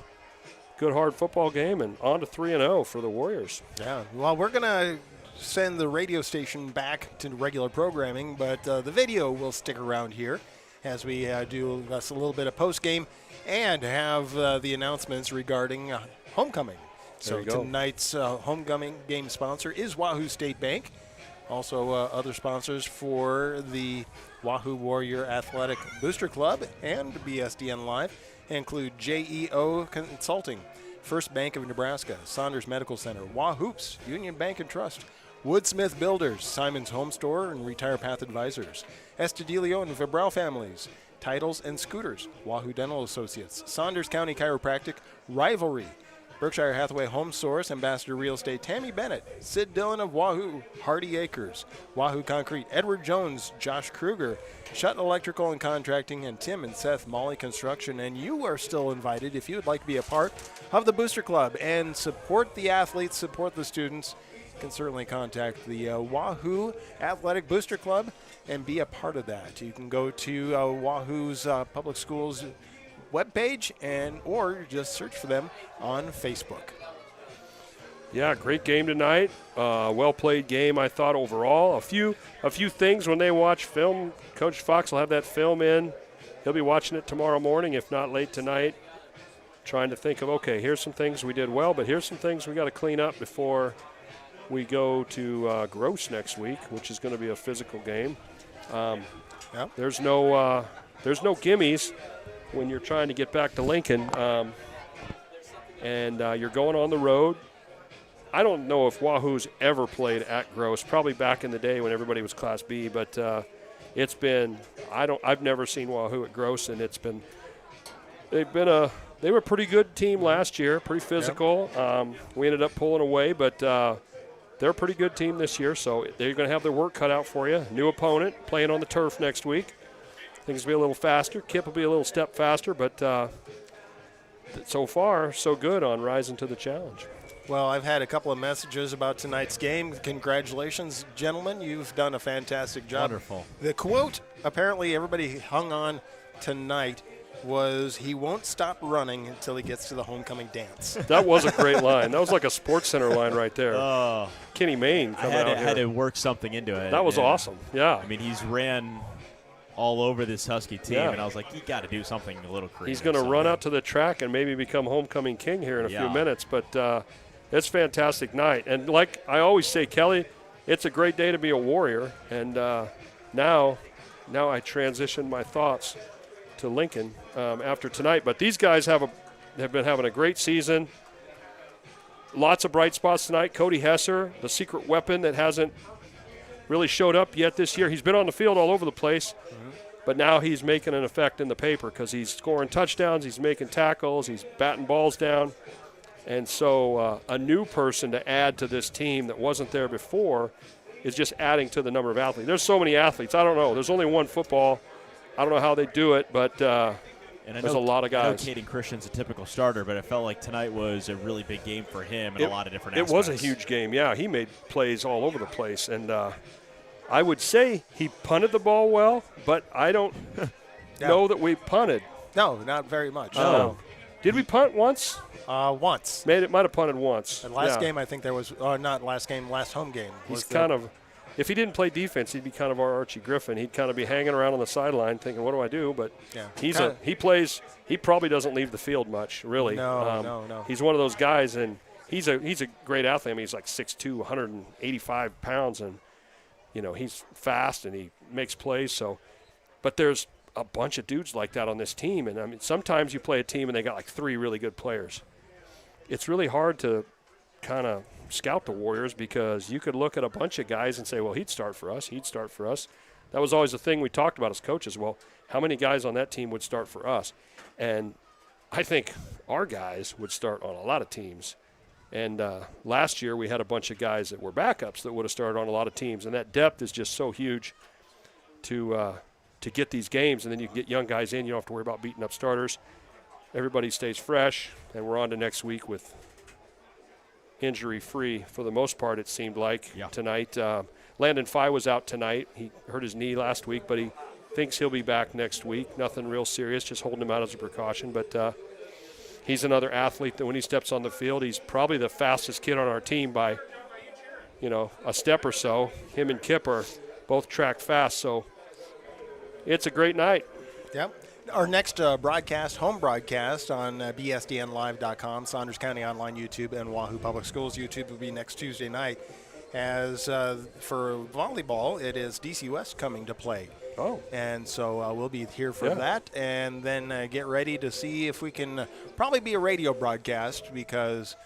good hard football game, and on to 3-0 for the Warriors. Yeah, well, we're going to send the radio station back to regular programming, but the video will stick around here as we do us a little bit of post-game and have the announcements regarding homecoming. So tonight's homecoming game sponsor is Wahoo State Bank. Also other sponsors for the Wahoo Warrior Athletic Booster Club and BSDN Live include JEO Consulting, First Bank of Nebraska, Saunders Medical Center, Wahoops, Union Bank and Trust, Woodsmith Builders, Simon's Home Store and Retire Path Advisors, Estudilio and Vibral Families, Titles and Scooters, Wahoo Dental Associates, Saunders County Chiropractic, Rivalry, Berkshire Hathaway Home Source, Ambassador Real Estate, Tammy Bennett, Sid Dillon of Wahoo, Hardy Acres, Wahoo Concrete, Edward Jones, Josh Kruger, Shutt Electrical and Contracting, and Tim and Seth Molly Construction. And you are still invited if you would like to be a part of the Booster Club and support the athletes, support the students. You can certainly contact the Wahoo Athletic Booster Club and be a part of that. You can go to Wahoo's Public Schools webpage or just search for them on Facebook. Yeah, great game tonight. Well played game, I thought, overall. A few things when they watch film. Coach Fox will have that film in. He'll be watching it tomorrow morning, if not late tonight, trying to think of, okay, here's some things we did well, but here's some things we got to clean up before we go to Gross next week, which is going to be a physical game. There's no gimmies when you're trying to get back to Lincoln, and you're going on the road. I don't know if Wahoo's ever played at Gross, probably back in the day when everybody was Class B, but it's been I've never seen Wahoo at Gross, and they were a pretty good team last year, pretty physical. We ended up pulling away, but they're a pretty good team this year, so they're going to have their work cut out for you. New opponent playing on the turf next week. Things will be a little faster. Kip will be a little step faster, but so far, so good on rising to the challenge. Well, I've had a couple of messages about tonight's game. Congratulations, gentlemen. You've done a fantastic job. Wonderful. The quote, apparently everybody hung on tonight, was he won't stop running until he gets to the homecoming dance. That was a great line. That was like a Sports Center line right there. Kenny Mayne coming out here. I had to work something into it. That was awesome, yeah. I mean, he's ran all over this Husky team, and I was like, you got to do something a little creative. He's going to run out to the track and maybe become homecoming king here in a few minutes, but it's a fantastic night. And like I always say, Kelly, it's a great day to be a Warrior, and now I transition my thoughts to Lincoln after tonight. But these guys have been having a great season. Lots of bright spots tonight. Cody Hesser, the secret weapon that hasn't really showed up yet this year. He's been on the field all over the place, but now he's making an effect in the paper because he's scoring touchdowns, he's making tackles, he's batting balls down. And so a new person to add to this team that wasn't there before is just adding to the number of athletes. There's so many athletes. I don't know. There's only one football. I don't know how they do it, but there's a lot of guys. I know Caden Christian's a typical starter, but it felt like tonight was a really big game for him in a lot of different aspects. It was a huge game, yeah. He made plays all over the place. And I would say he punted the ball well, but I don't know that we punted. No, not very much. No. Did we punt once? Once. Might have punted once. And last game, I think there was not last game, last home game. He's kind of, if he didn't play defense, he'd be kind of our Archie Griffin. He'd kind of be hanging around on the sideline thinking, what do I do? But he plays. He probably doesn't leave the field much, really. No. He's one of those guys, and he's a great athlete. I mean, he's like 6'2", 185 pounds, and he's fast and he makes plays. So, but there's a bunch of dudes like that on this team, and I mean, sometimes you play a team and they got like 3 really good players. It's really hard to kind of scout the Warriors because you could look at a bunch of guys and say, well, he'd start for us. That was always the thing we talked about as coaches. Well, how many guys on that team would start for us? And I think our guys would start on a lot of teams. And last year we had a bunch of guys that were backups that would have started on a lot of teams. And that depth is just so huge to get these games. And then you can get young guys in. You don't have to worry about beating up starters. Everybody stays fresh, and we're on to next week with injury-free for the most part, it seemed like, tonight. Landon Fye was out tonight. He hurt his knee last week, but he thinks he'll be back next week. Nothing real serious, just holding him out as a precaution. But he's another athlete that when he steps on the field, he's probably the fastest kid on our team by, a step or so. Him and Kip are both track fast, so it's a great night. Yep. Our next broadcast, home broadcast on bsdnlive.com, Saunders County Online YouTube, and Wahoo Public Schools YouTube will be next Tuesday night. As for volleyball, it is DC West coming to play. Oh. And so we'll be here for that, and then get ready to see if we can probably be a radio broadcast because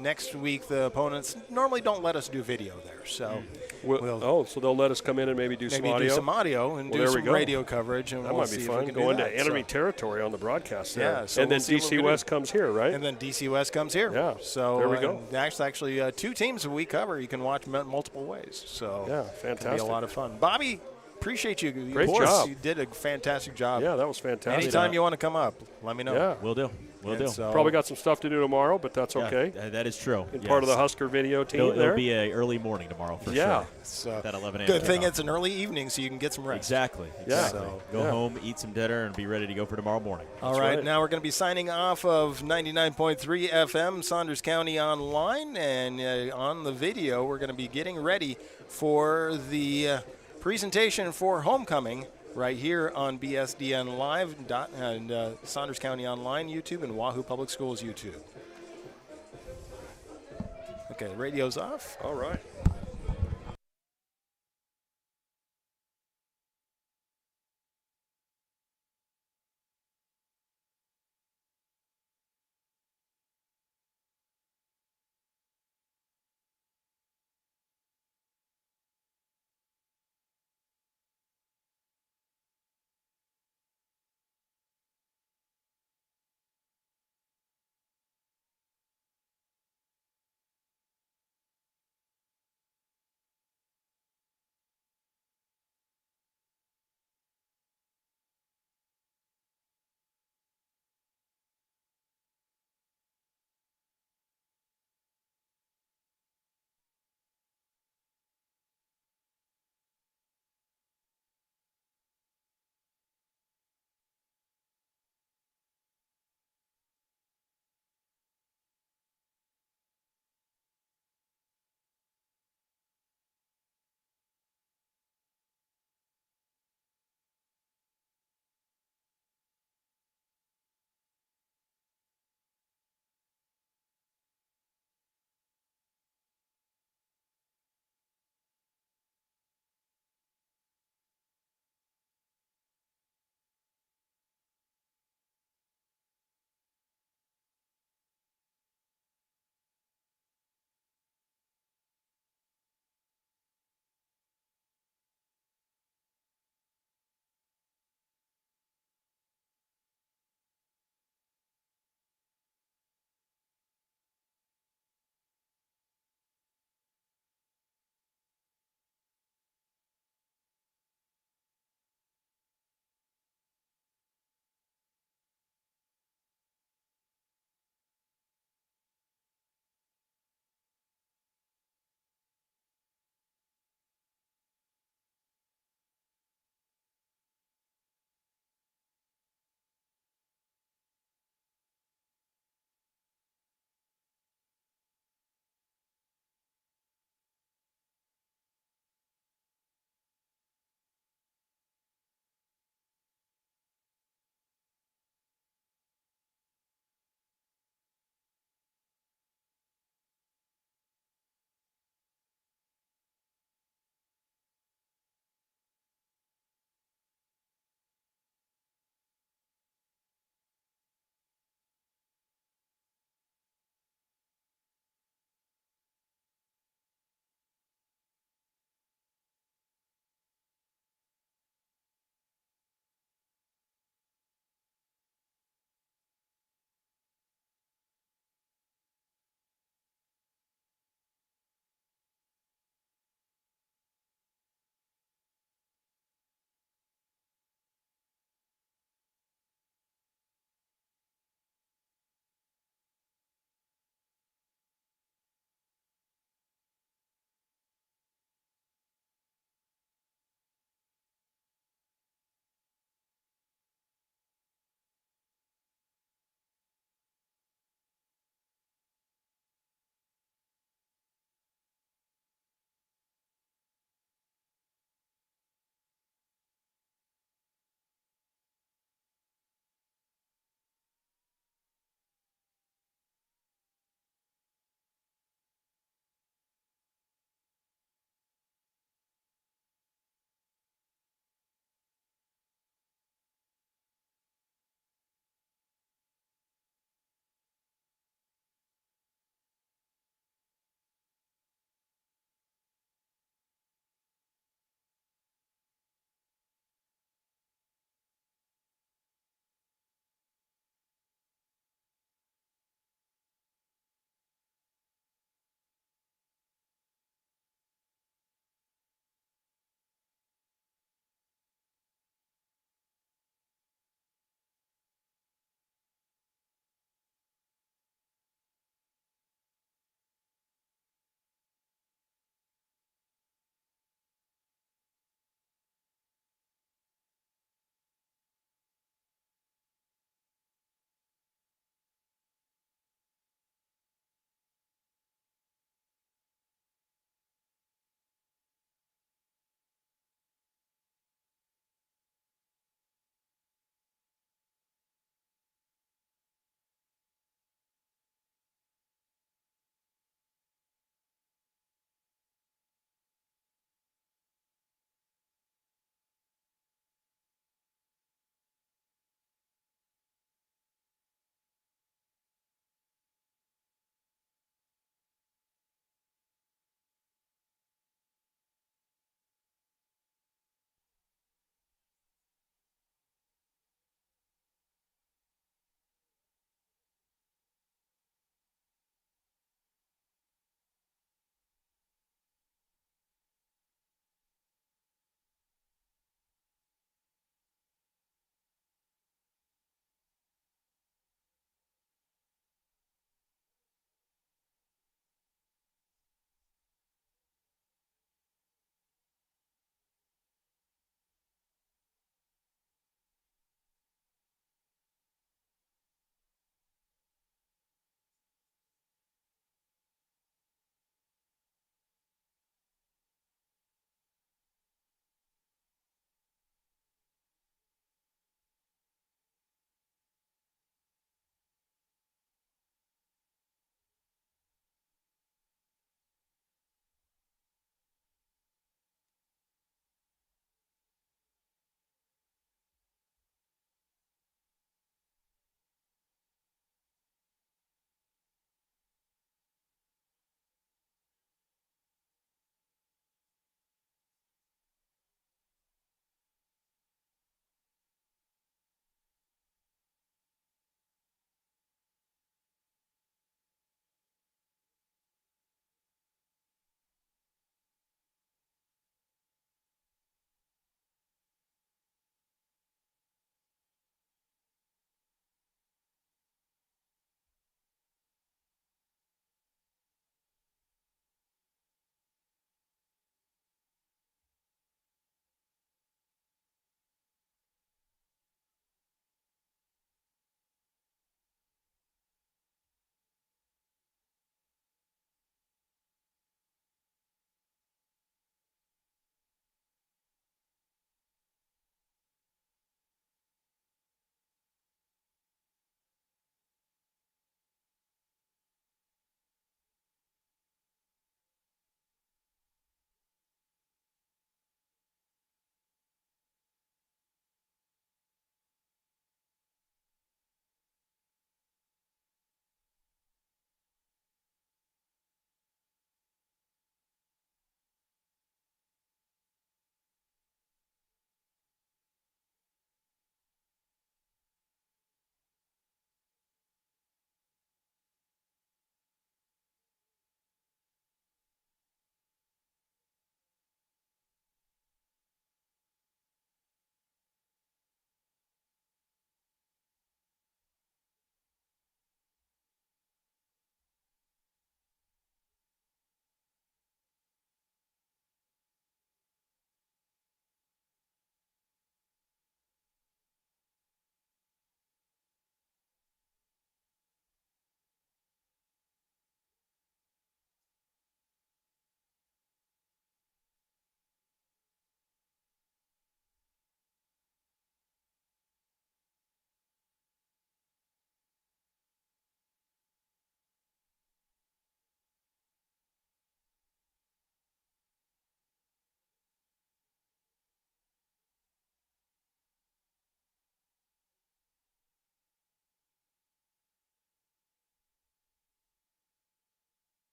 next week the opponents normally don't let us do video there. So so they'll let us come in and maybe do some audio? And do some radio coverage. And that we'll might be see fun. if we can Go do into that. enemy territory on the broadcast there. Yeah, so and then DC West comes here, right? And then DC West comes here. Yeah, so there we go. Actually, 2 teams that we cover you can watch multiple ways. So yeah, fantastic. It'll be a lot of fun. Bobby, appreciate you. Great job. You did a fantastic job. Yeah, that was fantastic. Anytime you want to come up, let me know. Yeah, Will do. So probably got some stuff to do tomorrow, but that's okay. That is true. In part of the Husker video team It'll be an early morning tomorrow for sure. So that 11 a.m. Good thing it's an early evening so you can get some rest. Exactly. Yeah. So go home, eat some dinner, and be ready to go for tomorrow morning. All right. Now we're going to be signing off of 99.3 FM, Saunders County Online. And on the video, we're going to be getting ready for the presentation for homecoming right here on BSDN Live and Saunders County Online YouTube and Wahoo Public Schools YouTube. Okay, radio's off. All right.